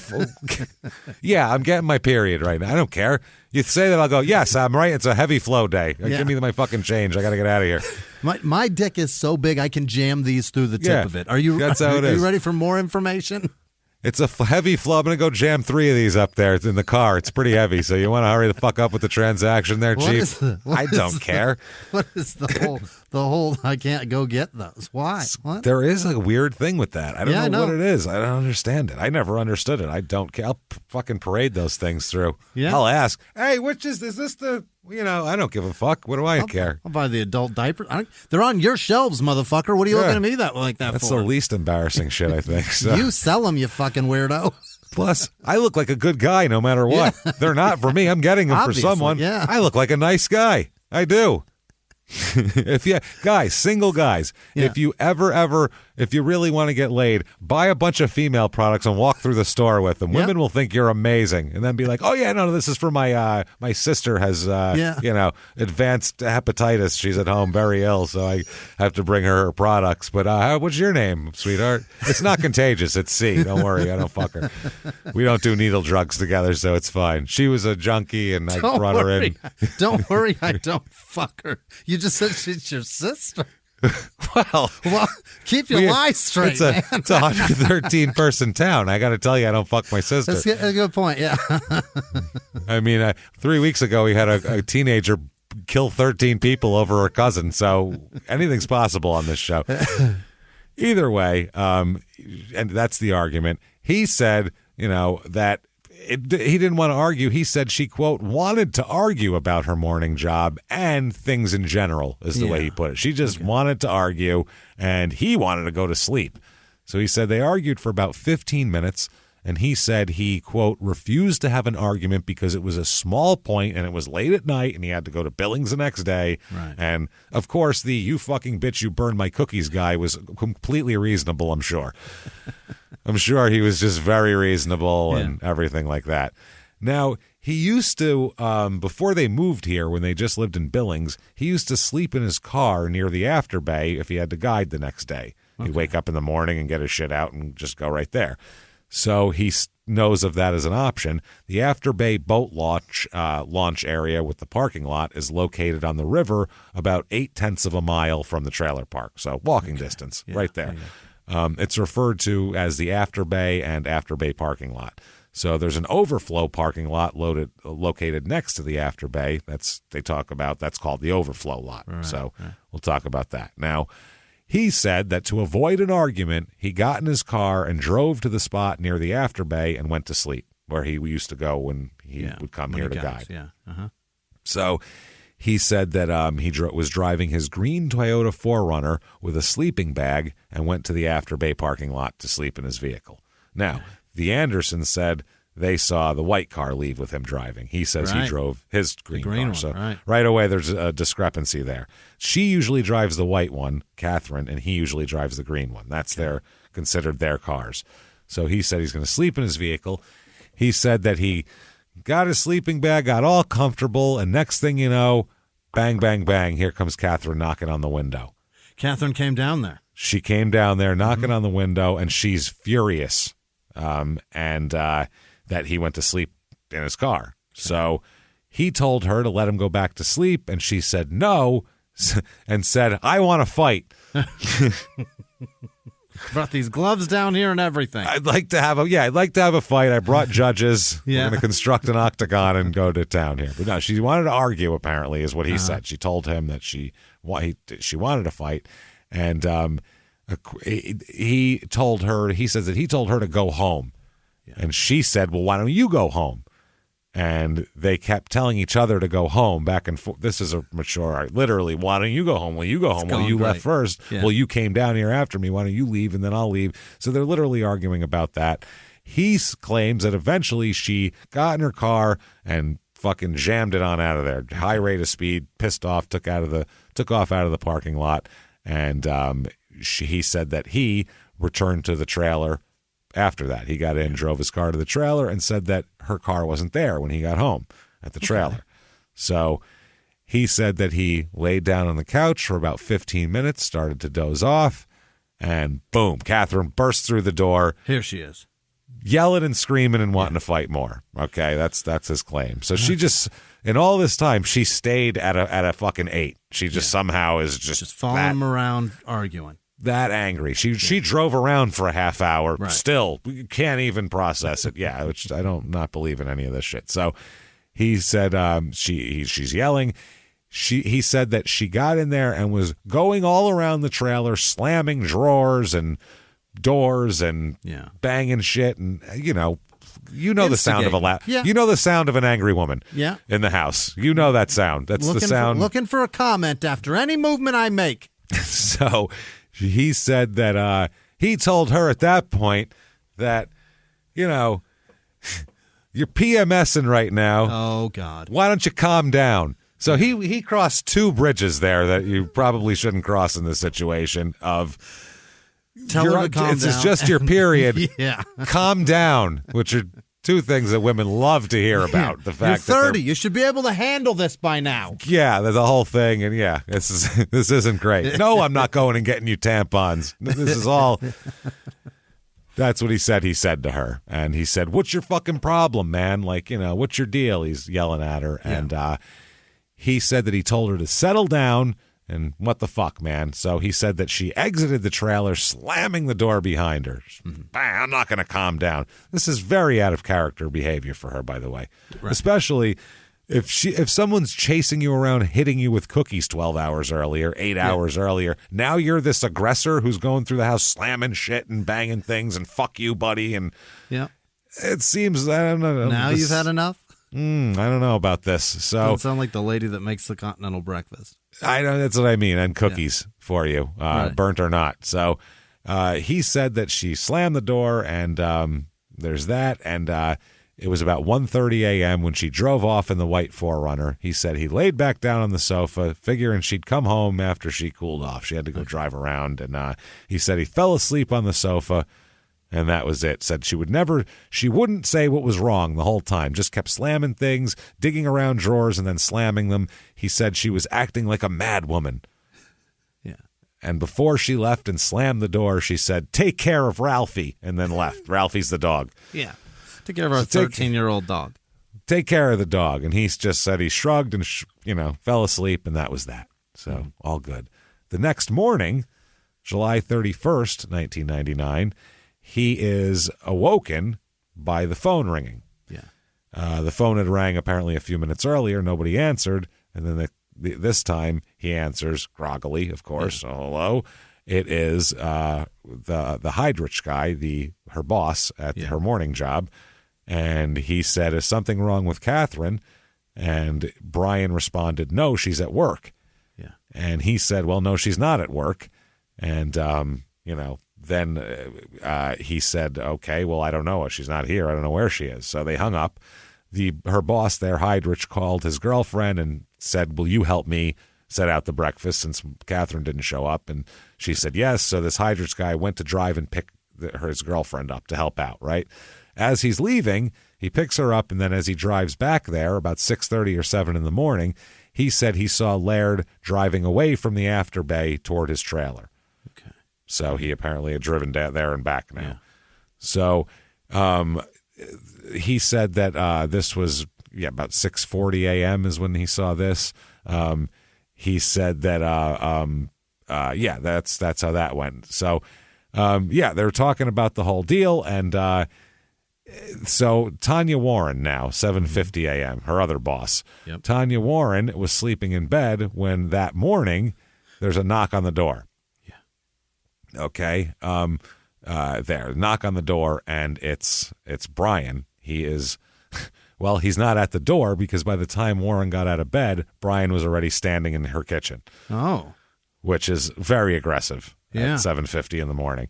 Yeah, I'm getting my period right now. I don't care. You say that, I'll go, yes, I'm right. It's a heavy flow day. Give me my fucking change. I got to get out of here. My dick is so big I can jam these through the tip of it. That's how it is. Are you ready for more information? It's a heavy flow. I'm going to go jam 3 of these up there in the car. It's pretty heavy, so you want to hurry the fuck up with the transaction there, Chief? I don't care. What is the whole, I can't go get those. Why? What? There is a weird thing with that. I don't know what it is. I don't understand it. I never understood it. I don't care. I'll fucking parade those things through. Yeah. I'll ask, hey, which is this the... I don't give a fuck. What do I care? I'll buy the adult diaper. They're on your shelves, motherfucker. What are you looking at me like that That's for? That's the least embarrassing shit, I think. So. You sell them, you fucking weirdo. Plus, I look like a good guy no matter what. Yeah. They're not for me. I'm getting them for someone. Yeah. I look like a nice guy. I do. Single guys, if you if you really want to get laid, buy a bunch of female products and walk through the store with them. Women will think you're amazing and then be like, oh yeah, no, this is for my sister has advanced hepatitis. She's at home very ill, so I have to bring her products. But what's your name, sweetheart? It's not contagious. It's C. Don't worry, I don't fuck her. We don't do needle drugs together, so it's fine. She was a junkie and I brought her in. Don't worry, I don't fuck her. You just said she's your sister. Well, keep your lies straight. It's a 113-person town. I got to tell you, I don't fuck my sister. That's a good point. Yeah. I mean, 3 weeks ago, we had a teenager kill 13 people over her cousin. So anything's possible on this show. Either way, and that's the argument. He said, that. He didn't want to argue. He said she, quote, wanted to argue about her morning job and things in general, is the way he put it. She just wanted to argue, and he wanted to go to sleep. So he said they argued for about 15 minutes, and he said he, quote, refused to have an argument because it was a small point and it was late at night and he had to go to Billings the next day. Right. And, of course, the you fucking bitch, you burned my cookies guy was completely reasonable, I'm sure. I'm sure he was just very reasonable and everything like that. Now, he used to, before they moved here, when they just lived in Billings, he used to sleep in his car near the after bay if he had to guide the next day. He'd wake up in the morning and get his shit out and just go right there. So he knows of that as an option. The after bay boat launch area with the parking lot is located on the river about 0.8 of a mile from the trailer park. So walking distance right there. It's referred to as the after bay and after bay parking lot. So there's an overflow parking lot located next to the after bay. That's called the overflow lot. Right, we'll talk about that. Now, he said that to avoid an argument, he got in his car and drove to the spot near the after bay and went to sleep, where he used to go when he would come here to guide. Yeah. Uh-huh. So he said that he was driving his green Toyota 4Runner with a sleeping bag and went to the after bay parking lot to sleep in his vehicle. Now, the Andersons said they saw the white car leave with him driving. He says he drove his green car. One, so right away, there's a discrepancy there. She usually drives the white one, Catherine, and he usually drives the green one. That's considered their cars. So he said he's going to sleep in his vehicle. He said that he got his sleeping bag, got all comfortable, and next thing you know, bang, bang, bang, here comes Catherine knocking on the window. Catherine came down there. She came down there knocking on the window, and she's furious. That he went to sleep in his car. So he told her to let him go back to sleep, and she said no, and said, I want to fight. Brought these gloves down here and everything. I'd like to have a fight. I brought judges. We're going to construct an octagon and go to town here. But no, she wanted to argue, apparently, is what he said. She told him that she wanted to fight, and he says that he told her to go home. And she said, well, why don't you go home? And they kept telling each other to go home back and forth. This is a mature, literally, why don't you go home? Well, you go home. Well, you left first. Yeah. Well, you came down here after me. Why don't you leave and then I'll leave? So they're literally arguing about that. He claims that eventually she got in her car and fucking jammed it on out of there. High rate of speed, pissed off, took off out of the parking lot. And he said that he returned to the trailer after that. He got in, drove his car to the trailer, and said that her car wasn't there when he got home at the trailer. Okay. So he said that he laid down on the couch for about 15 minutes, started to doze off, and boom, Catherine burst through the door. Here she is. Yelling and screaming and wanting to fight more. Okay, that's his claim. So she just, in all this time, she stayed at a fucking 8. She just somehow is just following him around, arguing. That angry. She drove around for a half hour. Right. Still, can't even process it. Yeah, which I don't not believe in any of this shit. So he said she's yelling. He said that she got in there and was going all around the trailer, slamming drawers and doors and banging shit, and you know the sound of the sound of an angry woman in the house. You know that sound. That's the sound. Looking for a comment after any movement I make. So he said that he told her at that point that, you know, you're PMSing right now. Oh, God. Why don't you calm down? So he crossed 2 bridges there that you probably shouldn't cross in this situation of tell her to calm down. It's just your period. Yeah. Calm down, which are 2 things that women love to hear about. The fact you're 30. You should be able to handle this by now. Yeah, there's a whole thing, and this isn't great. No, I'm not going and getting you tampons. This is all. That's what he said. He said to her, and he said, "What's your fucking problem, man? Like, you know, what's your deal?" He's yelling at her, and he said that he told her to settle down. And what the fuck, man? So he said that she exited the trailer, slamming the door behind her. I'm not going to calm down. This is very out of character behavior for her, by the way. Right. Especially if someone's chasing you around, hitting you with cookies 12 hours earlier, 8 hours earlier. Now you're this aggressor who's going through the house slamming shit and banging things and fuck you, buddy. And it seems, I don't know. Now you've had enough? I don't know about this. So doesn't sound like the lady that makes the continental breakfast. I know, that's what I mean. And cookies for you, burnt or not. So he said that she slammed the door, and there's that. And it was about 1:30 a.m. when she drove off in the white 4Runner. He said he laid back down on the sofa, figuring she'd come home after she cooled off. She had to go drive around. And he said he fell asleep on the sofa. And that was it. Said she wouldn't say what was wrong the whole time. Just kept slamming things, digging around drawers, and then slamming them. He said she was acting like a mad woman. Yeah. And before she left and slammed the door, she said, "Take care of Ralphie," and then left. Ralphie's the dog. Yeah. Take care of our 13-year-old dog. Take care of the dog. And he just said he shrugged and, fell asleep, and that was that. So all good. The next morning, July 31st, 1999, he is awoken by the phone ringing. Yeah. The phone had rang apparently a few minutes earlier. Nobody answered. And then this time he answers groggily, of course. Yeah. Oh, hello. It is the Heidrich guy, her boss at her morning job. And he said, "Is something wrong with Catherine?" And Brian responded, "No, she's at work." Yeah. And he said, "Well, no, she's not at work." And, then he said, "Okay, well, I don't know. She's not here. I don't know where she is." So they hung up. Her boss there, Heidrich, called his girlfriend and said, "Will you help me set out the breakfast since Catherine didn't show up?" And she said yes. So this Heidrich guy went to drive and pick his girlfriend up to help out, right? As he's leaving, he picks her up, and then as he drives back there, about 6:30 or 7 in the morning, he said he saw Laird driving away from the after bay toward his trailer. Okay. So he apparently had driven down there and back now. Yeah. So he said that this was about 6:40 a.m. is when he saw this. He said that that's how that went. So they were talking about the whole deal, and so Tanya Warren now, 7:50 a.m., her other boss. Yep. Tanya Warren was sleeping in bed when that morning there's a knock on the door. Yeah. Okay. Knock on the door, and it's Brian. He is Well, he's not at the door because by the time Warren got out of bed, Brian was already standing in her kitchen. Oh. Which is very aggressive at 7:50 in the morning.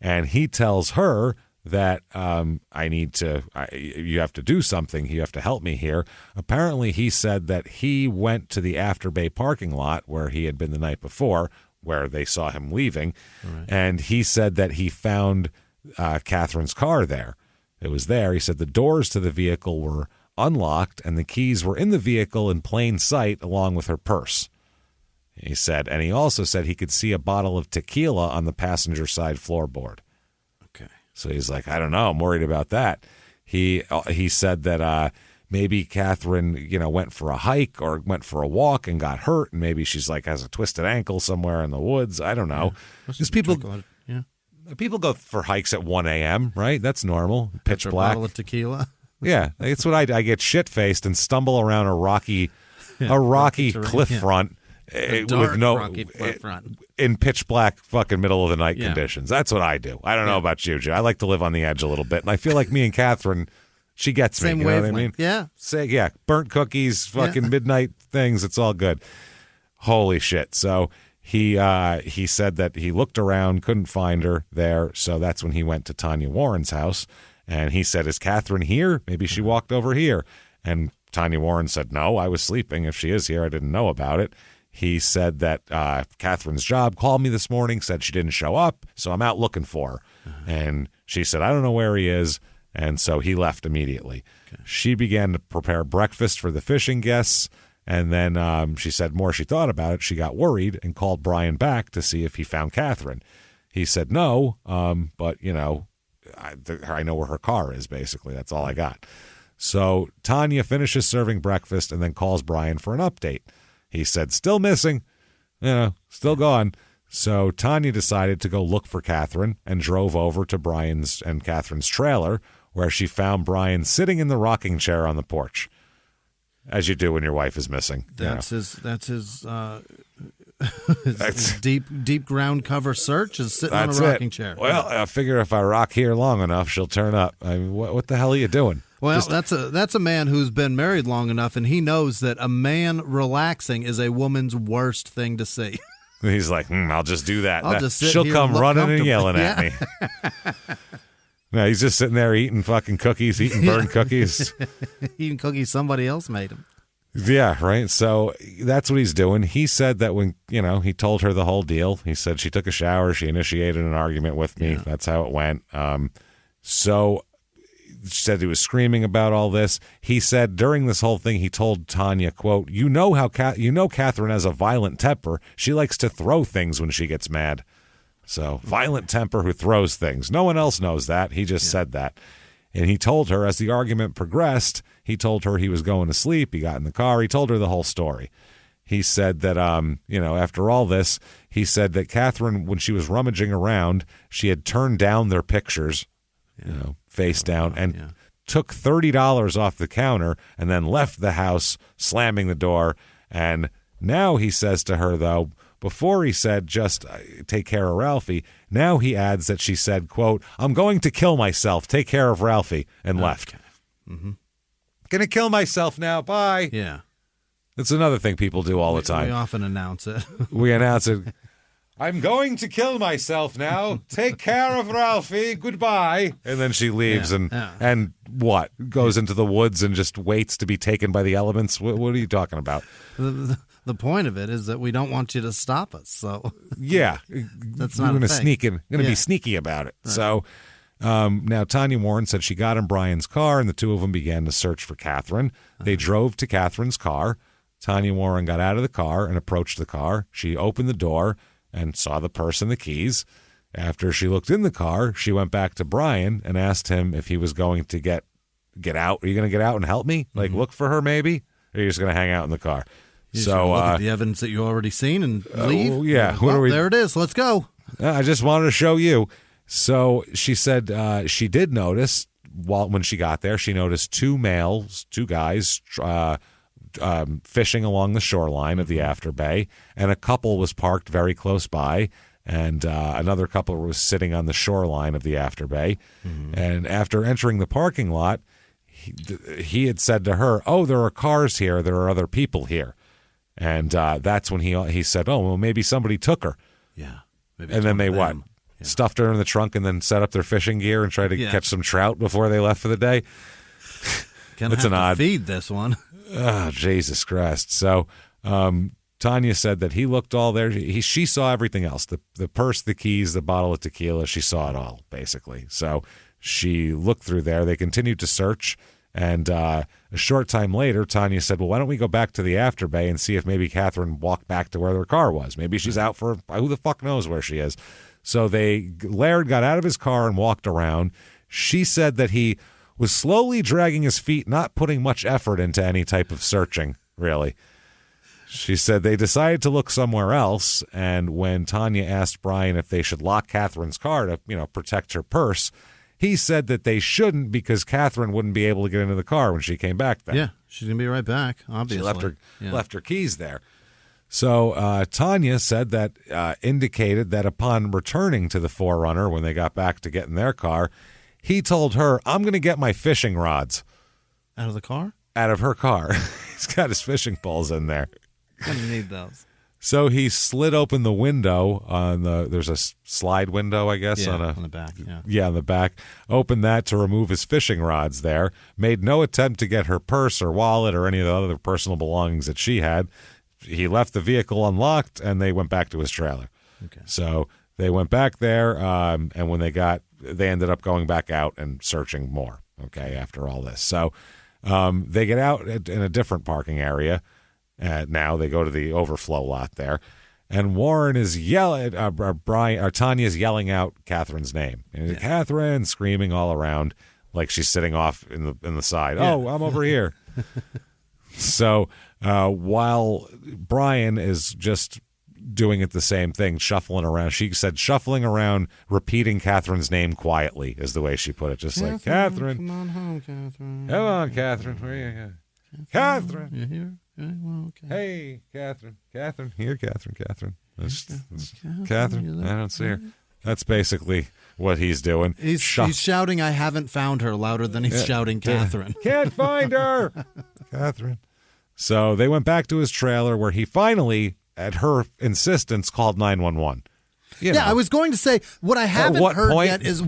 And he tells her that you have to do something. You have to help me here. Apparently, he said that he went to the Afterbay parking lot where he had been the night before, where they saw him leaving. Right. And he said that he found Catherine's car there. It was there. He said the doors to the vehicle were unlocked and the keys were in the vehicle in plain sight along with her purse. He said, and he also said he could see a bottle of tequila on the passenger side floorboard. Okay. So he's like, I don't know. I'm worried about that. He said that maybe Catherine, went for a hike or went for a walk and got hurt, and maybe she's like has a twisted ankle somewhere in the woods. I don't know. Because people go for hikes at 1 a.m., right? That's normal. Pitch After black. A bottle of tequila. Yeah, it's what I get shit-faced and stumble around a rocky cliff front. In pitch black fucking middle of the night conditions. That's what I do. I don't know about you, Joe. I like to live on the edge a little bit, and I feel like me and Catherine, she gets me. Same you know wavelength. What I mean? Yeah. Burnt cookies, fucking midnight things. It's all good. Holy shit. So he said that he looked around, couldn't find her there. So that's when he went to Tanya Warren's house, and he said, "Is Catherine here? Maybe she walked over here." And Tanya Warren said, "No, I was sleeping. If she is here, I didn't know about it." He said that Catherine's job called me this morning, said she didn't show up, so I'm out looking for her. And she said, I don't know where he is, and so he left immediately. Okay. She began to prepare breakfast for the fishing guests, and then she said more she thought about it. She got worried and called Brian back to see if he found Catherine. He said no, but, I know where her car is, basically. That's all I got. So Tanya finishes serving breakfast and then calls Brian for an update. He said, still missing, still gone. So Tanya decided to go look for Catherine and drove over to Brian's and Catherine's trailer, where she found Brian sitting in the rocking chair on the porch, as you do when your wife is missing. That's his deep ground cover search is sitting on a rocking chair. Well, I figure if I rock here long enough, she'll turn up. I mean, what the hell are you doing? Well, that's a man who's been married long enough, and he knows that a man relaxing is a woman's worst thing to see. He's like, I'll just do that. I'll just sit She'll here come and running and yelling at me. No, he's just sitting there eating fucking cookies, eating burnt cookies. Eating cookies somebody else made him. Yeah, right. So that's what he's doing. He said that when, he told her the whole deal, he said she took a shower, she initiated an argument with me. Yeah. That's how it went. So she said he was screaming about all this. He said during this whole thing, he told Tanya, quote, Catherine has a violent temper. She likes to throw things when she gets mad. So violent temper who throws things. No one else knows that. He just said that. And he told her as the argument progressed, he told her he was going to sleep. He got in the car. He told her the whole story. He said that, after all this, he said that Catherine, when she was rummaging around, she had turned down their pictures, face down, and took $30 off the counter and then left the house, slamming the door. And now he says to her, though, before he said just take care of Ralphie, now he adds that she said, quote, I'm going to kill myself. Take care of Ralphie, and left. Mm-hmm. Gonna kill myself now. Bye. Yeah. It's another thing people do all the time. We often announce it. We announce it. I'm going to kill myself now. Take care of Ralphie. Goodbye. And then she leaves and what? Goes into the woods and just waits to be taken by the elements. What are you talking about? The point of it is that we don't want you to stop us. So yeah, that's not going to sneak in. Going to be sneaky about it. Right. So now Tanya Warren said she got in Brian's car and the two of them began to search for Catherine. They drove to Catherine's car. Tanya Warren got out of the car and approached the car. She opened the door and saw the purse and the keys. After she looked in the car, she went back to Brian and asked him if he was going to get out. Are you going to get out and help me? Like, look for her maybe? Or are you just going to hang out in the car? So look at the evidence that you already seen and leave? Yeah. There it is. Let's go. I just wanted to show you. So she said she did notice when she got there, she noticed two guys, fishing along the shoreline of the Afterbay, and a couple was parked very close by, and another couple was sitting on the shoreline of the Afterbay. And after entering the parking lot, he had said to her, "Oh, there are cars here. There are other people here." And that's when he said, "Oh, well, maybe somebody took her." Yeah. And then they what? Yeah. Stuffed her in the trunk and then set up their fishing gear and tried to catch some trout before they left for the day. It's an odd feed this one. Oh, Jesus Christ! So Tanya said that he looked all there. She saw everything else: the purse, the keys, the bottle of tequila. She saw it all basically. So she looked through there. They continued to search. And a short time later, Tanya said, well, why don't we go back to the after bay and see if maybe Catherine walked back to where their car was. Maybe she's out for who the fuck knows where she is. So Laird got out of his car and walked around. She said that he was slowly dragging his feet, not putting much effort into any type of searching, really. She said they decided to look somewhere else. And when Tanya asked Brian if they should lock Catherine's car to, protect her purse, he said that they shouldn't because Catherine wouldn't be able to get into the car when she came back then. Yeah, she's going to be right back, obviously. She left her keys there. So Tanya said that indicated that upon returning to the Forerunner when they got back to get in their car, he told her, I'm going to get my fishing rods. Out of the car? Out of her car. He's got his fishing poles in there. Going to need those. So he slid open the window there's a slide window, I guess, on the back. Yeah, on the back. Opened that to remove his fishing rods there. Made no attempt to get her purse or wallet or any of the other personal belongings that she had. He left the vehicle unlocked and they went back to his trailer. Okay. So they went back there, and when they ended up going back out and searching more, after all this. So they get out in a different parking area. Now they go to the overflow lot there, and Warren is yelling. Tanya's yelling out Catherine's name. And Catherine screaming all around like she's sitting off in the side. Yeah. Oh, I'm over here. So while Brian is just doing it the same thing, shuffling around. She said shuffling around, repeating Catherine's name quietly is the way she put it. Just like Catherine. Come on home, Catherine. Come on, Catherine. Where are you? Catherine. You here? Well, okay. Hey, Catherine. Catherine. Here, Catherine. Catherine. I don't see her. That's basically what he's doing. He's shouting, I haven't found her, louder than he's shouting Catherine. Can't find her. Catherine. So they went back to his trailer where he finally, at her insistence, called 911. I was going to say, what I haven't heard yet is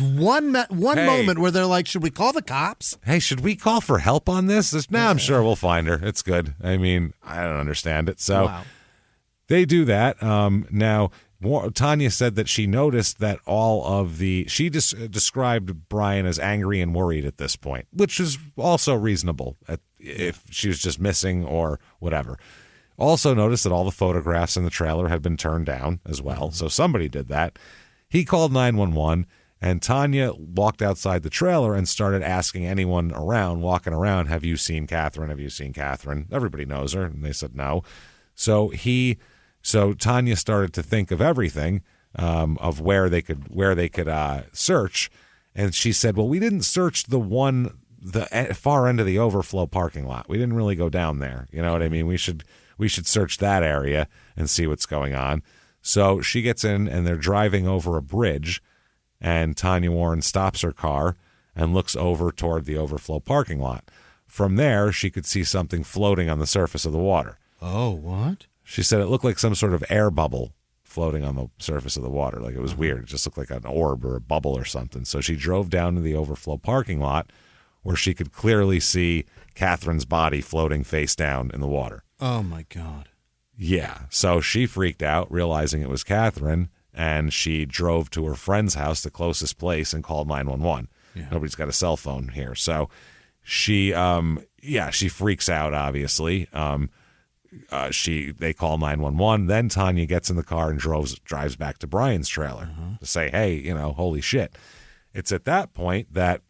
one moment where they're like, should we call the cops? Hey, should we call for help on this? I'm sure we'll find her. It's good. I mean, I don't understand it. So they do that. Now, Tanya said that she noticed that she described Brian as angry and worried at this point, which is also reasonable if she was just missing or whatever. Also noticed that all the photographs in the trailer had been turned down as well, so somebody did that. He called 911, and Tanya walked outside the trailer and started asking anyone walking around, have you seen Catherine? Have you seen Catherine? Everybody knows her, and they said no. So Tanya started to think of everything, of where they could search, and she said, well, we didn't search the far end of the overflow parking lot. We didn't really go down there. You know what I mean? We should search that area and see what's going on. So she gets in, and they're driving over a bridge, and Tanya Warren stops her car and looks over toward the overflow parking lot. From there, she could see something floating on the surface of the water. Oh, what? She said it looked like some sort of air bubble floating on the surface of the water. Like it was weird. It just looked like an orb or a bubble or something. So she drove down to the overflow parking lot where she could clearly see Catherine's body floating face down in the water. Oh, my God. Yeah. So she freaked out, realizing it was Catherine, and she drove to her friend's house, the closest place, and called 911. Yeah. Nobody's got a cell phone here. So she freaks out, obviously. They call 911. Then Tanya gets in the car and drives back to Brian's trailer to say, hey, holy shit. It's at that point that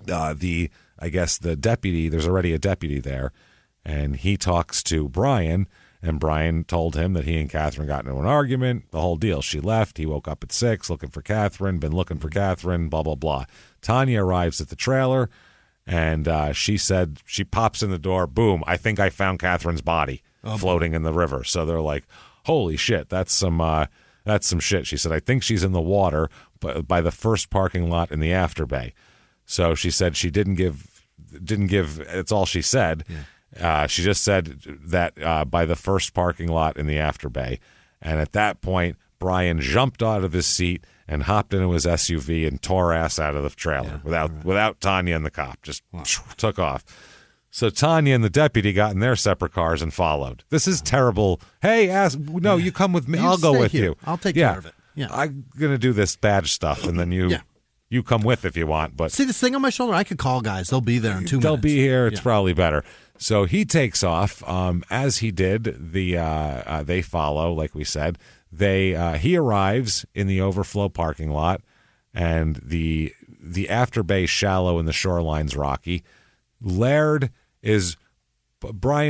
the deputy, there's already a deputy there, and he talks to Brian, and Brian told him that he and Catherine got into an argument, the whole deal. She left. He woke up at 6 looking for Catherine, been looking for Catherine, blah, blah, blah. Tanya arrives at the trailer, and she said she pops in the door, boom, I think I found Catherine's body floating in the river. So they're like, holy shit, that's some shit. She said, I think she's in the water by the first parking lot in the after bay. So she said she didn't give didn't give. It's all she said. Yeah. She just said that by the first parking lot in the after bay, and at that point, Brian jumped out of his seat and hopped into his SUV and tore ass out of the trailer without Tanya and the cop. Just took off. So Tanya and the deputy got in their separate cars and followed. This is terrible. Hey, you come with me. I'll go with you. I'll take care of it. Yeah. I'm going to do this badge stuff, and then you come with if you want. But see this thing on my shoulder? I could call guys. They'll be there in 2 minutes. They'll be here. It's probably better. So he takes off. As he did, they follow, like we said. He arrives in the overflow parking lot, and the after bay shallow and the shoreline's rocky. Brian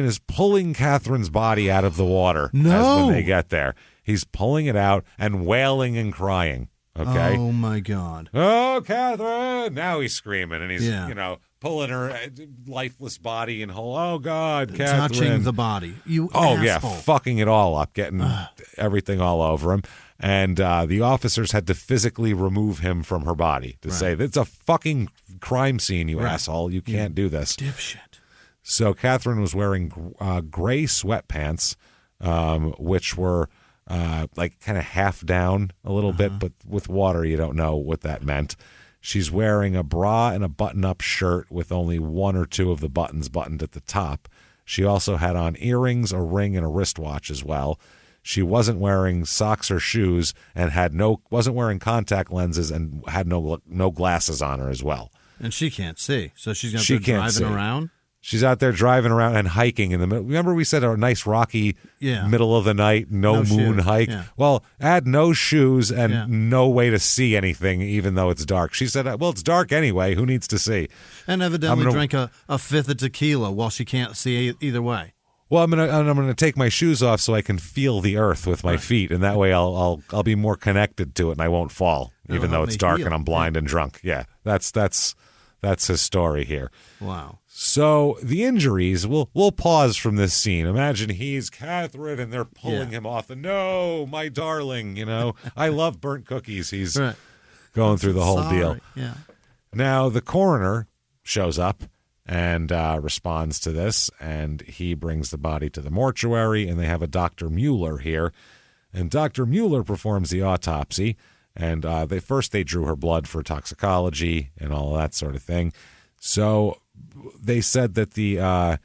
is pulling Catherine's body out of the water when they get there. He's pulling it out and wailing and crying. Okay. Oh my God. Oh, Catherine! Now he's screaming and he's pulling her lifeless body and oh God, Catherine! Touching the body. Asshole. Fucking it all up, getting everything all over him. And the officers had to physically remove him from her body to say, it's a fucking crime scene, you asshole. You can't do this. Dipshit. So Catherine was wearing gray sweatpants, which were like kind of half down a little bit, but with water, you don't know what that meant. She's wearing a bra and a button-up shirt with only one or two of the buttons buttoned at the top. She also had on earrings, a ring, and a wristwatch as well. She wasn't wearing socks or shoes and wasn't wearing contact lenses and had no glasses on her as well. And she can't see, so she's going to be driving around? She's out there driving around and hiking in the middle. Remember we said a nice rocky middle of the night, no moon hike? Yeah. Well, add no shoes and no way to see anything, even though it's dark. She said, well, it's dark anyway. Who needs to see? And evidently drank a fifth of tequila while she can't see either way. Well, I'm gonna take my shoes off so I can feel the earth with my feet, and that way I'll be more connected to it, and I won't fall, even though it's dark and I'm blind and drunk. Yeah, that's his story here. Wow. So the injuries, we'll pause from this scene. Imagine he's Catherine, and they're pulling him off. And no, my darling, I love burnt cookies. He's going through the whole deal. Yeah. Now the coroner shows up and responds to this, and he brings the body to the mortuary, and they have a Dr. Mueller here. And Dr. Mueller performs the autopsy, and they drew her blood for toxicology and all of that sort of thing. So they said that the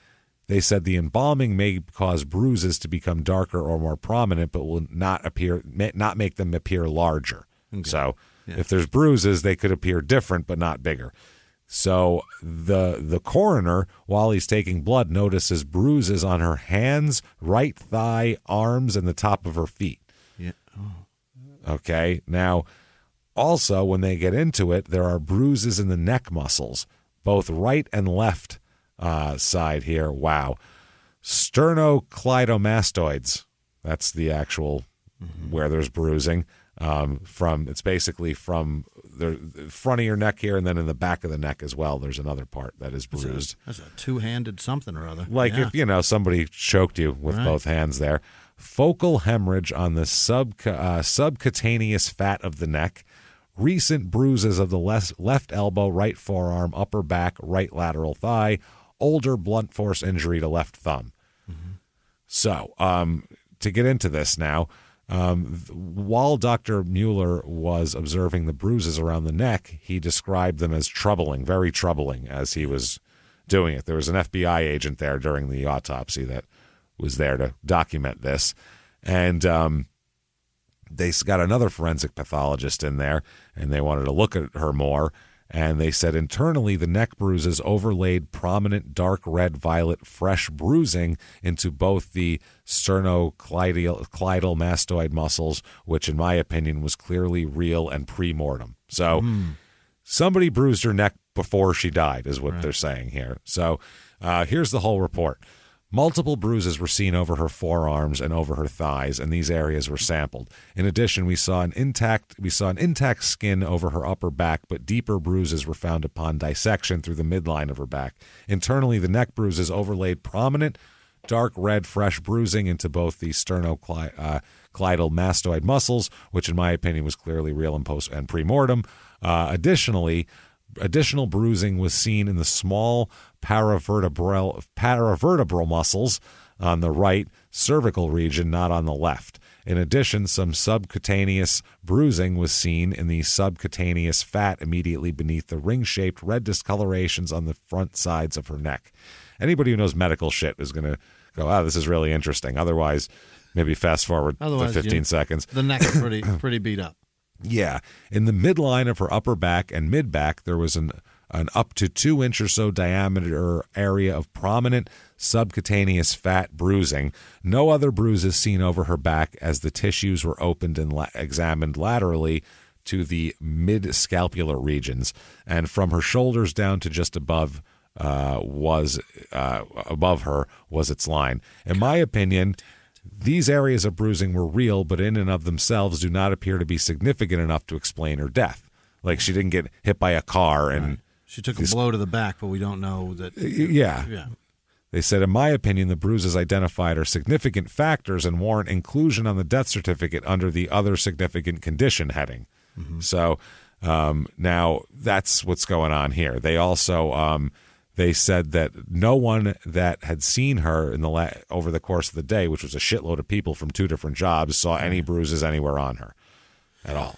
embalming may cause bruises to become darker or more prominent, but will not make them appear larger. Okay. So if there's bruises, they could appear different but not bigger. So the coroner, while he's taking blood, notices bruises on her hands, right thigh, arms, and the top of her feet. Yeah. Oh. Okay. Now, also, when they get into it, there are bruises in the neck muscles, both right and left side here. Wow. Sternocleidomastoids. That's the actual where there's bruising. It's basically from the front of your neck here, and then in the back of the neck as well. There's another part that is bruised. That's a two-handed something or other. Like if somebody choked you with both hands there. Focal hemorrhage on the subcutaneous fat of the neck. Recent bruises of the left elbow, right forearm, upper back, right lateral thigh. Older blunt force injury to left thumb. Mm-hmm. So to get into this now. While Dr. Mueller was observing the bruises around the neck, he described them as troubling, very troubling, as he was doing it. There was an FBI agent there during the autopsy that was there to document this. And they got another forensic pathologist in there, and they wanted to look at her more. And they said internally the neck bruises overlaid prominent dark red violet fresh bruising into both the sternocleidomastoid muscles, which in my opinion was clearly real and pre-mortem. So somebody bruised her neck before she died is what they're saying here. So here's the whole report. Multiple bruises were seen over her forearms and over her thighs, and these areas were sampled. In addition, we saw an intact skin over her upper back, but deeper bruises were found upon dissection through the midline of her back. Internally, the neck bruises overlaid prominent, dark red, fresh bruising into both the sternocleidomastoid muscles, which in my opinion was clearly real and pre-mortem. Additionally, Additional bruising was seen in the small paravertebral muscles on the right cervical region, not on the left. In addition, some subcutaneous bruising was seen in the subcutaneous fat immediately beneath the ring-shaped red discolorations on the front sides of her neck. Anybody who knows medical shit is going to go, "Wow, this is really interesting." Otherwise, maybe fast forward to 15 seconds. The neck's pretty beat up. Yeah. In the midline of her upper back and mid-back, there was an up to 2-inch or so diameter area of prominent subcutaneous fat bruising. No other bruises seen over her back, as the tissues were opened and examined laterally to the mid-scapular regions, and from her shoulders down to just above her was its line. In my opinion, these areas of bruising were real, but in and of themselves do not appear to be significant enough to explain her death. Like, she didn't get hit by a car and... Right. She took a blow to the back, but we don't know that... Yeah. They said, in my opinion, the bruises identified are significant factors and warrant inclusion on the death certificate under the other significant condition heading. Mm-hmm. So now that's what's going on here. They also... They said that no one that had seen her in over the course of the day, which was a shitload of people from 2 different jobs, saw any bruises anywhere on her at all.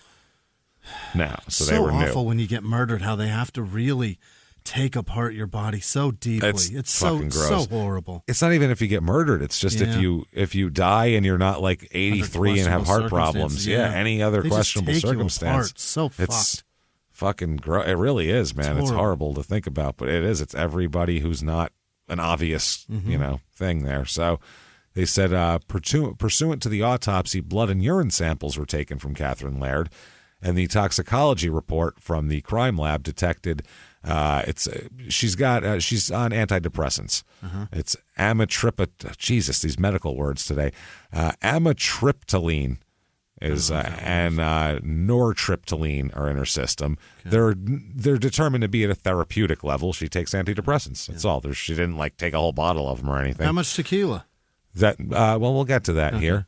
No, so they were new. So awful when you get murdered, how they have to really take apart your body so deeply. It's fucking gross. So horrible. It's not even if you get murdered. It's just if you die and you're not like 83 and have heart problems. Yeah, any other questionable circumstance. So it's fucking gross. It really is, man. It's horrible to think about, but it is. It's everybody who's not an obvious, thing there. So they said, pursuant to the autopsy, blood and urine samples were taken from Catherine Laird, and the toxicology report from the crime lab detected she's on antidepressants. It's amitriptyline. Jesus, these medical words today. Amitriptyline and nortriptyline are in her system. Okay. They're determined to be at a therapeutic level. She takes antidepressants. That's all. She didn't take a whole bottle of them or anything. How much tequila? We'll get to that here.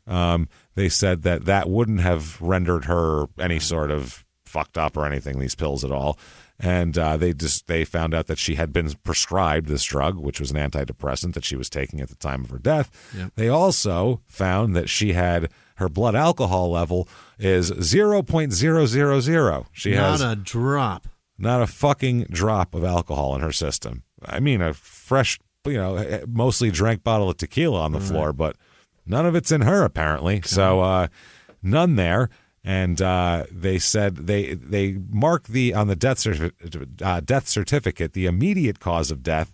They said that wouldn't have rendered her any sort of fucked up or anything, these pills at all. And they found out that she had been prescribed this drug, which was an antidepressant that she was taking at the time of her death. Yep. They also found that she had her blood alcohol level is 0.000. She has not a drop, not a fucking drop of alcohol in her system. I mean, a fresh, mostly drank bottle of tequila on the floor, but none of it's in her apparently. Okay. So none there. And they said they marked on the death certificate the immediate cause of death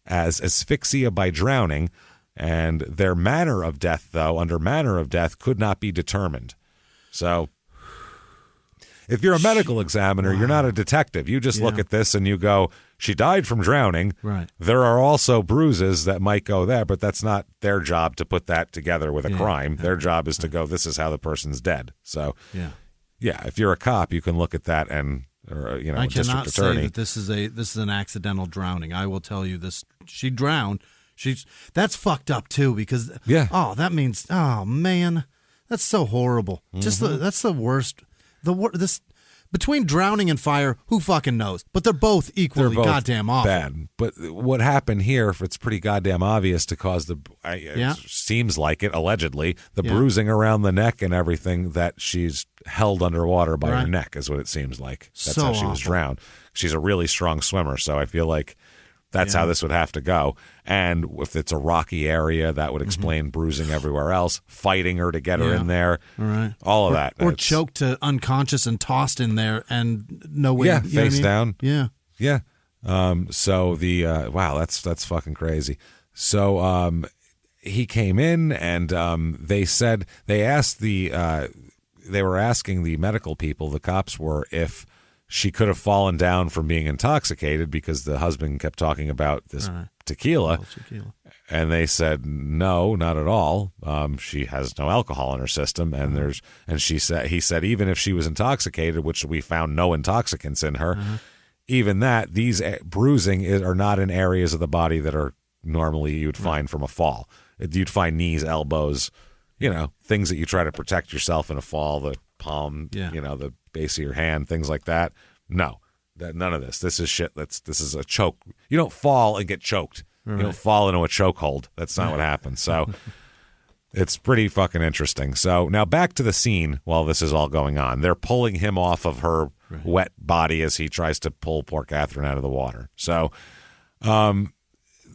as asphyxia by drowning, and their manner of death, though, under manner of death, could not be determined. So if you're a medical examiner, you're not a detective. You just look at this and you go, she died from drowning. Right. There are also bruises that might go there, but that's not their job to put that together with a crime. Their job is to go, this is how the person's dead. So, if you're a cop, you can look at that and, I cannot say that this is an accidental drowning. I will tell you this. She drowned. That's fucked up too, because that means, oh man, that's so horrible. Mm-hmm. That's the worst. Between drowning and fire, who fucking knows? But they're both equally goddamn awful. Bad. But what happened here, if it's pretty goddamn obvious to cause it seems like it, allegedly, the bruising around the neck and everything, that she's held underwater by her neck is what it seems like. That's how she was drowned. She's a really strong swimmer, so I feel like that's how this would have to go. And if it's a rocky area, that would explain bruising everywhere else, fighting her to get her in there, all of that. Or choked to unconscious and tossed in there and no way. Yeah, face down. Yeah. Yeah. So wow, that's fucking crazy. So he came in and they were asking the medical people, the cops were, if she could have fallen down from being intoxicated, because the husband kept talking about this tequila. And they said, no, not at all. She has no alcohol in her system. And he said, even if she was intoxicated, which we found no intoxicants in her, even that, these bruising are not in areas of the body that are normally you'd find from a fall. You'd find knees, elbows, things that you try to protect yourself in a fall, the palm, the base of your hand, things like that. No, None of this. This is shit. This is a choke. You don't fall and get choked. Right. You don't fall into a chokehold. That's not what happens. So it's pretty fucking interesting. So now back to the scene while this is all going on. They're pulling him off of her wet body as he tries to pull poor Catherine out of the water. So the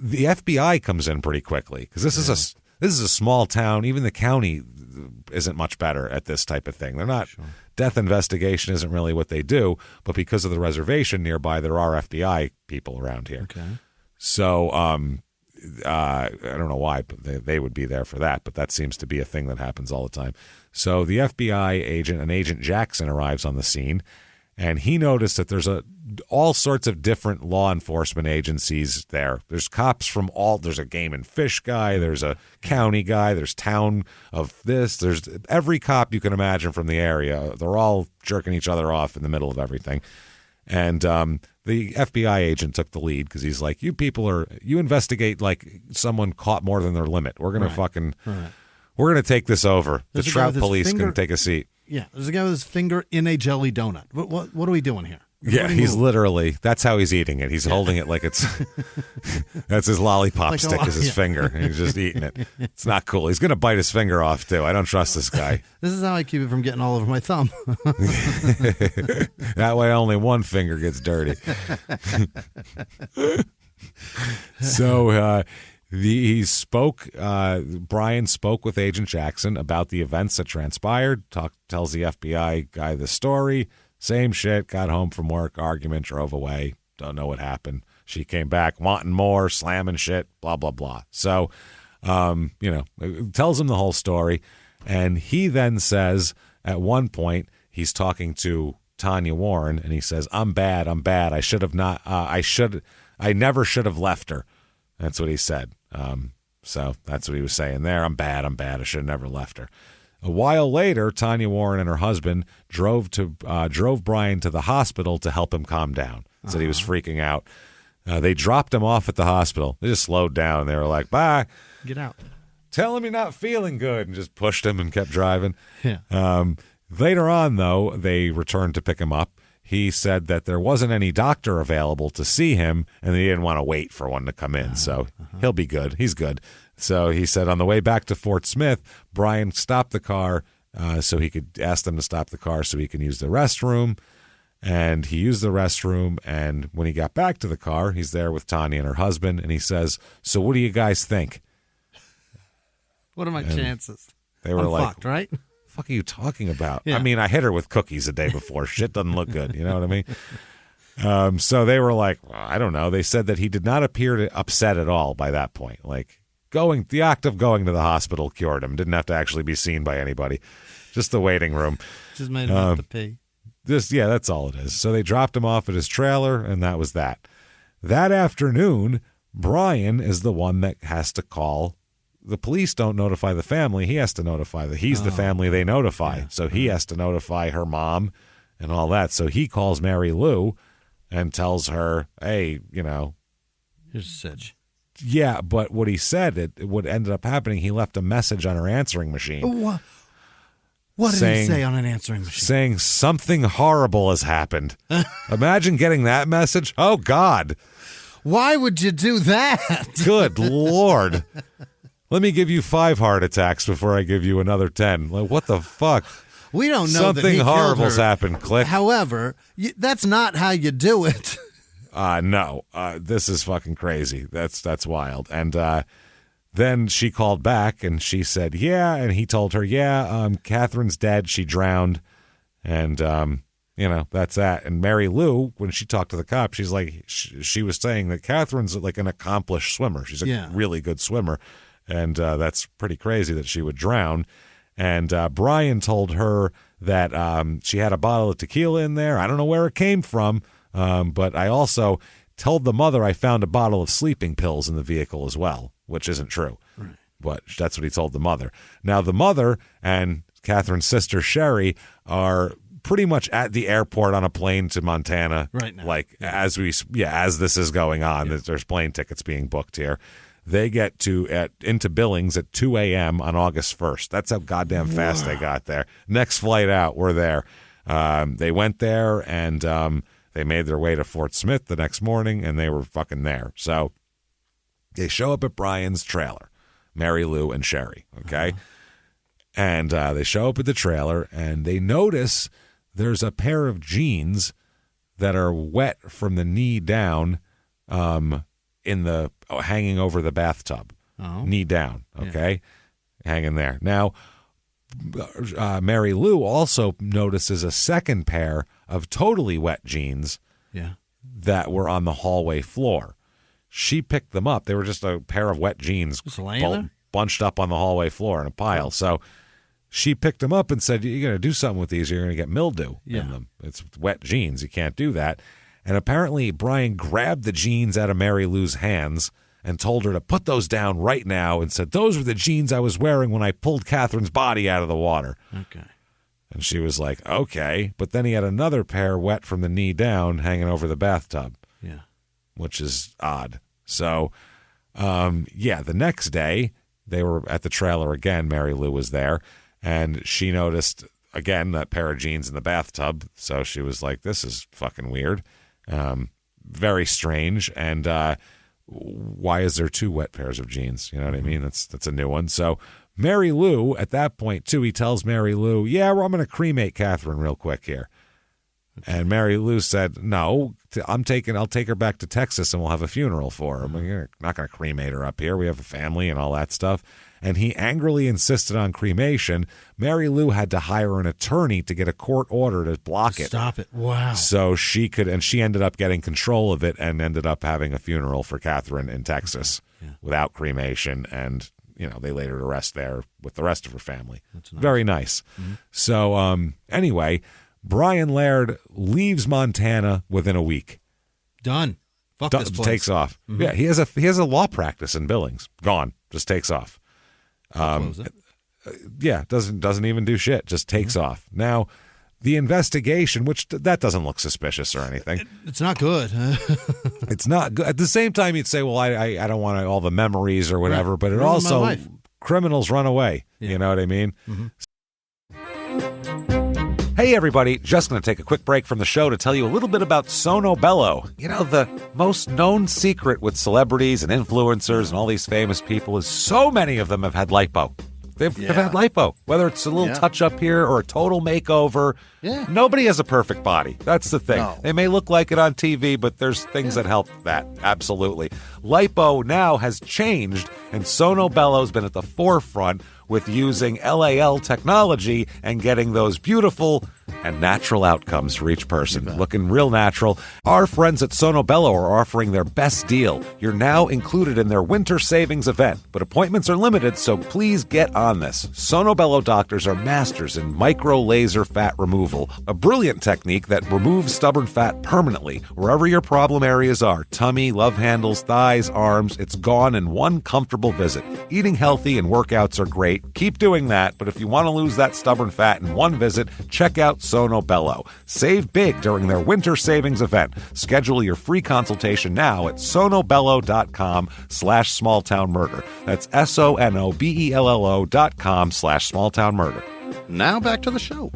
FBI comes in pretty quickly because this is a small town. Even the county isn't much better at this type of thing. They're not. Sure. Death investigation isn't really what they do, but because of the reservation nearby, there are FBI people around here. Okay. So I don't know why, but they would be there for that, but that seems to be a thing that happens all the time. So the FBI agent, an Agent Jackson, arrives on the scene, and he noticed that there's all sorts of different law enforcement agencies there. There's cops from there's a game and fish guy, there's a county guy, there's town of this, there's every cop you can imagine from the area. They're all jerking each other off in the middle of everything. And the FBI agent took the lead because he's like, you investigate like someone caught more than their limit. We're going to we're going to take this over. The Trout police can take a seat. Yeah, there's a guy with his finger in a jelly donut. What are we doing here? Yeah, he's literally, that's how he's eating it. He's holding it like it's, that's his lollipop like stick is his finger. And he's just eating it. It's not cool. He's going to bite his finger off, too. I don't trust this guy. This is how I keep it from getting all over my thumb. That way only one finger gets dirty. So Brian spoke with Agent Jackson about the events that transpired, tells the FBI guy the story. Same shit, got home from work, argument, drove away, don't know what happened. She came back wanting more, slamming shit, blah, blah, blah. So, tells him the whole story. And he then says, at one point, he's talking to Tanya Warren, and he says, I'm bad. I should have not, I never should have left her. That's what he said. So that's what he was saying there. I'm bad. I should have never left her. A while later, Tanya Warren and her husband drove Brian to the hospital to help him calm down. Said he was freaking out. They dropped him off at the hospital. They just slowed down. They were like, bye. Get out. Tell him you're not feeling good, and just pushed him and kept driving. Yeah. Later on, though, they returned to pick him up. He said that there wasn't any doctor available to see him, and they didn't want to wait for one to come in. So he'll be good. He's good. So he said on the way back to Fort Smith, Brian stopped the car so he could ask them to stop the car so he can use the restroom. And he used the restroom. And when he got back to the car, he's there with Tanya and her husband. And he says, so what do you guys think? What are my chances? They were like, fucked, right? What the fuck are you talking about? Yeah. I mean, I hit her with cookies the day before. Shit doesn't look good. You know what I mean? So they were like, well, I don't know. They said that he did not appear upset at all by that point. Like, the act of going to the hospital cured him. Didn't have to actually be seen by anybody. Just the waiting room. Just made him have to pee. That's all it is. So they dropped him off at his trailer, and that was that. That afternoon, Brian is the one that has to call. The police don't notify the family. He has to notify he's the family they notify. Yeah. So he has to notify her mom and all that. So he calls Mary Lou and tells her, hey, here's a sitch. Yeah, but what he said, what ended up happening, he left a message on her answering machine. What did he say on an answering machine? Saying something horrible has happened. Imagine getting that message. Oh, God. Why would you do that? Good Lord. Let me give you 5 heart attacks before I give you another 10. Like, what the fuck? We don't know something that he horrible's happened. Click. However, that's not how you do it. No, this is fucking crazy. That's wild. And then she called back and she said, yeah. And he told her, yeah, Catherine's dead. She drowned. And, that's that. And Mary Lou, when she talked to the cop, she's like, she was saying that Catherine's like an accomplished swimmer. She's a really good swimmer. And that's pretty crazy that she would drown. And Brian told her that she had a bottle of tequila in there. I don't know where it came from. But I also told the mother I found a bottle of sleeping pills in the vehicle as well, which isn't true. Right. But that's what he told the mother. Now, the mother and Catherine's sister, Sherry, are pretty much at the airport on a plane to Montana. Right now. As this is going on, there's plane tickets being booked here. They get into Billings at 2 a.m. on August 1st. That's how goddamn fast they got there. Next flight out, we're there. They went there and They made their way to Fort Smith the next morning, and they were fucking there. So they show up at Brian's trailer, Mary Lou and Sherry, okay? And they show up at the trailer, and they notice there's a pair of jeans that are wet from the knee down, hanging over the bathtub, knee down, okay, hanging there. Now, Mary Lou also notices a second pair of totally wet jeans that were on the hallway floor. She picked them up. They were just a pair of wet jeans bunched up on the hallway floor in a pile. So she picked them up and said, "You're going to do something with these. You're going to get mildew in them. It's wet jeans. You can't do that." And apparently Brian grabbed the jeans out of Mary Lou's hands and told her to put those down right now and said, "Those were the jeans I was wearing when I pulled Catherine's body out of the water." Okay. And she was like, "Okay." But then he had another pair wet from the knee down hanging over the bathtub. Yeah. Which is odd. So, the next day they were at the trailer again. Mary Lou was there, and she noticed again that pair of jeans in the bathtub. So she was like, "This is fucking weird. Very strange. And why is there two wet pairs of jeans?" You know what I mean? That's a new one. So Mary Lou, at that point, too, he tells Mary Lou, "Yeah, well, I'm going to cremate Catherine real quick here." And Mary Lou said, "No, I'll take her back to Texas and we'll have a funeral for her. We're not going to cremate her up here. We have a family and all that stuff." And he angrily insisted on cremation. Mary Lou had to hire an attorney to get a court order to block it. Stop it. Wow. So she could, and she ended up getting control of it and ended up having a funeral for Catherine in Texas without cremation. And, they laid her to rest there with the rest of her family. That's nice. Very nice. Mm-hmm. So anyway, Brian Laird leaves Montana within a week. Done. Fuck this place. Takes off. Mm-hmm. Yeah, he has a law practice in Billings. Gone. Just takes off. Doesn't even do shit. Just takes off. Now, the investigation, which that doesn't look suspicious or anything. It's not good. It's not good. At the same time, you'd say, well, I don't want all the memories or whatever, but it also, criminals run away. Yeah. You know what I mean? Mm-hmm. Hey, everybody. Just going to take a quick break from the show to tell you a little bit about Sono Bello. The most known secret with celebrities and influencers and all these famous people is so many of them have had lipo. They've had lipo, whether it's a little touch-up here or a total makeover. Yeah. Nobody has a perfect body. That's the thing. No. They may look like it on TV, but there's things that help that. Absolutely. Lipo now has changed, and Sono Bello's been at the forefront with using LAL technology and getting those beautiful and natural outcomes for each person. Looking real natural. Our friends at Sono Bello are offering their best deal. You're now included in their winter savings event, but appointments are limited, so please get on this. Sono Bello doctors are masters in micro laser fat removal, a brilliant technique that removes stubborn fat permanently wherever your problem areas are. Tummy, love handles, thighs, arms, it's gone in one comfortable visit. Eating healthy and workouts are great. Keep doing that, but if you want to lose that stubborn fat in one visit, check out Sono Bello. Save big during their winter savings event. Schedule your free consultation now at sonobello.com/smalltownmurder. That's sonobello.com/smalltownmurder. Now back to the show.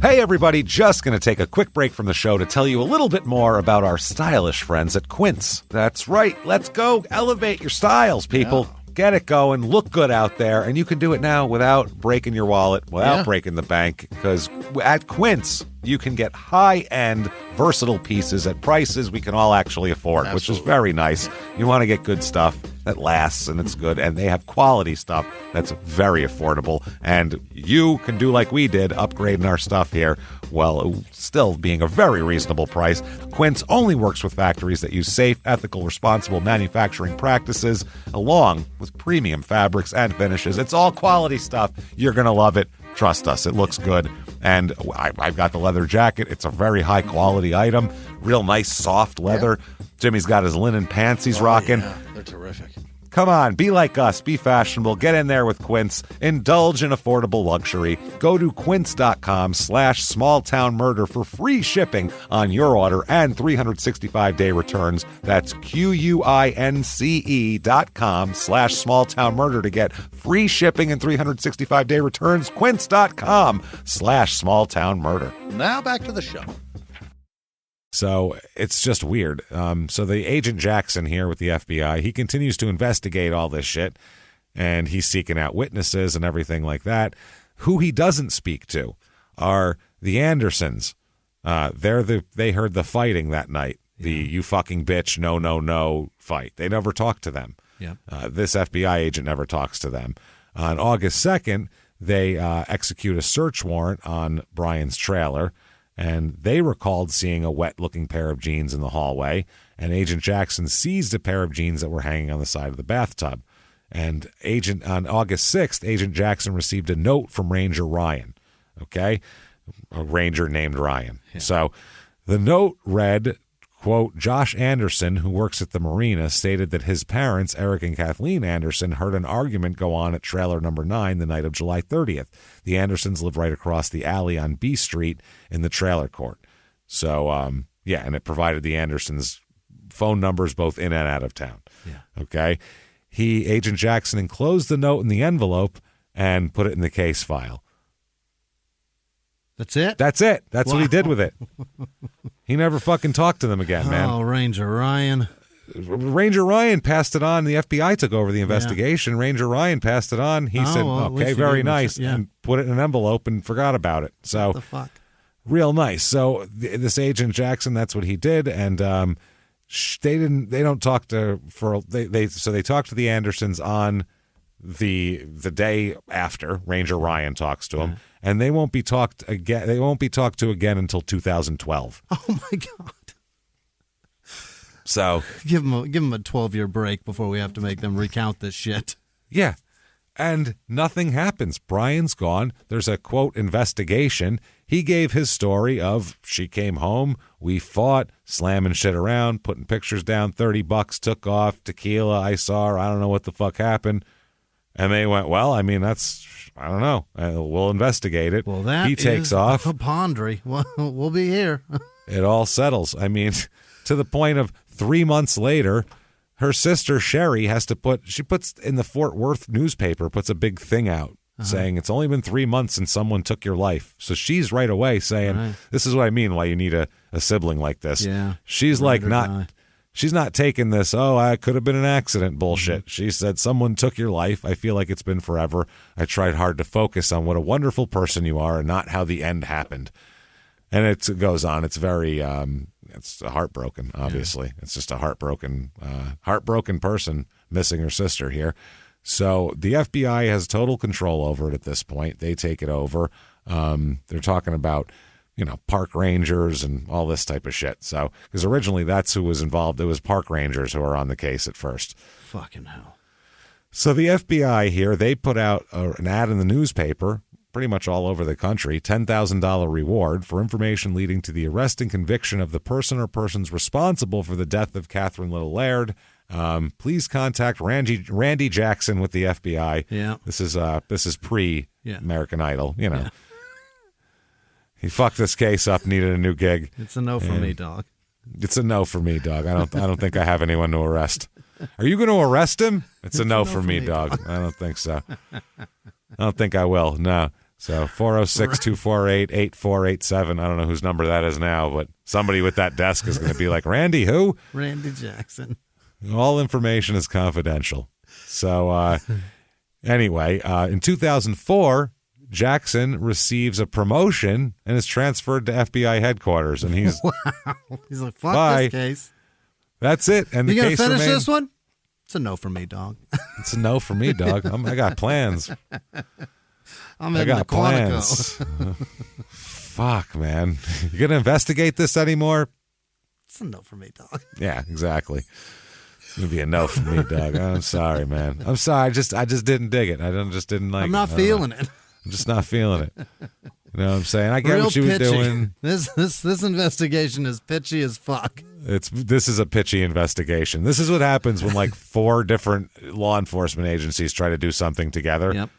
Hey everybody, just going to take a quick break from the show to tell you a little bit more about our stylish friends at Quince. That's right, let's go elevate your styles, people. Yeah. Get it going, look good out there, and you can do it now without breaking your wallet, without breaking the bank, because at Quince, you can get high-end, versatile pieces at prices we can all actually afford, which is very nice. You want to get good stuff that lasts and it's good, and they have quality stuff that's very affordable, and you can do like we did, upgrading our stuff here, while still being a very reasonable price. Quince only works with factories that use safe, ethical, responsible manufacturing practices, along with premium fabrics and finishes. It's all quality stuff. You're going to love it. Trust us, it looks good. And I've got the leather jacket. It's a very high-quality item. Real nice, soft leather. Yeah. Jimmy's got his linen pants he's rocking. Yeah. They're terrific. Come on, be like us, be fashionable, get in there with Quince, indulge in affordable luxury. Go to quince.com/smalltownmurder for free shipping on your order and 365-day returns. That's QUINCE.com/smalltownmurder to get free shipping and 365-day returns. Quince.com/smalltownmurder. Now back to the show. So it's just weird. So the Agent Jackson here with the FBI, he continues to investigate all this shit, and he's seeking out witnesses and everything like that. Who he doesn't speak to are the Andersons. They heard the fighting that night, the "you fucking bitch, no, no, no" fight. They never talked to them. Yep. This FBI agent never talks to them. On August 2nd, they execute a search warrant on Brian's trailer, and they recalled seeing a wet-looking pair of jeans in the hallway, and Agent Jackson seized a pair of jeans that were hanging on the side of the bathtub. And on August 6th, Agent Jackson received a note from Ranger Ryan, okay? A ranger named Ryan. Yeah. So the note read, quote, "Josh Anderson, who works at the marina, stated that his parents, Eric and Kathleen Anderson, heard an argument go on at trailer number 9 the night of July 30th. The Andersons live right across the alley on B Street in the trailer court." So, and it provided the Andersons' phone numbers both in and out of town. Yeah. Okay? Agent Jackson enclosed the note in the envelope and put it in the case file. That's it? That's it. That's what he did with it. He never fucking talked to them again, man. Oh, Ranger Ryan. Ranger Ryan passed it on. The FBI took over the investigation. Yeah. Ranger Ryan passed it on. He said, okay, very nice, and put it in an envelope and forgot about it. So, what the fuck? Real nice. So this Agent Jackson, that's what he did, and they talked to the Andersons on the day after. Ranger Ryan talks to him, and they won't be talked again. They won't be talked to again until 2012. Oh my God! So give them a 12-year break before we have to make them recount this shit. Yeah, and nothing happens. Brian's gone. There's a quote investigation. He gave his story of she came home, we fought, slamming shit around, putting pictures down, $30, took off, tequila, I saw her, I don't know what the fuck happened. And they went, well, I mean, I don't know. We'll investigate it. Well, that he takes off. A pondry. Well, we'll be here. It all settles. I mean, to the point of 3 months later, her sister Sherry she puts in the Fort Worth newspaper, puts a big thing out saying it's only been 3 months since someone took your life. So she's right away saying, this is what I mean, why you need a sibling like this. Yeah. She's like she's not taking this, I could have been an accident bullshit. She said, someone took your life. I feel like it's been forever. I tried hard to focus on what a wonderful person you are and not how the end happened. And it goes on. It's very, it's heartbroken, obviously. Yeah. It's just a heartbroken person missing her sister here. So the FBI has total control over it at this point. They take it over. They're talking about, park rangers and all this type of shit. So, because originally that's who was involved. It was park rangers who were on the case at first. Fucking hell. So the FBI here, they put out an ad in the newspaper, pretty much all over the country, $10,000 reward for information leading to the arrest and conviction of the person or persons responsible for the death of Catherine Little Laird. Please contact Randy Jackson with the FBI. Yeah. This is pre-American Idol, Yeah. He fucked this case up, needed a new gig. It's a no for me, dog. It's a no for me, dog. I don't think I have anyone to arrest. Are you going to arrest him? It's a no for me, dog. I don't think so. I don't think I will. No. So 406-248-8487. I don't know whose number that is now, but somebody with that desk is going to be like, Randy who? Randy Jackson. All information is confidential. So anyway, in 2004, Jackson receives a promotion and is transferred to FBI headquarters. And he's like, fuck this case. That's it. And you the gonna case finish this one? It's a no for me, dog. It's a no for me, dog. I got plans. I got plans. Fuck, man. You gonna investigate this anymore? It's a no for me, dog. Yeah, exactly. It's gonna be a no for me, dog. I'm sorry, man. I'm sorry. I just didn't dig it. I just didn't like it. I'm not feeling it. I'm just not feeling it. You know what I'm saying? I get Real what she was pitchy. doing. This investigation is pitchy as fuck. This is a pitchy investigation. This is what happens when like 4 different law enforcement agencies try to do something together. Yep.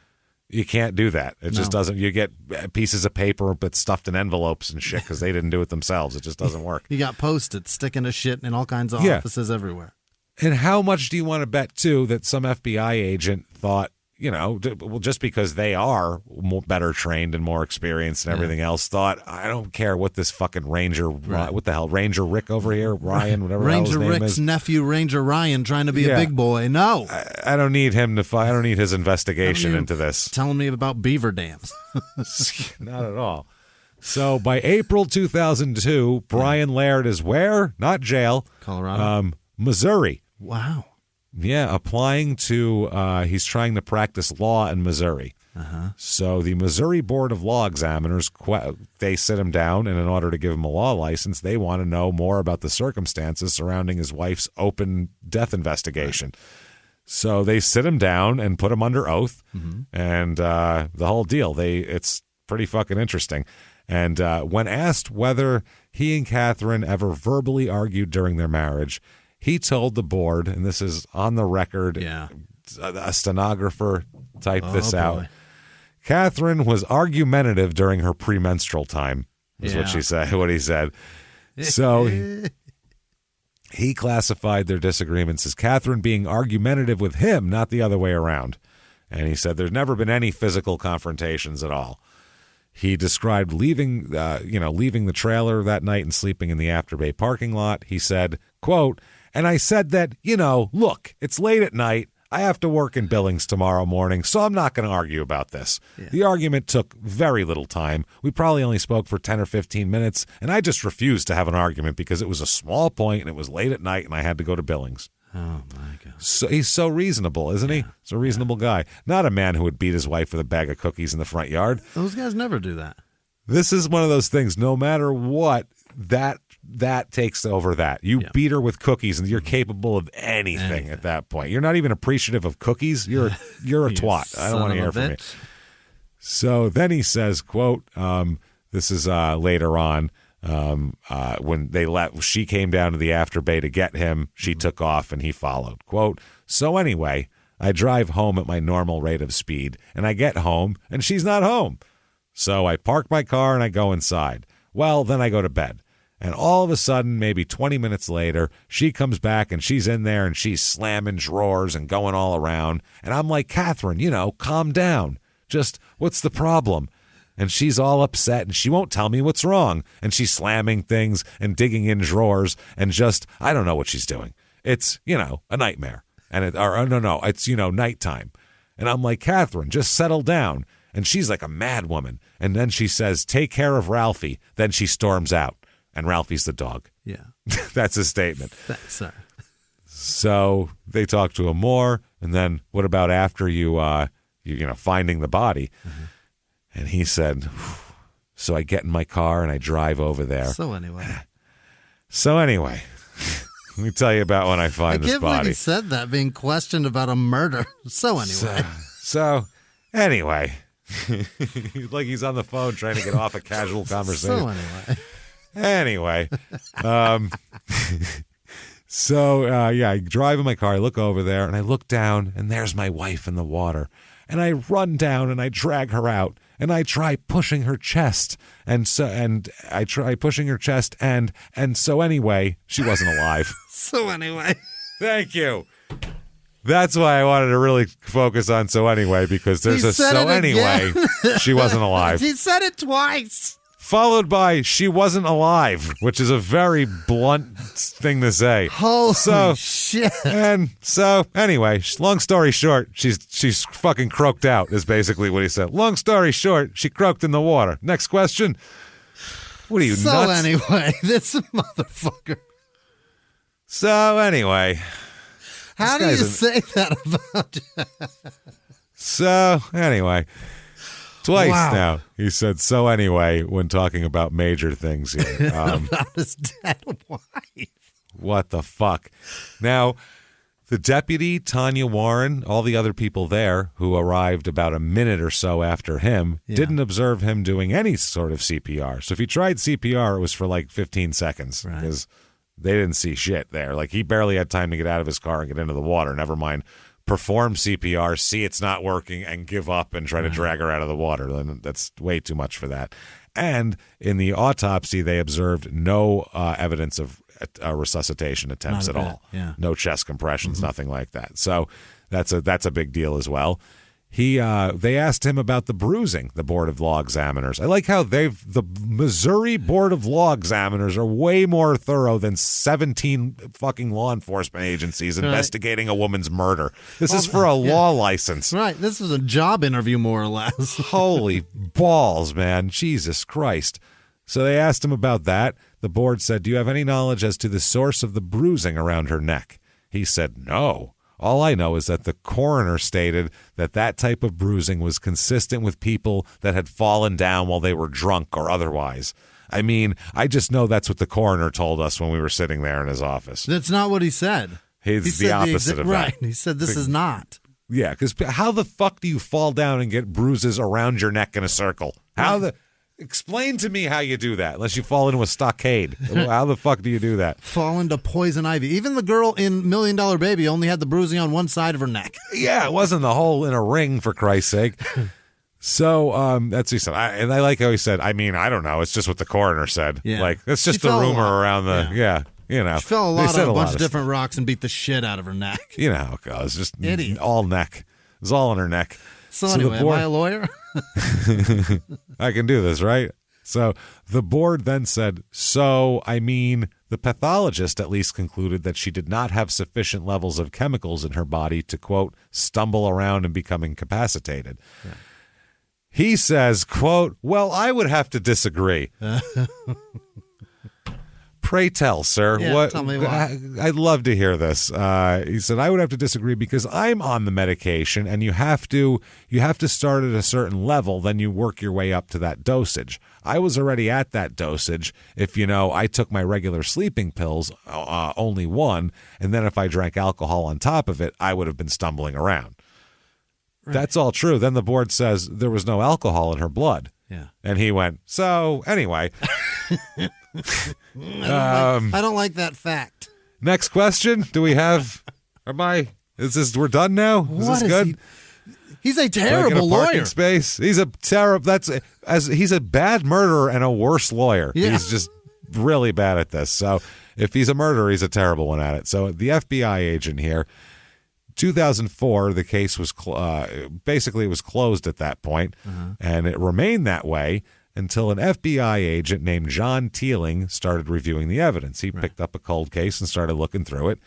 You can't do that. It just doesn't. You get pieces of paper but stuffed in envelopes and shit because they didn't do it themselves. It just doesn't work. You got Post-its sticking to shit in all kinds of offices everywhere. And how much do you want to bet, too, that some FBI agent thought, well, just because they are better trained and more experienced and everything else, thought, I don't care what this fucking Ranger, what the hell, Ranger Rick over here, Ryan, whatever Ranger his name Rick's is. Ranger Ryan trying to be a big boy. No. I don't need him to I don't need his investigation into this. Telling me about beaver dams. Not at all. So by April 2002, Brian Laird is where? Not jail. Colorado. Missouri. Wow. Yeah, applying to, he's trying to practice law in Missouri. So the Missouri Board of Law Examiners, they sit him down, and in order to give him a law license, they want to know more about the circumstances surrounding his wife's open death investigation. So they sit him down and put him under oath, and the whole deal. It's pretty fucking interesting. And when asked whether he and Catherine ever verbally argued during their marriage, he told the board, and this is on the record, a stenographer typed this out. Catherine was argumentative during her premenstrual time, is what he said. So he classified their disagreements as Catherine being argumentative with him, not the other way around. And he said there's never been any physical confrontations at all. He described leaving the trailer that night and sleeping in the Afterbay parking lot. He said, quote, and I said that, look, it's late at night. I have to work in Billings tomorrow morning, so I'm not going to argue about this. Yeah. The argument took very little time. We probably only spoke for 10 or 15 minutes, and I just refused to have an argument because it was a small point and it was late at night and I had to go to Billings. Oh, my God. So he's so reasonable, isn't he? He's a reasonable guy. Not a man who would beat his wife with a bag of cookies in the front yard. Those guys never do that. This is one of those things, no matter what, that takes over that. You beat her with cookies and you're capable of anything at that point. You're not even appreciative of cookies. You're a twat. I don't want to hear from you. So then he says, quote, this is later on, when she came down to the Afterbay to get him, she took off and he followed. Quote, so anyway, I drive home at my normal rate of speed and I get home and she's not home. So I park my car and I go inside. Well, then I go to bed. And all of a sudden, maybe 20 minutes later, she comes back and she's in there and she's slamming drawers and going all around. And I'm like, Catherine, calm down. Just, what's the problem? And she's all upset and she won't tell me what's wrong. And she's slamming things and digging in drawers and just, I don't know what she's doing. It's, a nightmare. And it's, nighttime. And I'm like, Catherine, just settle down. And she's like a mad woman. And then she says, take care of Ralphie. Then she storms out. And Ralphie's the dog. Yeah. That's his statement. Thanks, sir. So they talk to him more. And then what about after you finding the body? Mm-hmm. And he said, so I get in my car and I drive over there. So anyway, let me tell you about when I find this body. I can't believe he said that, being questioned about a murder. So anyway. So anyway. Like he's on the phone trying to get off a casual conversation. So anyway. I drive in my car, I look over there, and I look down, and there's my wife in the water. And I run down, and I drag her out, and I try pushing her chest. And so anyway, she wasn't alive. So anyway. Thank you. That's why I wanted to really focus on so anyway, because there's a so anyway, she wasn't alive. He said it twice. Followed by she wasn't alive, which is a very blunt thing to say. Holy shit. And so anyway, long story short, she's fucking croaked out is basically what he said. Long story short, she croaked in the water. Next question. What are you, nuts? So anyway, this motherfucker. So anyway. How do you say that about So anyway. Twice now, he said, so anyway, when talking about major things here. About his dead wife. What the fuck? Now, the deputy, Tanya Warren, all the other people there who arrived about a minute or so after him, didn't observe him doing any sort of CPR. So if he tried CPR, it was for like 15 seconds because They didn't see shit there. Like, he barely had time to get out of his car and get into the water. Never mind perform CPR, see it's not working, and give up and try to drag her out of the water. That's way too much for that. And in the autopsy, they observed no evidence of resuscitation attempts at all. Yeah. No chest compressions, nothing like that. So that's a big deal as well. They asked him about the bruising, the Board of Law Examiners. I like how the Missouri Board of Law Examiners are way more thorough than 17 fucking law enforcement agencies investigating a woman's murder. This is for a law license. Right. This is a job interview, more or less. Holy balls, man. Jesus Christ. So they asked him about that. The board said, do you have any knowledge as to the source of the bruising around her neck? He said, no. All I know is that the coroner stated that type of bruising was consistent with people that had fallen down while they were drunk or otherwise. I mean, I just know that's what the coroner told us when we were sitting there in his office. That's not what he said. He's the opposite of that. Right. He said this is not. Yeah, because how the fuck do you fall down and get bruises around your neck in a circle? Explain to me how you do that, unless you fall into a stockade. How the fuck do you do that? Fall into poison ivy. Even the girl in $1 Million Baby only had the bruising on one side of her neck. Yeah, it wasn't the hole in a ring, for Christ's sake. So that's what he said. And I like how he said, I mean, I don't know. It's just what the coroner said. Yeah. Like, it's just the rumor around the, you know. She fell a bunch of different rocks and beat the shit out of her neck. You know how it goes. Just Idiot. All neck. It was all in her neck. So anyway, am I a lawyer? I can do this, right? So the board then said, the pathologist at least concluded that she did not have sufficient levels of chemicals in her body to, quote, stumble around and become incapacitated. Yeah. He says, quote, well, I would have to disagree. Pray tell, sir. Yeah, tell me why. I'd love to hear this. He said, I would have to disagree because I'm on the medication, and you have to start at a certain level, then you work your way up to that dosage. I was already at that dosage. If, I took my regular sleeping pills, only one, and then if I drank alcohol on top of it, I would have been stumbling around. Right. That's all true. Then the board says there was no alcohol in her blood. Yeah. And he went, so anyway. I don't like that fact. Next question. Do we have? We're done now? Is this good? He's a terrible lawyer. Space. He's a terrible. He's a bad murderer and a worse lawyer. Yeah. He's just really bad at this. So if he's a murderer, he's a terrible one at it. So the FBI agent here. 2004, the case was basically it was closed at that point, and it remained that way until an FBI agent named John Teeling started reviewing the evidence. He picked up a cold case and started looking through it,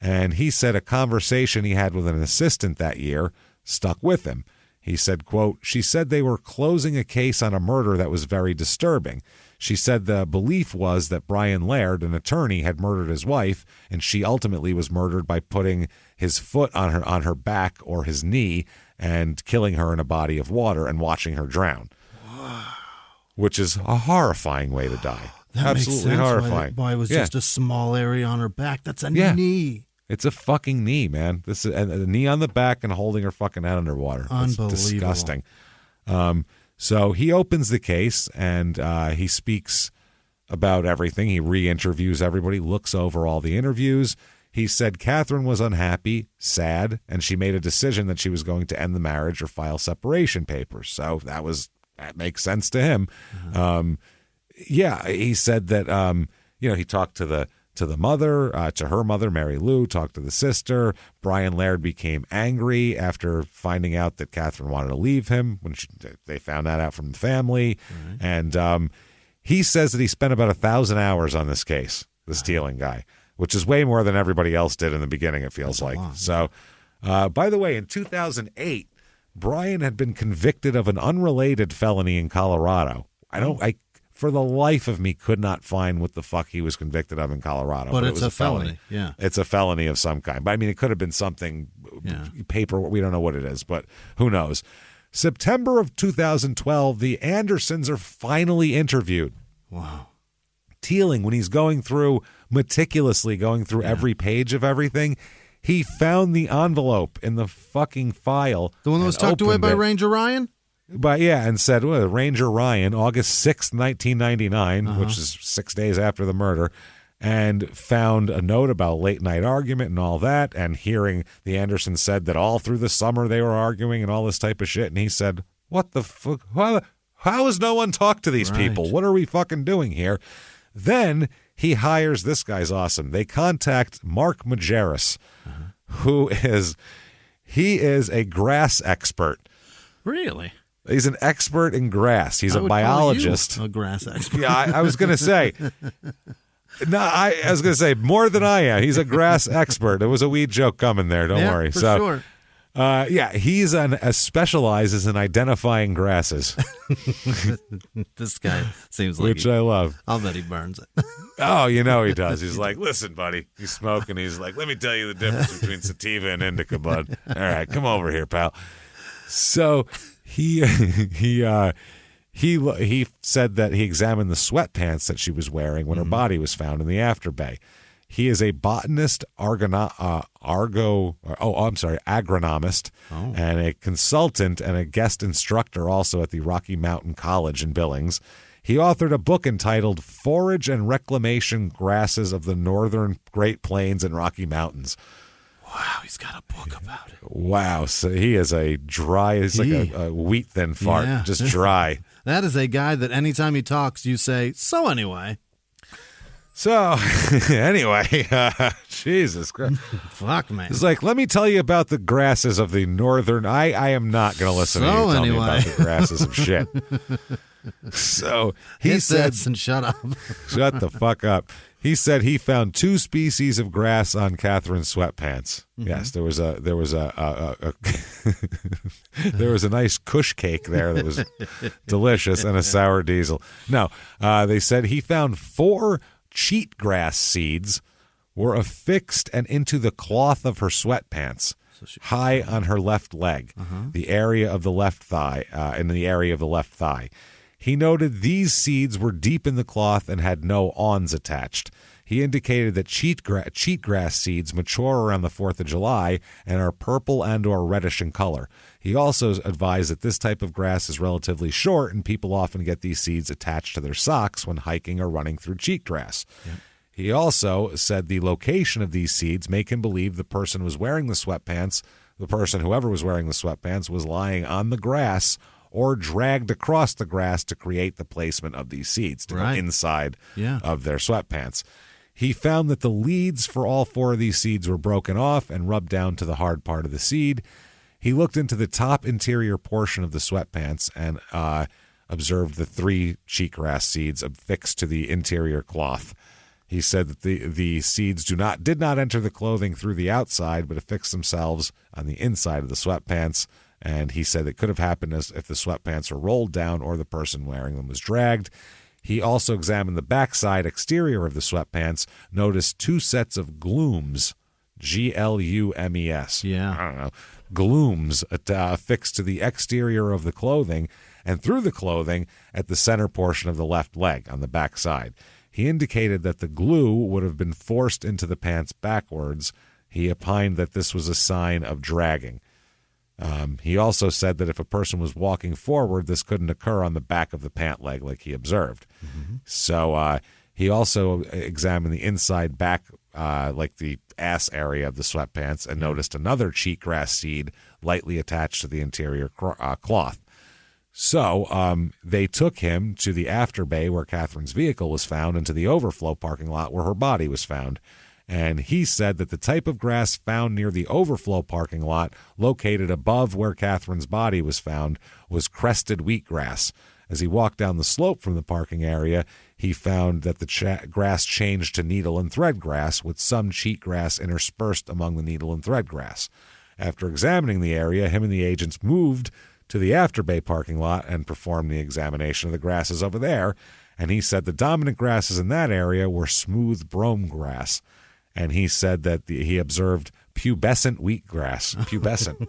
and he said a conversation he had with an assistant that year stuck with him. He said, quote, she said they were closing a case on a murder that was very disturbing. She said the belief was that Brian Laird, an attorney, had murdered his wife, and she ultimately was murdered by putting his foot on her back or his knee and killing her in a body of water and watching her drown. Wow. Which is a horrifying way to die. That Absolutely makes sense. horrifying. Why it was just a small area on her back. That's a knee. It's a fucking knee, man. This is a knee on the back and holding her fucking head underwater. Unbelievable. It's disgusting. So he opens the case and he speaks about everything. He re-interviews everybody, looks over all the interviews. He said Catherine was unhappy, sad, and she made a decision that she was going to end the marriage or file separation papers. So that makes sense to him. He said that he talked to the mother, to her mother, Mary Lou, talked to the sister. Brian Laird became angry after finding out that Catherine wanted to leave him when they found that out from the family. Mm-hmm. And he says that he spent about 1,000 hours on this case, this Teeling guy, which is way more than everybody else did in the beginning, it feels like. So, by the way, in 2008, Brian had been convicted of an unrelated felony in Colorado. I for the life of me, could not find what the fuck he was convicted of in Colorado. But it was was a felony. Yeah. It's a felony of some kind. But I mean, it could have been something, paper, we don't know what it is, but who knows. September of 2012, the Andersons are finally interviewed. Wow. Teeling, when he's meticulously going through every page of everything, he found the envelope in the fucking file. The one that was tucked away by Ranger Ryan? And said, Ranger Ryan, August 6th, 1999, which is 6 days after the murder. and found a note about a late-night argument and all that, and hearing the Andersons said that all through the summer they were arguing and all this type of shit, and he said, what the fuck? How has no one talked to these people? What are we fucking doing here? Then he hires, this guy's awesome, they contact Mark Majerus, who is a grass expert. Really? He's an expert in grass. He's a biologist. A grass expert. Yeah, I was going to say. No, I was going to say more than I am. He's a grass expert. There was a weed joke coming there. Don't worry. For sure. He's specializes in identifying grasses. This guy seems like which I love. I'll bet he burns it. Oh, you know he does. He's like, listen, buddy. He's smoking. He's like, let me tell you the difference between sativa and indica, bud. All right, come over here, pal. So he said that he examined the sweatpants that she was wearing when her body was found in the afterbay. He is a botanist, agronomist, and a consultant and a guest instructor also at the Rocky Mountain College in Billings. He authored a book entitled Forage and Reclamation Grasses of the Northern Great Plains and Rocky Mountains. Wow, he's got a book about it. Wow, so he is he's like a wheat thin fart, just dry. That is a guy that anytime he talks, you say, so anyway. So, anyway, Jesus Christ. Fuck, man. It's like, let me tell you about the grasses of the northern... I am not going to listen to you tell me about the grasses of shit. So, he said... and shut up. Shut the fuck up. He said he found 2 species of grass on Catherine's sweatpants. Yes, there was a there was a nice Kush cake there that was delicious and a sour diesel. No, they said he found 4 cheatgrass seeds were affixed and into the cloth of her sweatpants, high on her left leg, the area of the left thigh, in the area of the left thigh. He noted these seeds were deep in the cloth and had no awns attached. He indicated that cheatgrass seeds mature around the 4th of July and are purple and or reddish in color. He also advised that this type of grass is relatively short and people often get these seeds attached to their socks when hiking or running through cheatgrass. Yep. He also said the location of these seeds make him believe the person was wearing the sweatpants, whoever was wearing the sweatpants, was lying on the grass or dragged across the grass to create the placement of these seeds to go inside of their sweatpants. He found that the leads for all 4 of these seeds were broken off and rubbed down to the hard part of the seed. He looked into the top interior portion of the sweatpants and observed the 3 cheatgrass seeds affixed to the interior cloth. He said that the seeds did not enter the clothing through the outside, but affixed themselves on the inside of the sweatpants. And he said it could have happened as if the sweatpants were rolled down or the person wearing them was dragged. He also examined the backside exterior of the sweatpants, noticed 2 sets of glooms, Glumes. Yeah. I don't know. Glooms affixed to the exterior of the clothing and through the clothing at the center portion of the left leg on the backside. He indicated that the glue would have been forced into the pants backwards. He opined that this was a sign of dragging. He also said that if a person was walking forward, this couldn't occur on the back of the pant leg like he observed. So he also examined the inside back, like the ass area of the sweatpants, and noticed another cheatgrass seed lightly attached to the interior cloth. So they took him to the afterbay where Catherine's vehicle was found and to the overflow parking lot where her body was found. And he said that the type of grass found near the overflow parking lot located above where Catherine's body was found was crested wheatgrass. As he walked down the slope from the parking area, he found that the grass changed to needle and thread grass with some cheatgrass interspersed among the needle and thread grass. After examining the area, him and the agents moved to the afterbay parking lot and performed the examination of the grasses over there. And he said the dominant grasses in that area were smooth brome grass. And he said that he observed pubescent wheatgrass. Pubescent.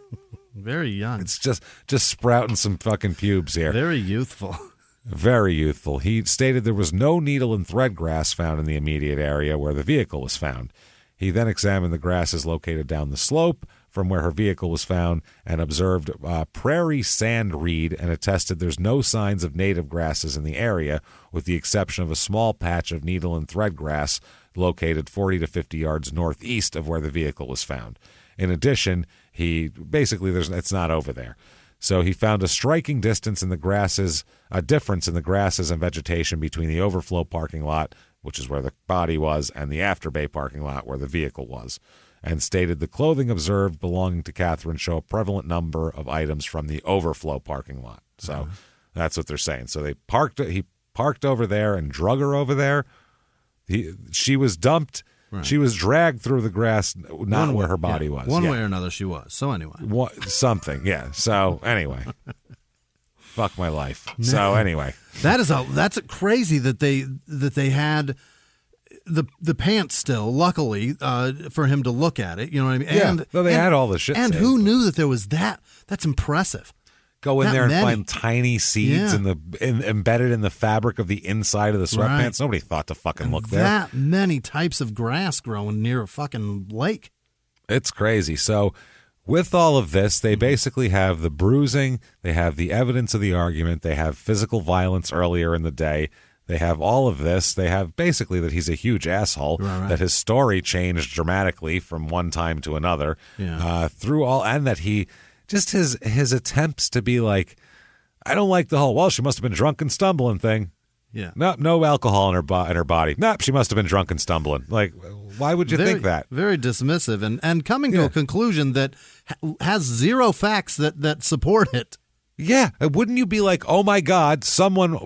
Very young. It's just sprouting some fucking pubes here. Very youthful. Very youthful. He stated there was no needle and thread grass found in the immediate area where the vehicle was found. He then examined the grasses located down the slope from where her vehicle was found and observed prairie sand reed and attested there's no signs of native grasses in the area, with the exception of a small patch of needle and thread grass located 40 to 50 yards northeast of where the vehicle was found. In addition, it's not over there. So he found a striking difference in the grasses and vegetation between the overflow parking lot, which is where the body was, and the afterbay parking lot where the vehicle was, and stated the clothing observed belonging to Catherine show a prevalent number of items from the overflow parking lot. So that's what they're saying. So he parked over there and drug her over there. She was dumped. Right. She was dragged through the grass, not where her body was. One way or another she was. So anyway. Something, yeah. So anyway. Fuck my life. So anyway. That's crazy that they had the pants still, luckily, for him to look at it. You know what I mean? Yeah, they had all the shit. And who knew that there was that? That's impressive. Go in there and find tiny seeds embedded in the fabric of the inside of the sweatpants. Right. Nobody thought to fucking look there. That many types of grass growing near a fucking lake. It's crazy. So with all of this, they basically have the bruising, they have the evidence of the argument, they have physical violence earlier in the day, they have all of this, they have basically that he's a huge asshole, that his story changed dramatically from one time to another, and that he... Just his attempts to be like, I don't like the whole, well, she must have been drunk and stumbling thing. Yeah. No alcohol in her body. Nope, she must have been drunk and stumbling. Like, why would you think that? Very dismissive and coming to a conclusion that has zero facts that support it. Yeah, wouldn't you be like, oh my God,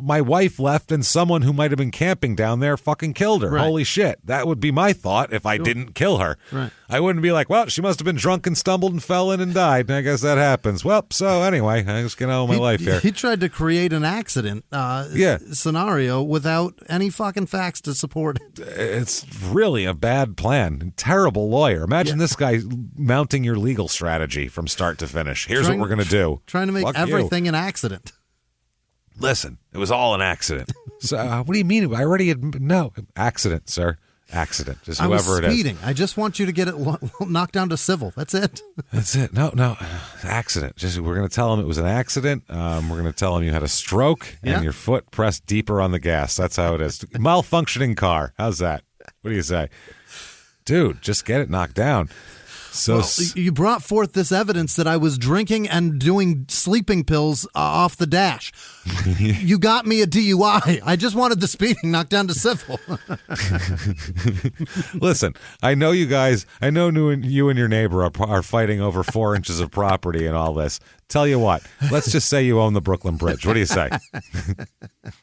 my wife left and someone who might have been camping down there fucking killed her. Right. Holy shit. That would be my thought if I didn't kill her. Right. I wouldn't be like, well, she must have been drunk and stumbled and fell in and died. I guess that happens. Well, so anyway, I'm just getting on with my life here. He tried to create an accident scenario without any fucking facts to support it. It's really a bad plan. Terrible lawyer. Imagine this guy mounting your legal strategy from start to finish. Here's what we're going to do. Trying to make everything an accident. Listen, it was all an accident. So what do you mean? I already no accident, sir. Accident. Just whoever it is. Speeding. I just want you to get it knocked down to civil. That's it. That's it. No. Accident. We're going to tell him it was an accident. We're going to tell him you had a stroke and your foot pressed deeper on the gas. That's how it is. Malfunctioning car. How's that? What do you say? Dude, just get it knocked down. So you brought forth this evidence that I was drinking and doing sleeping pills off the dash. You got me a DUI. I just wanted the speeding knocked down to civil. Listen, I know you guys. I know you and your neighbor are fighting over 4 inches of property and all this. Tell you what. Let's just say you own the Brooklyn Bridge. What do you say?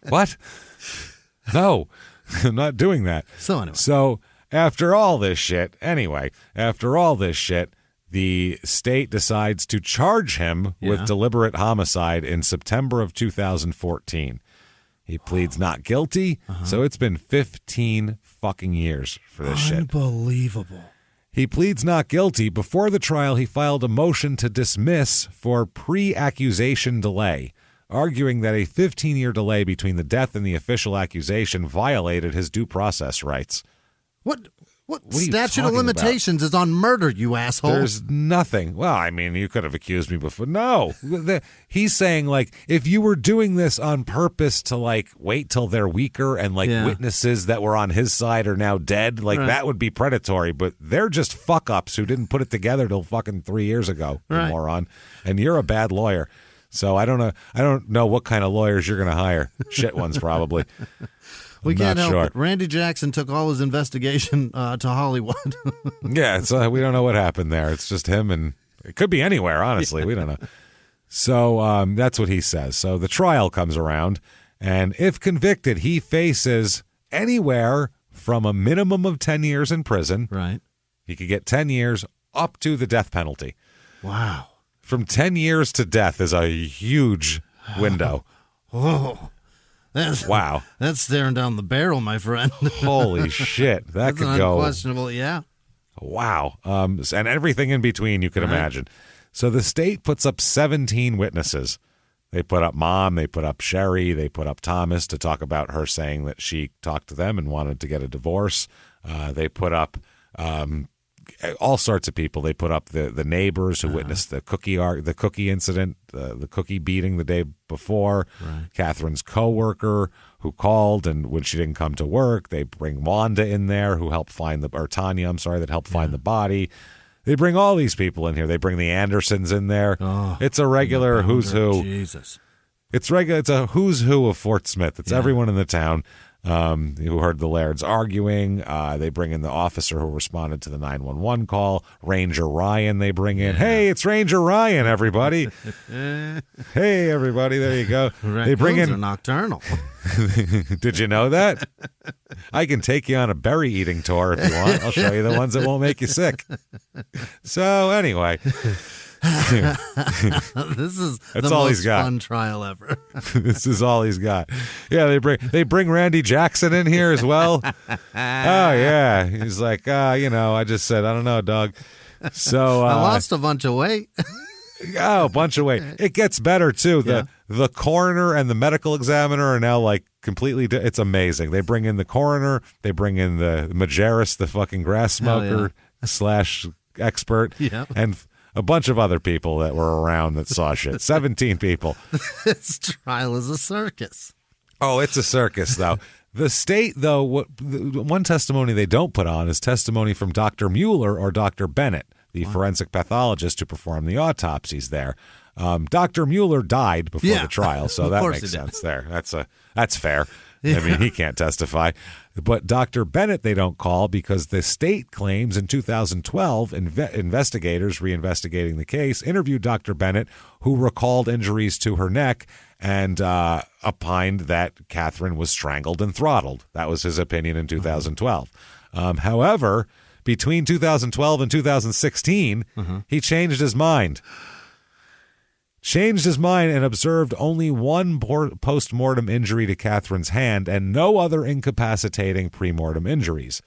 What? No, I'm not doing that. So anyway. After all this shit, the state decides to charge him with deliberate homicide in September of 2014. He pleads not guilty, so it's been 15 fucking years for this shit. Unbelievable. He pleads not guilty. Before the trial, he filed a motion to dismiss for pre-accusation delay, arguing that a 15-year delay between the death and the official accusation violated his due process rights. What statute of limitations is on murder, you asshole? There's nothing. Well, I mean, you could have accused me before. No. He's saying, like, if you were doing this on purpose to, like, wait till they're weaker and, like, witnesses that were on his side are now dead, like, that would be predatory. But they're just fuck-ups who didn't put it together till fucking 3 years ago, you moron. And you're a bad lawyer. So I don't know what kind of lawyers you're going to hire. Shit ones, probably. We can't help it. Randy Jackson took all his investigation to Hollywood. Yeah, we don't know what happened there. It's just him, and it could be anywhere, honestly. We don't know. So that's what he says. So the trial comes around, and if convicted, he faces anywhere from a minimum of 10 years in prison. Right. He could get 10 years up to the death penalty. Wow. From 10 years to death is a huge window. Oh. Wow. That's staring down the barrel, my friend. Holy shit. That could go. Unquestionable, yeah. Wow. And everything in between you could imagine. So the state puts up 17 witnesses. They put up Mom, they put up Sherry, they put up Thomas to talk about her saying that she talked to them and wanted to get a divorce. They put up all sorts of people. They put up the neighbors who witnessed the cookie incident, the cookie beating the day before. Right. Catherine's coworker who called, and when she didn't come to work, they bring Wanda in there who helped find Tanya, that helped find the body. They bring all these people in here. They bring the Andersons in there. Oh, it's a regular who's who. Jesus. It's a who's who of Fort Smith. It's everyone in the town who heard the Lairds arguing. They bring in the officer who responded to the 911 call. Ranger Ryan they bring in. Hey, it's Ranger Ryan, everybody. Hey, everybody. There you go. They bring in. Are nocturnal. Did you know that? I can take you on a berry eating tour if you want. I'll show you the ones that won't make you sick. So anyway. This is the most fun trial ever. This is all he's got. Yeah, they bring Randy Jackson in here as well. Oh yeah, he's like, I just said, I don't know, dog. So I lost a bunch of weight. A bunch of weight. It gets better too. The coroner and the medical examiner are now like completely. It's amazing. They bring in the coroner. They bring in the Majerus, the fucking grass smoker / expert, and a bunch of other people that were around that saw shit. 17 people. This trial is a circus. Oh, it's a circus, though. The state, though, one testimony they don't put on is testimony from Dr. Mueller or Dr. Bennett, the forensic pathologist who performed the autopsies there. Dr. Mueller died before the trial, so that makes sense there. That's fair. I mean, he can't testify. But Dr. Bennett they don't call because the state claims in 2012 investigators reinvestigating the case interviewed Dr. Bennett, who recalled injuries to her neck and opined that Catherine was strangled and throttled. That was his opinion in 2012. However, between 2012 and 2016, he changed his mind. And observed only one post-mortem injury to Catherine's hand and no other incapacitating pre-mortem injuries.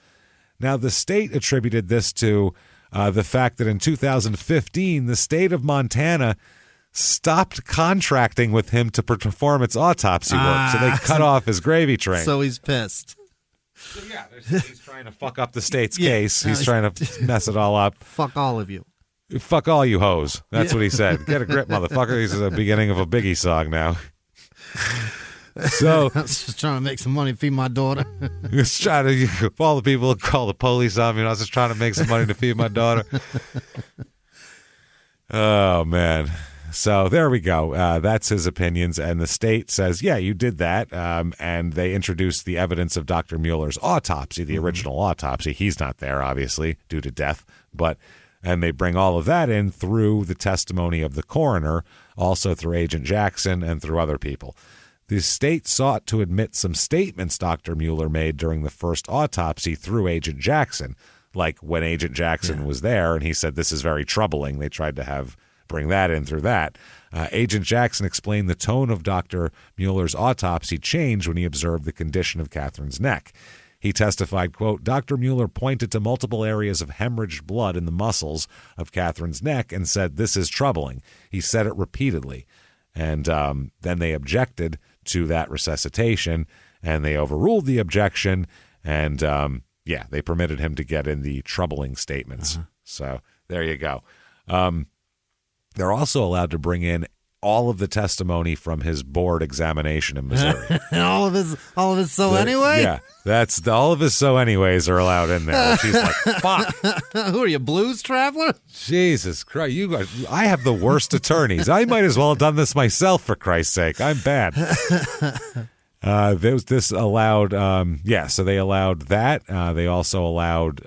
Now, the state attributed this to the fact that in 2015, the state of Montana stopped contracting with him to perform its autopsy work, so they cut off his gravy train. So he's pissed. So, he's trying to fuck up the state's case. He's trying to mess it all up. Fuck all of you. Fuck all you hoes. That's what he said. Get a grip, motherfucker. This is the beginning of a Biggie song now. So I was just trying to make some money to feed my daughter. Just trying to, all the people who call the police on me, I was just trying to make some money to feed my daughter. Oh, man. So there we go. That's his opinions. And the state says, yeah, you did that. And they introduced the evidence of Dr. Mueller's autopsy, the original autopsy. He's not there, obviously, due to death. And they bring all of that in through the testimony of the coroner, also through Agent Jackson and through other people. The state sought to admit some statements Dr. Mueller made during the first autopsy through Agent Jackson, like when Agent Jackson was there and he said, this is very troubling. They tried to bring that in through that. Agent Jackson explained the tone of Dr. Mueller's autopsy changed when he observed the condition of Catherine's neck. He testified, quote, Dr. Mueller pointed to multiple areas of hemorrhaged blood in the muscles of Catherine's neck and said, this is troubling. He said it repeatedly. And then they objected to that resuscitation, and they overruled the objection, and, they permitted him to get in the troubling statements. So there you go. They're also allowed to bring in all of the testimony from his board examination in Missouri. all of his so anyway? Yeah, that's all of his so anyways are allowed in there. She's like, fuck. Who are you, Blues Traveler? Jesus Christ, I have the worst attorneys. I might as well have done this myself, for Christ's sake. I'm bad. This allowed, so they allowed that. They also allowed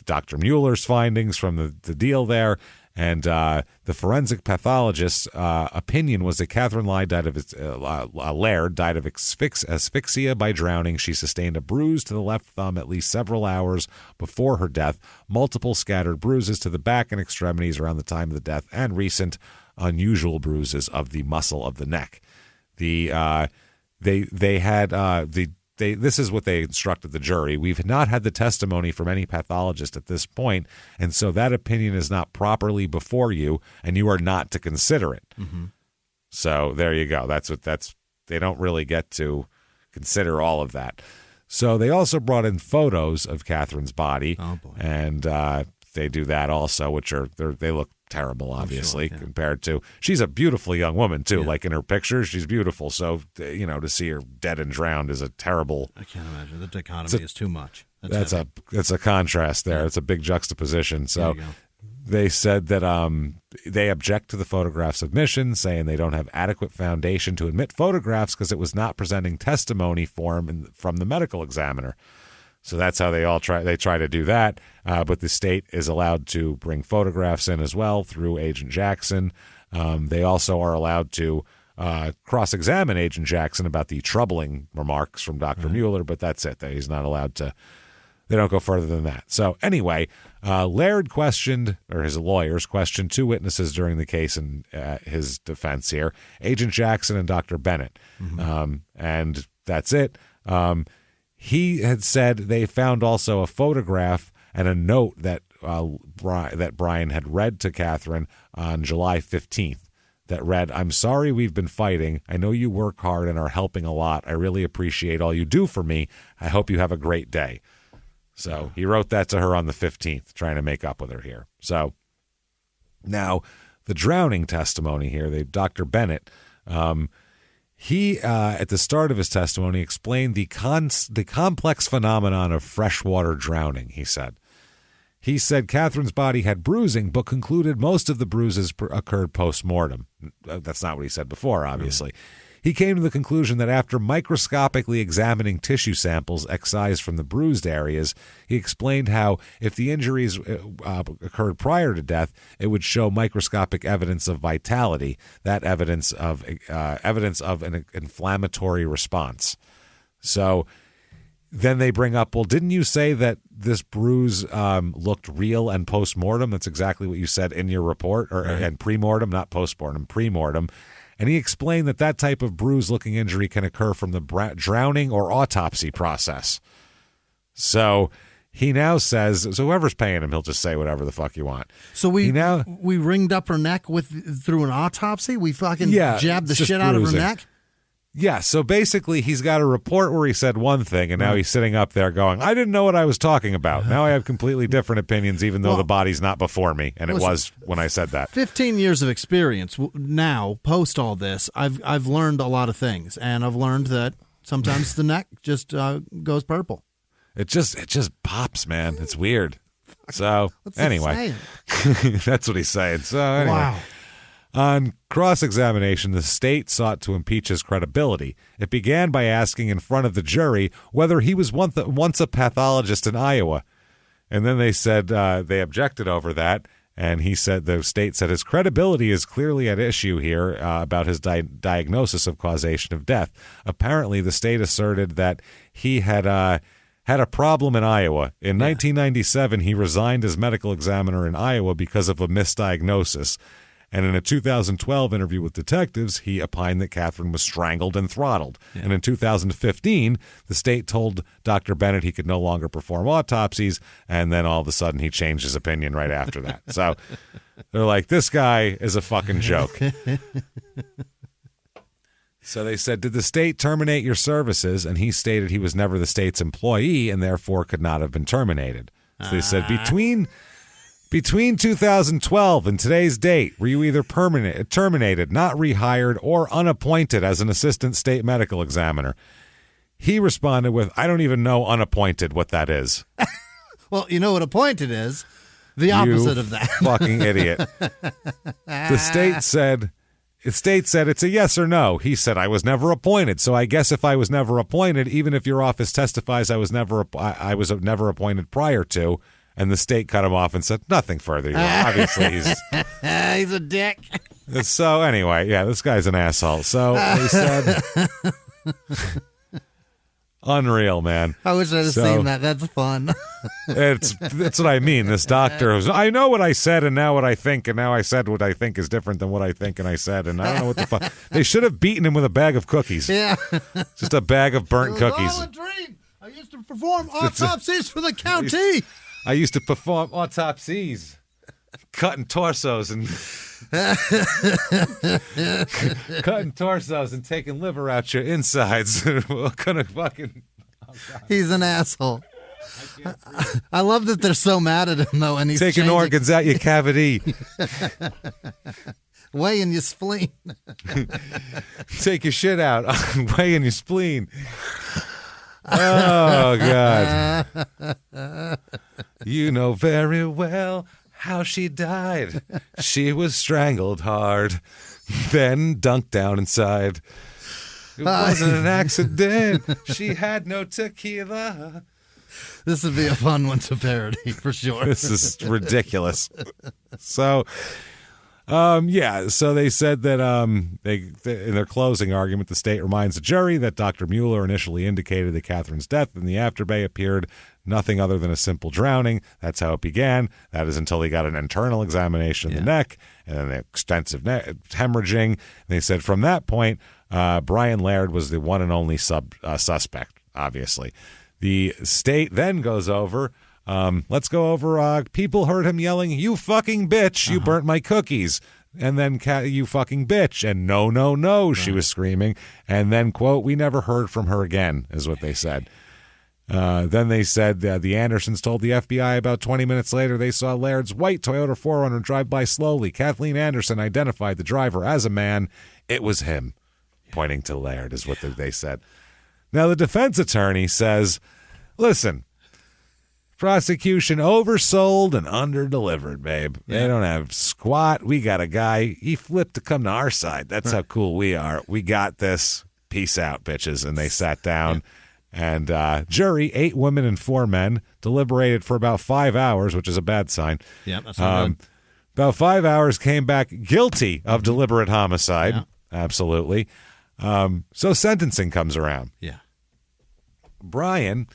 Dr. Mueller's findings from the deal there. And the forensic pathologist's opinion was that Catherine Laird died of asphyxia by drowning. She sustained a bruise to the left thumb at least several hours before her death, multiple scattered bruises to the back and extremities around the time of the death, and recent unusual bruises of the muscle of the neck. This is what they instructed the jury. We've not had the testimony from any pathologist at this point, and so that opinion is not properly before you, and you are not to consider it. So there you go. They don't really get to consider all of that. So they also brought in photos of Catherine's body. Oh, boy. And they do that also, which they look terrible, obviously, sure, yeah. compared to, she's a beautiful young woman too. Yeah. Like in her pictures, she's beautiful. So, to see her dead and drowned is a terrible. I can't imagine. The dichotomy is too much. That's a contrast there. Yeah. It's a big juxtaposition. So they said that they object to the photograph submission, saying they don't have adequate foundation to admit photographs because it was not presenting testimony from the medical examiner. So that's how they try to do that. But the state is allowed to bring photographs in as well through Agent Jackson. They also are allowed to cross-examine Agent Jackson about the troubling remarks from Dr. Mueller, but that's it. He's not allowed to. They don't go further than that. So anyway, Laird his lawyers questioned two witnesses during the case in his defense here, Agent Jackson and Dr. Bennett. Mm-hmm. And that's it. He had said they found also a photograph and a note that Brian had read to Catherine on July 15th that read, "I'm sorry we've been fighting. I know you work hard and are helping a lot. I really appreciate all you do for me. I hope you have a great day." So he wrote that to her on the 15th, trying to make up with her here. So now the drowning testimony here, Dr. Bennett, he, at the start of his testimony, explained the complex phenomenon of freshwater drowning, he said. He said Catherine's body had bruising, but concluded most of the bruises occurred post-mortem. That's not what he said before, obviously. He came to the conclusion that after microscopically examining tissue samples excised from the bruised areas, he explained how if the injuries occurred prior to death, it would show microscopic evidence of vitality, that evidence of an inflammatory response. So then they bring up, well, didn't you say that this bruise looked real and post-mortem? That's exactly what you said in your report, and pre-mortem, not post-mortem, pre-mortem. And he explained that type of bruise-looking injury can occur from the drowning or autopsy process. So he now says, so whoever's paying him, he'll just say whatever the fuck you want. So we ringed up her neck through an autopsy? We fucking jabbed the shit out of her neck? Yeah, so basically he's got a report where he said one thing, and now he's sitting up there going, I didn't know what I was talking about. Now I have completely different opinions, even though the body's not before me, and it was when I said that. 15 years of experience now, post all this, I've learned a lot of things, and I've learned that sometimes the neck just goes purple. It just pops, man. It's weird. So, anyway, that's what he's saying. So, anyway. Wow. On cross-examination, the state sought to impeach his credibility. It began by asking in front of the jury whether he was once a pathologist in Iowa. And then they said they objected over that, and the state said his credibility is clearly at issue here about his diagnosis of causation of death. Apparently, the state asserted that he had a problem in Iowa. In 1997, he resigned as medical examiner in Iowa because of a misdiagnosis. And in a 2012 interview with detectives, he opined that Catherine was strangled and throttled. Yeah. And in 2015, the state told Dr. Bennett he could no longer perform autopsies, and then all of a sudden he changed his opinion right after that. So they're like, this guy is a fucking joke. So they said, did the state terminate your services? And he stated he was never the state's employee and therefore could not have been terminated. So they said, Between 2012 and today's date, were you either terminated, not rehired, or unappointed as an assistant state medical examiner? He responded with, I don't even know unappointed what that is. Well, you know what appointed is? The opposite of that. Fucking idiot. The state said it's a yes or no. He said, I was never appointed. So I guess if I was never appointed, even if your office testifies I was never appointed prior to, and the state cut him off and said, nothing further. Obviously, he's a dick. So anyway, this guy's an asshole. So they said, unreal, man. I wish I'd have seen that. That's fun. That's what I mean. This doctor was, I know what I said and now what I think, and now I said what I think is different than what I think and I said, and I don't know what the fuck. They should have beaten him with a bag of cookies. Yeah. Just a bag of burnt cookies. All a dream. I used to perform autopsies for the county. I used to perform autopsies, cutting torsos and taking liver out your insides. What kind of fucking He's an asshole. I love that they're so mad at him, though, and he's taking organs out your cavity. Weighing your spleen. Take your shit out. Weighing your spleen. Oh, God. You know very well how she died. She was strangled hard, then dunked down inside. It wasn't an accident. She had no tequila. This would be a fun one to parody, for sure. This is ridiculous. So... so they said that in their closing argument, the state reminds the jury that Dr. Mueller initially indicated that Catherine's death in the afterbay appeared nothing other than a simple drowning. That's how it began. That is until he got an internal examination of the neck and then the extensive hemorrhaging. And they said from that point, Brian Laird was the one and only suspect, obviously. The state then goes over... let's go over, people heard him yelling, "You fucking bitch, you burnt my cookies." And then, "You fucking bitch." And no, she was screaming. And then, quote, "We never heard from her again," is what they said. Then they said the Andersons told the FBI about 20 minutes later they saw Laird's white Toyota 4Runner drive by slowly. Kathleen Anderson identified the driver as a man. It was him. Pointing to Laird is what they said. Now, the defense attorney says, listen, prosecution oversold and underdelivered, babe. Yeah. They don't have squat. We got a guy. He flipped to come to our side. That's how cool we are. We got this. Peace out, bitches. And they sat down. And jury, 8 women and 4 men, deliberated for about 5 hours, which is a bad sign. Yeah, that's not good. About 5 hours, came back guilty of deliberate homicide. Yeah. Absolutely. So sentencing comes around. Yeah. Brian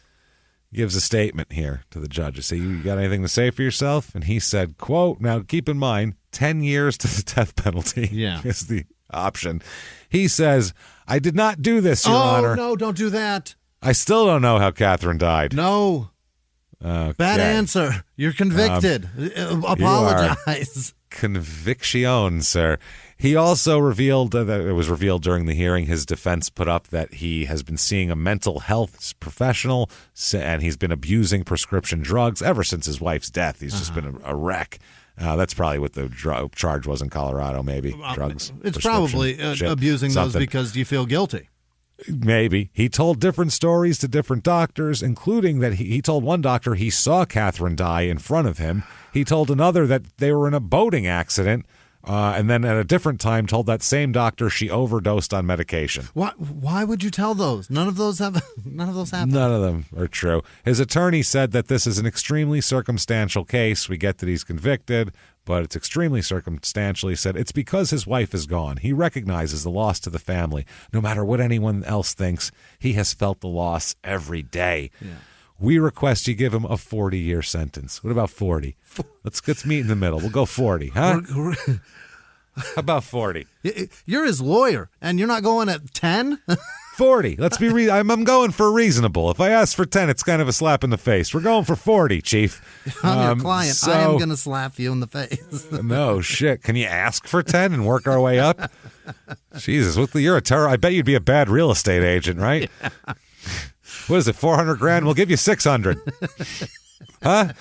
gives a statement here to the judge. Say, "You got anything to say for yourself?" And he said, quote, now keep in mind, 10 years to the death penalty is the option. He says, "I did not do this, Your Honor." Oh, no, don't do that. "I still don't know how Catherine died." No. Bad answer. You're convicted. Apologize. Conviction, sir. He also revealed that it was revealed during the hearing. His defense put up that he has been seeing a mental health professional and he's been abusing prescription drugs ever since his wife's death. He's just been a wreck. That's probably what the charge was in Colorado, maybe. Drugs. It's probably abusing those because you feel guilty. Maybe. He told different stories to different doctors, including that he told one doctor he saw Catherine die in front of him. He told another that they were in a boating accident, and then at a different time told that same doctor she overdosed on medication. Why would you tell those? None of those happened. None of them are true. His attorney said that this is an extremely circumstantial case. We get that he's convicted, but it's extremely circumstantial. He said it's because his wife is gone. He recognizes the loss to the family. No matter what anyone else thinks, he has felt the loss every day. Yeah. We request you give him a 40-year sentence. What about 40? Let's meet in the middle. We'll go 40, huh? How about 40? You're his lawyer, and you're not going at 10? 40. Let's be I'm going for reasonable. If I ask for 10, it's kind of a slap in the face. We're going for 40, Chief. I'm your client. I am going to slap you in the face. No shit. Can you ask for 10 and work our way up? Jesus, you're a terror. I bet you'd be a bad real estate agent, right? Yeah. What is it, $400,000? We'll give you $600,000. Huh?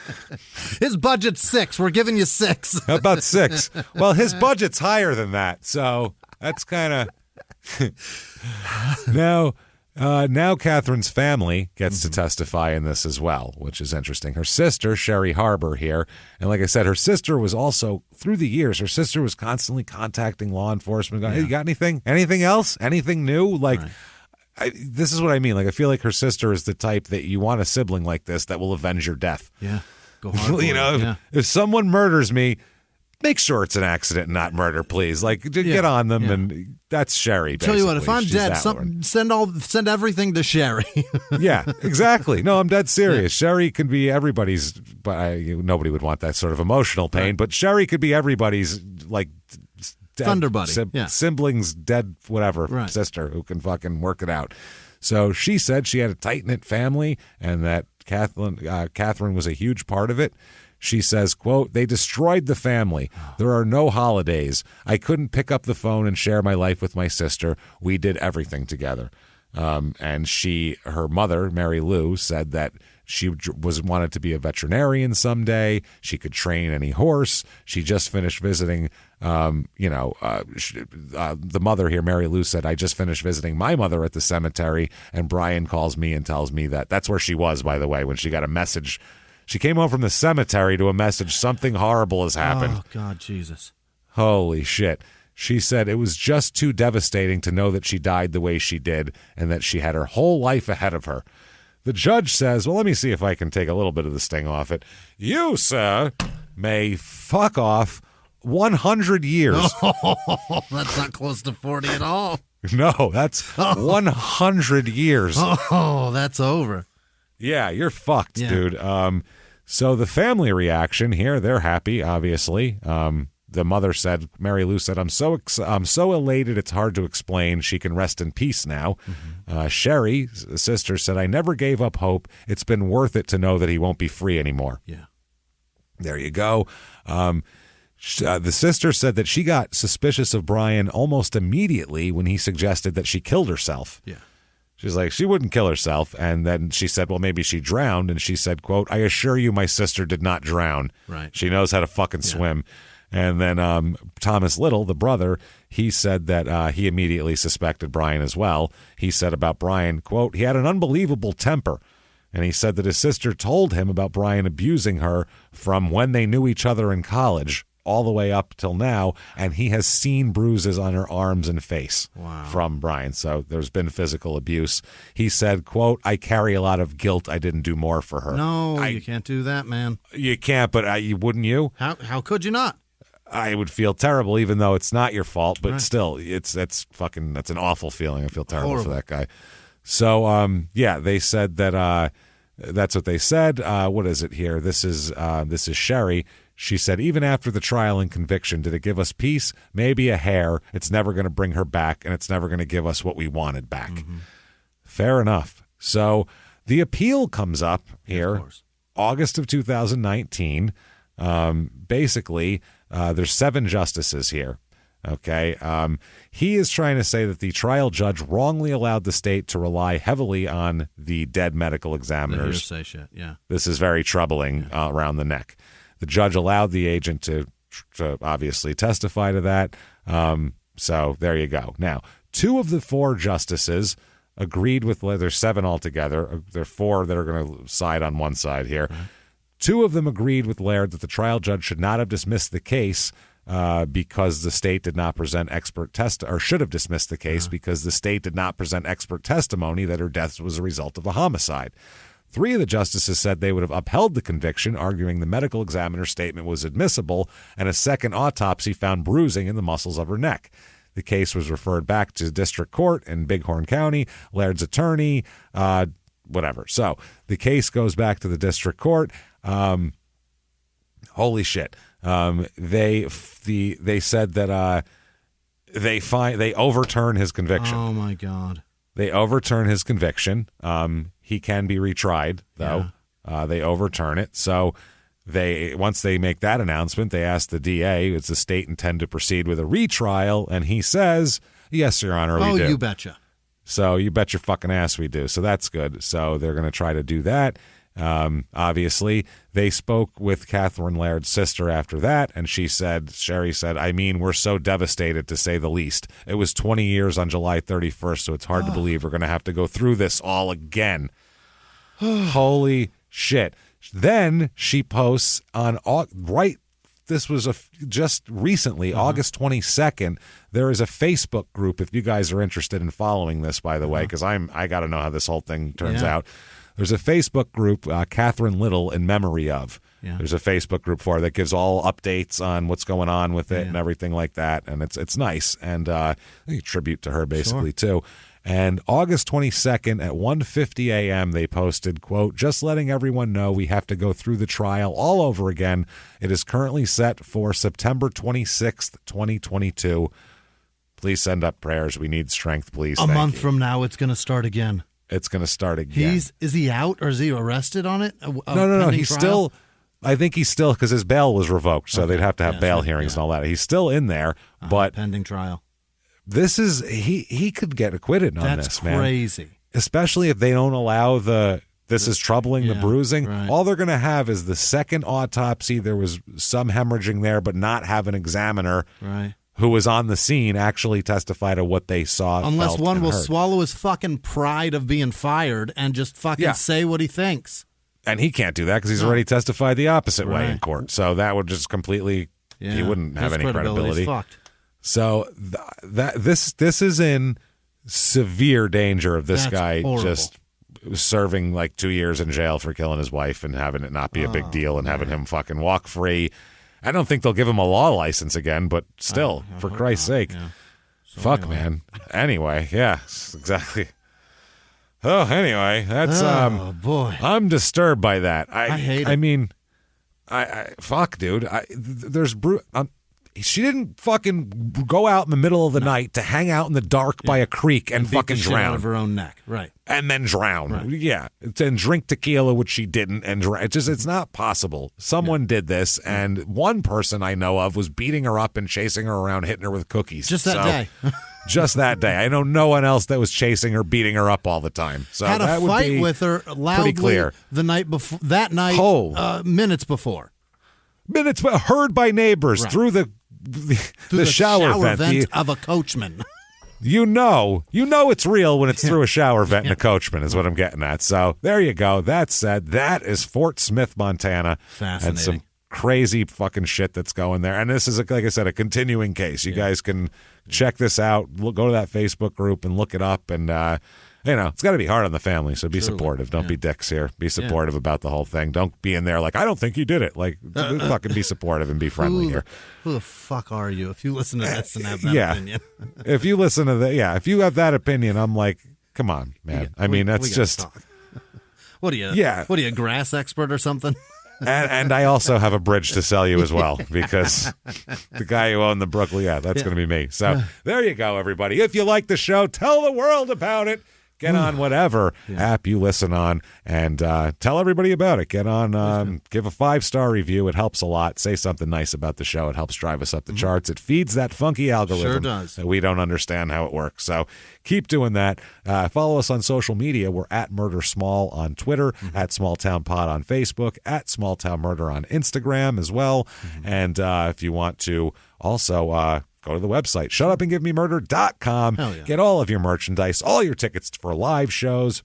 His budget's 6. We're giving you 6. How about 6? Well, his budget's higher than that, so that's kind of... Now Catherine's family gets to testify in this as well, which is interesting. Her sister, Sherry Harbor, here, and like I said, her sister was also, through the years, her sister was constantly contacting law enforcement. Hey, you got anything? Anything else? Anything new? Like... Right. This is what I mean. Like, I feel like her sister is the type that you want a sibling like this that will avenge your death. Yeah. Go hard. If someone murders me, make sure it's an accident and not murder, please. Like, get on them, and that's Sherry, basically. Tell you what, if I'm dead, send everything to Sherry. Yeah, exactly. No, I'm dead serious. Yeah. Sherry can be everybody's, but nobody would want that sort of emotional pain, but Sherry could be everybody's, like... Thunder buddy. Siblings, dead, whatever, sister who can fucking work it out. So she said she had a tight-knit family and that Catherine was a huge part of it. She says, quote, "They destroyed the family. There are no holidays. I couldn't pick up the phone and share my life with my sister. We did everything together." And her mother, Mary Lou, said that she wanted to be a veterinarian someday. She could train any horse. She just finished visiting, the mother here, Mary Lou, said, I just finished visiting my mother at the cemetery, and Brian calls me and tells me that's where she was, by the way, when she got a message. She came home from the cemetery to a message, something horrible has happened. Oh, God, Jesus. Holy shit. She said it was just too devastating to know that she died the way she did and that she had her whole life ahead of her. The judge says, well, let me see if I can take a little bit of the sting off it. You, sir, may fuck off 100 years. Oh, that's not close to 40 at all. No, that's 100 years. Oh, that's over. Yeah, you're fucked, dude. So the family reaction here, they're happy, obviously. The mother said, Mary Lou said, I'm so elated it's hard to explain. She can rest in peace now. Mm-hmm. Sherry, sister, said, I never gave up hope. It's been worth it to know that he won't be free anymore. Yeah. There you go. The sister said that she got suspicious of Brian almost immediately when he suggested that she killed herself. Yeah. She's like, she wouldn't kill herself. And then she said, well, maybe she drowned. And she said, quote, I assure you my sister did not drown. Right. She knows how to fucking swim. And then Thomas Little, the brother, he said that he immediately suspected Brian as well. He said about Brian, quote, he had an unbelievable temper. And he said that his sister told him about Brian abusing her from when they knew each other in college all the way up till now. And he has seen bruises on her arms and face from Brian. So there's been physical abuse. He said, quote, I carry a lot of guilt. I didn't do more for her. No, you can't do that, man. You can't, but wouldn't you? How could you not? I would feel terrible, even though it's not your fault, but still, that's an awful feeling. I feel terrible for that guy. So, they said that that's what they said. What is it here? This is Sherry. She said, even after the trial and conviction, did it give us peace? Maybe a hair. It's never going to bring her back, and it's never going to give us what we wanted back. Mm-hmm. Fair enough. So the appeal comes up here, August of 2019. Basically, there's 7 justices here. Okay. He is trying to say that the trial judge wrongly allowed the state to rely heavily on the dead medical examiners. The hearsay shit, yeah. This is very troubling around the neck. The judge allowed the agent to obviously testify to that. So there you go. Now, 2 of the 4 justices agreed with, there's 7 altogether. There are 4 that are going to side on one side here. Right. 2 of them agreed with Laird that the trial judge should not have dismissed the case because the state did not present should have dismissed the case because the state did not present expert testimony that her death was a result of a homicide. 3 of the justices said they would have upheld the conviction, arguing the medical examiner's statement was admissible and a second autopsy found bruising in the muscles of her neck. The case was referred back to district court in Bighorn County. Laird's attorney, whatever. So the case goes back to the district court. Holy shit. They said that they overturn his conviction. Oh my God. They overturn his conviction. He can be retried though. Yeah. They overturn it. So once they make that announcement, they ask the DA, does the state intend to proceed with a retrial? And he says, yes, Your Honor, we do. Oh, you betcha. So you bet your fucking ass we do. So that's good. So they're going to try to do that. Obviously, they spoke with Catherine Laird's sister after that, and Sherry said, I mean, we're so devastated to say the least. It was 20 years on July 31st, so it's hard to believe we're going to have to go through this all again. Holy shit. Then she posts on, this was just recently, August 22nd, there is a Facebook group, if you guys are interested in following this, by the way, because I got to know how this whole thing turns out. There's a Facebook group, Catherine Little in memory of. Yeah. There's a Facebook group for her that gives all updates on what's going on with it and everything like that. And it's nice. And a tribute to her, basically, too. And August 22nd at 1:50 a.m., they posted, quote, just letting everyone know we have to go through the trial all over again. It is currently set for September 26th, 2022. Please send up prayers. We need strength, please. A month from now, it's going to start again. It's going to start again. Is he out or is he arrested on it? No. He's still, I think he's still, because his bail was revoked, so they'd have to have bail hearings and all that. He's still in there, but pending trial. this is he could get acquitted on this, man. That's crazy. Especially if they don't allow this is troubling the bruising. Right. All they're going to have is the second autopsy. There was some hemorrhaging there, but not have an examiner who was on the scene actually testify to what they saw. Unless one will heard. swallow his fucking pride of being fired and just fucking say what he thinks. And he can't do that because he's already testified the opposite way in court. So that would just completely, he wouldn't have any credibility. Fucked. So this is in severe danger of this guy horrible. Just serving like 2 years in jail for killing his wife and having it not be a big deal and having him fucking walk free. I don't think they'll give him a law license again, but still, for Christ's sake. Yeah. So fuck, man. Anyway, yeah, exactly. Oh, anyway, that's boy. I'm disturbed by that. I hate it. I mean, I fuck, dude. There's she didn't fucking go out in the middle of the night to hang out in the dark by a creek and fucking drown. Out of her own neck, right? And then drown. Right. Yeah, and drink tequila, which she didn't, and it's not possible. Someone did this, and one person I know of was beating her up and chasing her around, hitting her with cookies. Just that day. Just that day. I know no one else that was chasing her, beating her up all the time. So had that a would fight be with her loudly clear. The night before. That night, minutes before. Minutes heard by neighbors through the shower vent of a coachman. You know it's real when it's through a shower vent in a coachman is what I'm getting at. So there you go. That said, that is Fort Smith, Montana. Fascinating. And some crazy fucking shit that's going there. And this is, like I said, a continuing case. You guys can check this out. Go to that Facebook group and look it up. And, it's got to be hard on the family. So be supportive. Don't be dicks here. Be supportive about the whole thing. Don't be in there like, I don't think you did it. Like, fucking be supportive and be friendly here. Who the fuck are you if you listen to this and have that opinion? If you listen to that, if you have that opinion, I'm like, come on, man. That's just. What are you? Yeah. What are you, a grass expert or something? And I also have a bridge to sell you as well, because the guy who owned the Brooklyn, that's going to be me. So there you go, everybody. If you like the show, tell the world about it. Get on whatever app you listen on and tell everybody about it. Get on, give a 5-star review. It helps a lot. Say something nice about the show. It helps drive us up the charts. It feeds that funky algorithm that we don't understand how it works. So keep doing that. Follow us on social media. We're at Murder Small on Twitter, at Small Town Pod on Facebook, at Small Town Murder on Instagram as well. And if you want to also go to the website, shutupandgivememurder.com. Get all of your merchandise, all your tickets for live shows.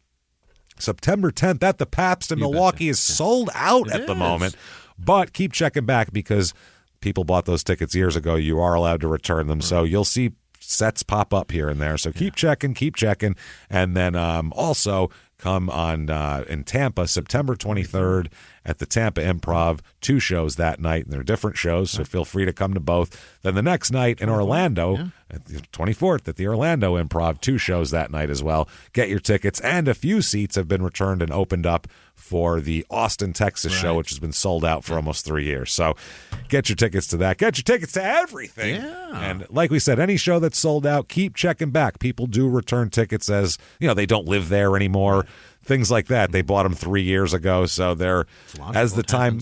September 10th at the Pabst in Milwaukee is sold out at the moment. But keep checking back because people bought those tickets years ago. You are allowed to return them. So you'll see sets pop up here and there. So keep checking. And then also come on in Tampa, September 23rd at the Tampa Improv. 2 shows that night, and they're different shows, so feel free to come to both. Then the next night in Orlando, at the 24th at the Orlando Improv, 2 shows that night as well. Get your tickets, and a few seats have been returned and opened up for the Austin, Texas show, which has been sold out for almost 3 years. So get your tickets to that. Get your tickets to everything. And like we said, any show that's sold out, keep checking back. People do return tickets as, they don't live there anymore. Things like that. They bought them 3 years ago, so they're as the time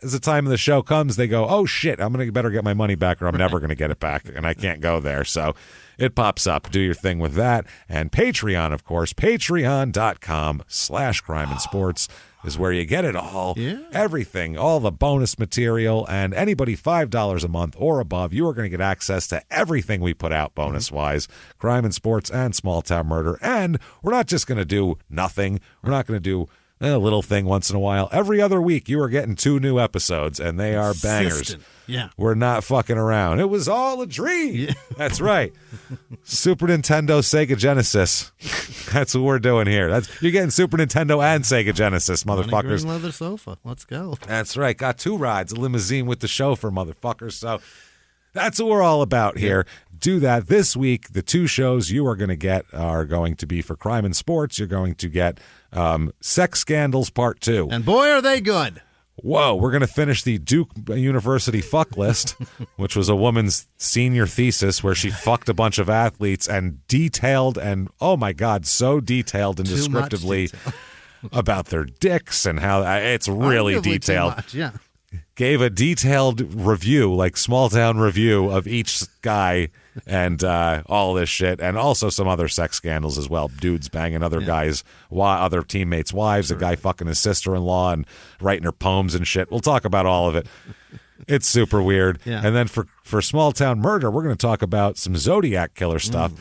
of the show comes, they go, "Oh shit, better get my money back, or I'm never gonna get it back, and I can't go there." So it pops up. Do your thing with that, and Patreon, of course, Patreon.com/Crime and Sports is where you get it all, everything, all the bonus material, and anybody $5 a month or above, you are going to get access to everything we put out bonus-wise, Crime and Sports and Small Town Murder. And we're not just going to do nothing. We're not going to do a little thing once in a while. Every other week, you are getting 2 new episodes, and they are bangers. We're not fucking around. It was all a dream. That's right. Super Nintendo, Sega Genesis. That's what we're doing here. You're getting Super Nintendo and Sega Genesis, motherfuckers. Green leather sofa. Let's go. That's right. Got 2 rides, a limousine with the chauffeur, motherfuckers. So that's what we're all about here. Do that this week. The 2 shows you are going to get are going to be for Crime and Sports. You're going to get Sex Scandals Part 2. And boy, are they good. Whoa, we're going to finish the Duke University fuck list, which was a woman's senior thesis where she fucked a bunch of athletes and detailed and, oh my God, so detailed and descriptively about their dicks and how it's really detailed. Too much, gave a detailed review, like small town review of each guy and all this shit, and also some other sex scandals as well. Dudes banging other guys, other teammates' wives, a guy fucking his sister-in-law and writing her poems and shit. We'll talk about all of it. It's super weird. Yeah. And then for small town murder, we're going to talk about some Zodiac killer stuff.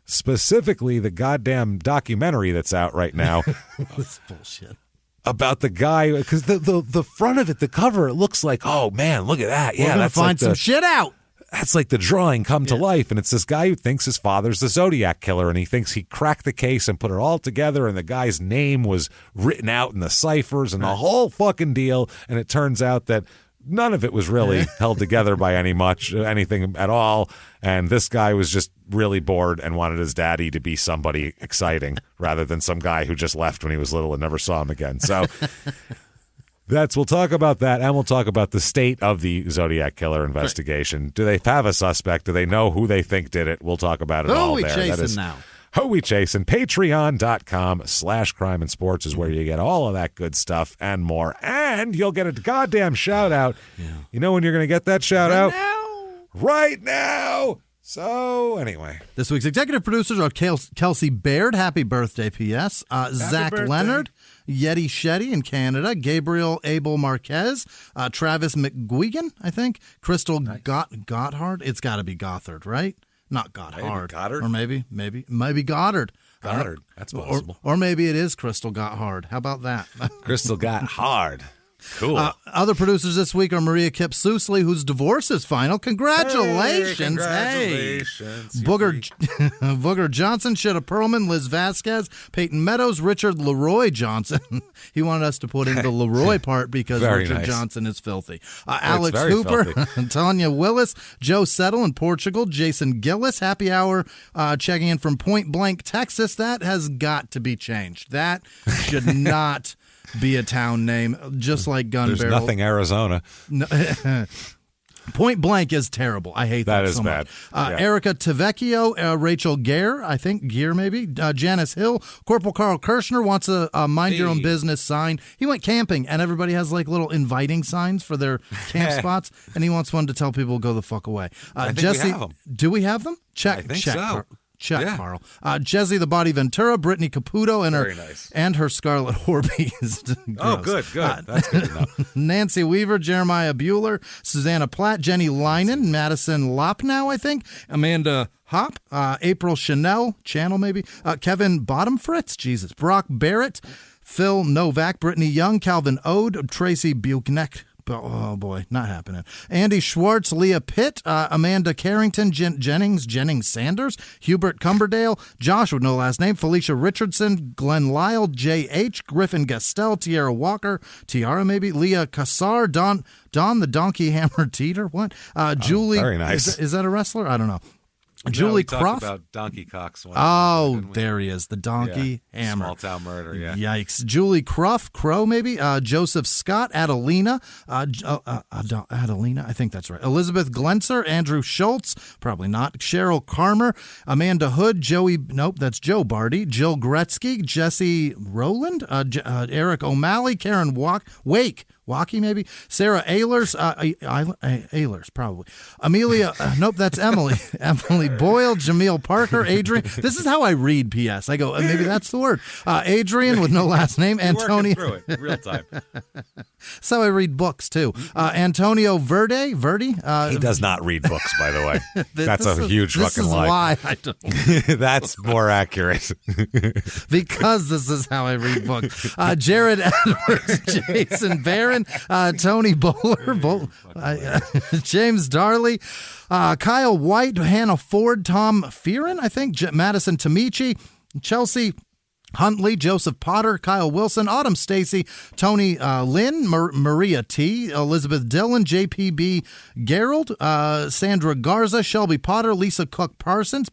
Specifically, the goddamn documentary that's out right now. This bullshit. About the guy, because the front of it, the cover, it looks like, oh man, look at that. Yeah, that's find some shit out. That's like the drawing come to life, and it's this guy who thinks his father's the Zodiac killer, and he thinks he cracked the case and put it all together, and the guy's name was written out in the ciphers and the whole fucking deal, and it turns out that none of it was really held together by anything at all. And this guy was just really bored and wanted his daddy to be somebody exciting rather than some guy who just left when he was little and never saw him again. So we'll talk about that, and we'll talk about the state of the Zodiac killer investigation. Do they have a suspect? Do they know who they think did it? We'll talk about it all there. Who we chasing now? Who we chasing? Patreon.com/crime and sports is where you get all of that good stuff and more. And you'll get a goddamn shout out. Yeah. You know when you're going to get that shout out? Right now. So, anyway. This week's executive producers are Kelsey Baird. Happy birthday, P.S. Zach birthday. Leonard. Yeti Shetty in Canada. Gabriel Abel Marquez. Travis McGuigan, I think. Crystal Gotthard. It's got to be Gothard, right? Not Gotthard. Goddard? Or maybe Goddard. Goddard. That's possible. Or maybe it is Crystal Gotthard. How about that? Crystal Gotthard. Cool. Other producers this week are Maria Kip-Sousley, whose divorce is final. Congratulations. Hey. Booger Johnson, Shitta Perlman, Liz Vasquez, Peyton Meadows, Richard Leroy Johnson. He wanted us to put in the Leroy part because Richard Johnson is filthy. Alex Hooper, Tanya Willis, Joe Settle in Portugal, Jason Gillis, Happy Hour checking in from Point Blank, Texas. That has got to be changed. That should not be a town name, just like Gun There's Barrel. Nothing Arizona. No, Point Blank is terrible. I hate that so much. That is bad. Erica Tavecchio, Rachel Gere, I think, Gear maybe, Janice Hill, Corporal Carl Kirshner wants a mind your own business sign. He went camping, and everybody has like little inviting signs for their camp spots, and he wants one to tell people go the fuck away. I think Jesse, we have them. Do we have them? Check. I think check. so. Carl. Jesse the Body Ventura, Brittany Caputo, and her Scarlet Horbies. Oh, good. That's good enough. Nancy Weaver, Jeremiah Bueller, Susanna Platt, Jenny Linen, Madison Lopnow, I think, Amanda Hop, April Chanel, maybe, Kevin Bottomfritz, Jesus, Brock Barrett, Phil Novak, Brittany Young, Calvin Ode, Tracy Buchneck. Oh, boy, not happening. Andy Schwartz, Leah Pitt, Amanda Carrington, Jennings Sanders, Hubert Cumberdale, Josh with no last name, Felicia Richardson, Glenn Lyle, J.H., Griffin Gastel, Tiara Walker, Tiara maybe, Leah Kassar, Don the Donkey Hammer Teeter, what? Julie. Very nice. Is that a wrestler? I don't know. Julie Croft. About Donkey Cocks. There he is. The Donkey Hammer. Small town murder, yeah. Yikes. Julie Crow, maybe. Joseph Scott, Adelina. Adelina, I think that's right. Elizabeth Glenser, Andrew Schultz, probably not. Cheryl Carmer, Amanda Hood, that's Joe Barty, Jill Gretzky, Jesse Rowland, Eric O'Malley, Karen Wake. Waukee, maybe. Sarah Ehlers, Ehlers, probably. Amelia, that's Emily. Emily Boyle, Jameel Parker, Adrian. This is how I read PS. I go, maybe that's the word. Adrian with no last name. Antonio. Through it, real time. That's how I read books, too. Antonio Verdi. He does not read books, by the way. That's a huge fucking lie. This is why I don't. That's more accurate. Because this is how I read books. Jared Edwards, Jason Barron, Tony Bowler, James Darley, Kyle White, Hannah Ford, Tom Fearon, I think, Madison Tamici, Chelsea Huntley, Joseph Potter, Kyle Wilson, Autumn Stacy, Tony Lynn, Maria T, Elizabeth Dillon, JPB Gerald, Sandra Garza, Shelby Potter, Lisa Cook Persons,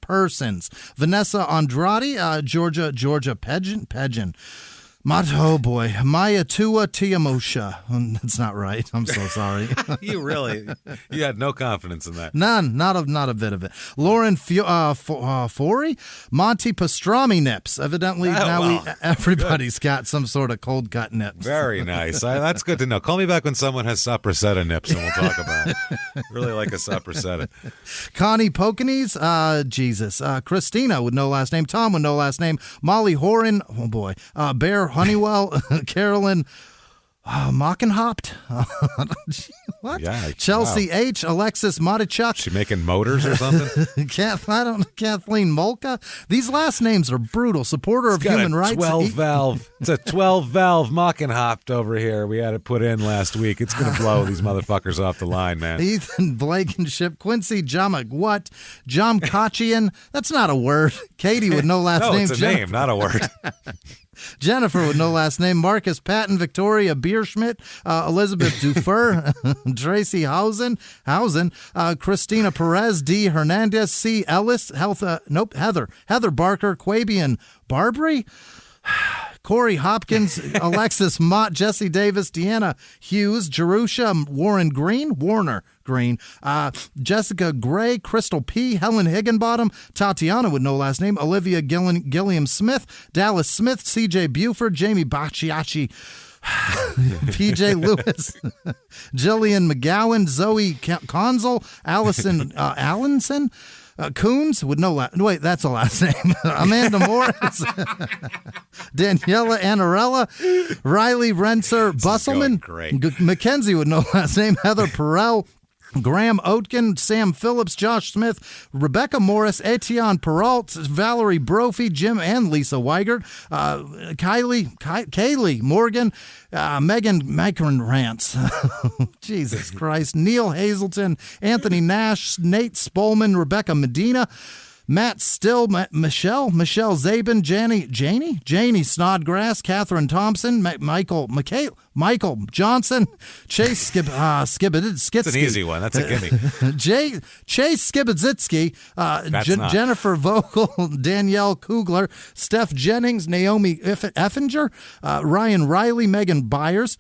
Vanessa Andrade, Georgia Pedgen. Oh boy, Maya Tua Tiamosha. That's not right. I'm so sorry. You had no confidence in that. None, not a bit of it. Lauren Forey, Monty Pastrami nips. Evidently everybody's got some sort of cold cut nips. Very nice. That's good to know. Call me back when someone has sopressata nips, and we'll talk about it. Really like a sopressata. Connie Pokanese, Jesus. Christina with no last name. Tom with no last name. Molly Horan. Oh boy. Bear Honeywell, Carolyn Mockenhopt. What? Yeah, Chelsea H. Alexis Matichuk. She making motors or something? Kathleen Molka. These last names are brutal. Supporter of human rights. 12 valve. It's a 12 valve Mockenhopt over here. We had it put in last week. It's going to blow these motherfuckers off the line, man. Ethan Blankenship, Quincy Jamagwat, Jom Kachian. That's not a word. Katie with no last name. No, it's a name, not a word. Jennifer with no last name, Marcus Patton, Victoria Bierschmidt, Elizabeth Dufer, Tracy Hausen, Christina Perez, D. Hernandez, C. Ellis, Heather Barker, Quabian Barbary, Corey Hopkins, Alexis Mott, Jesse Davis, Deanna Hughes, Jerusha Warner Green, Jessica Gray, Crystal P, Helen Higginbottom, Tatiana with no last name, Olivia Gilliam Smith, Dallas Smith, CJ Buford, Jamie Bacciacci, PJ Lewis, Jillian McGowan, Zoe Consul, Allison Allenson, Coons with no last... Wait, that's a last name. Amanda Morris. Daniela Anarella. Riley Renser. Busselman. Mackenzie with no last name. Heather Perel. Graham Oatkin, Sam Phillips, Josh Smith, Rebecca Morris, Etienne Peralt, Valerie Brophy, Jim and Lisa Weigert, Kaylee Morgan, Megan Macron Rants, Jesus Christ, Neil Hazelton, Anthony Nash, Nate Spolman, Rebecca Medina, Matt Still, Michelle Zabin, Janie Snodgrass, Catherine Thompson, Michael Johnson, Chase Skibiditsky. That's an easy one. That's a gimme. Chase Skibiditsky, Jennifer Vogel, Danielle Kugler, Steph Jennings, Naomi Effinger, Ryan Riley, Megan Byers,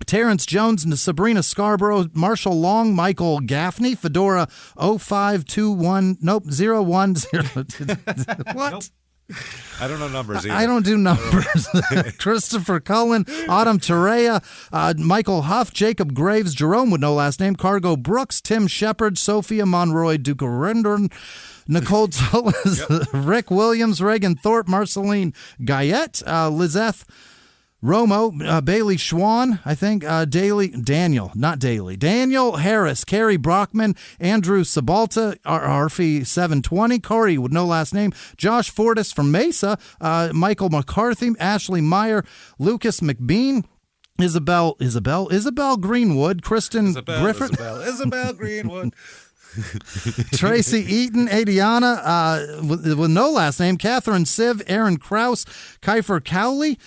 Terrence Jones, Sabrina Scarborough, Marshall Long, Michael Gaffney, Fedora 0521, 010. What? Nope. I don't know numbers either. I don't do numbers. Christopher Cullen, Autumn Terea, Michael Huff, Jacob Graves, Jerome with no last name, Cargo Brooks, Tim Shepard, Sophia Monroy, Duke Rendon, Nicole Tullis, Rick Williams, Reagan Thorpe, Marceline Guyette, Lizeth Romo, Bailey Schwan, I think, Daniel Harris, Carrie Brockman, Andrew Sabalta, Arfie 720, Corey with no last name, Josh Fortis from Mesa, Michael McCarthy, Ashley Meyer, Lucas McBean, Isabel Greenwood, Kristen Griffith, Isabel Greenwood. Tracy Eaton, Adiana, with no last name, Catherine Siv, Aaron Krause, Kiefer Cowley,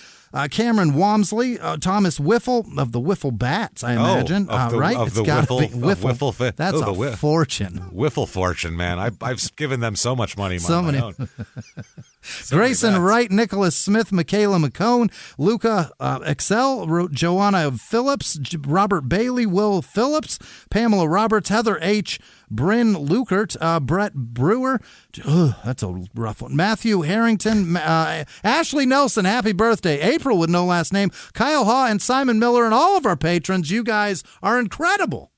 Cameron Walmsley, Thomas Wiffle of the Wiffle Bats, I imagine. Right? It's got to be Wiffle. That's a fortune. Wiffle fortune, man. I've given them so much money on my own. Grayson Wright, Nicholas Smith, Michaela McCone, Luca Excel, Joanna Phillips, Robert Bailey, Will Phillips, Pamela Roberts, Heather H., Bryn Lukert, Brett Brewer, that's a rough one, Matthew Harrington, Ashley Nelson, happy birthday, April with no last name, Kyle Haw, and Simon Miller, and all of our patrons. You guys are incredible.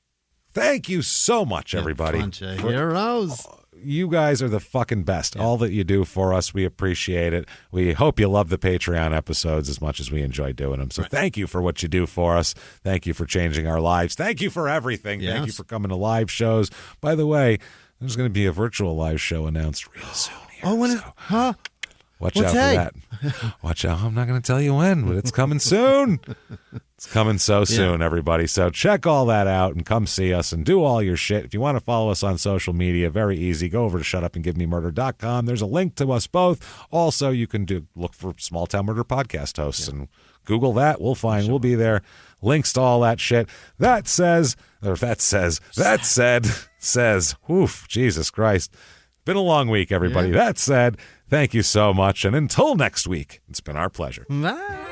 Thank you so much, everybody. Bunch of heroes. You guys are the fucking best. Yeah. All that you do for us, we appreciate it. We hope you love the Patreon episodes as much as we enjoy doing them. So Thank you for what you do for us. Thank you for changing our lives. Thank you for everything. Yes. Thank you for coming to live shows. By the way, there's going to be a virtual live show announced real soon here. Oh, when huh? Watch out for that. Watch out. I'm not going to tell you when, but it's coming soon. It's coming so soon, everybody. So check all that out and come see us and do all your shit. If you want to follow us on social media, very easy. Go over to shutupandgivememurder.com. There's a link to us both. Also, you can look for Small Town Murder podcast hosts and Google that. We'll be there. Links to all that shit. That said, oof, Jesus Christ. Been a long week, everybody. Yeah. That said, thank you so much. And until next week, it's been our pleasure. Bye.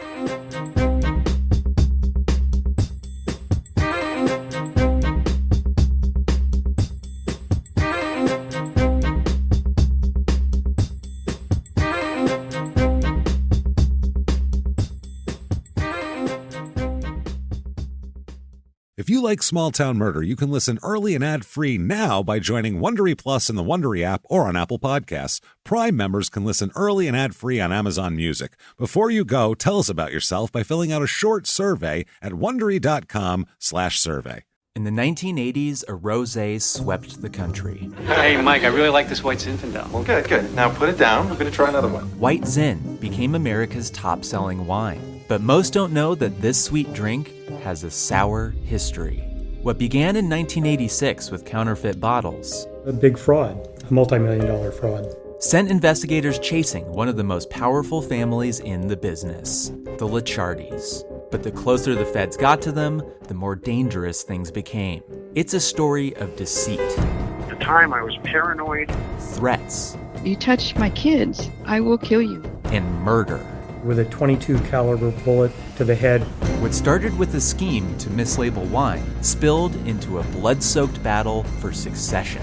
If you like Small Town Murder, you can listen early and ad-free now by joining Wondery Plus in the Wondery app or on Apple Podcasts. Prime members can listen early and ad-free on Amazon Music. Before you go, tell us about yourself by filling out a short survey at Wondery.com/survey. In the 1980s, a rosé swept the country. Hey, Mike, I really like this White Zinfandel. Well, good. Now put it down. We're going to try another one. White Zin became America's top-selling wine. But most don't know that this sweet drink has a sour history. What began in 1986 with counterfeit bottles, a big fraud, a multi-million-dollar fraud, sent investigators chasing one of the most powerful families in the business, the Licciardis. But the closer the feds got to them, the more dangerous things became. It's a story of deceit. At the time, I was paranoid. Threats. You touch my kids, I will kill you. And murder. With a .22 caliber bullet to the head. What started with a scheme to mislabel wine spilled into a blood-soaked battle for succession.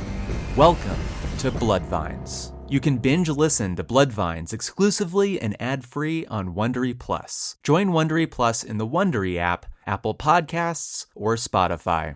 Welcome to Bloodvines. You can binge listen to Bloodvines exclusively and ad-free on Wondery Plus. Join Wondery Plus in the Wondery app, Apple Podcasts, or Spotify.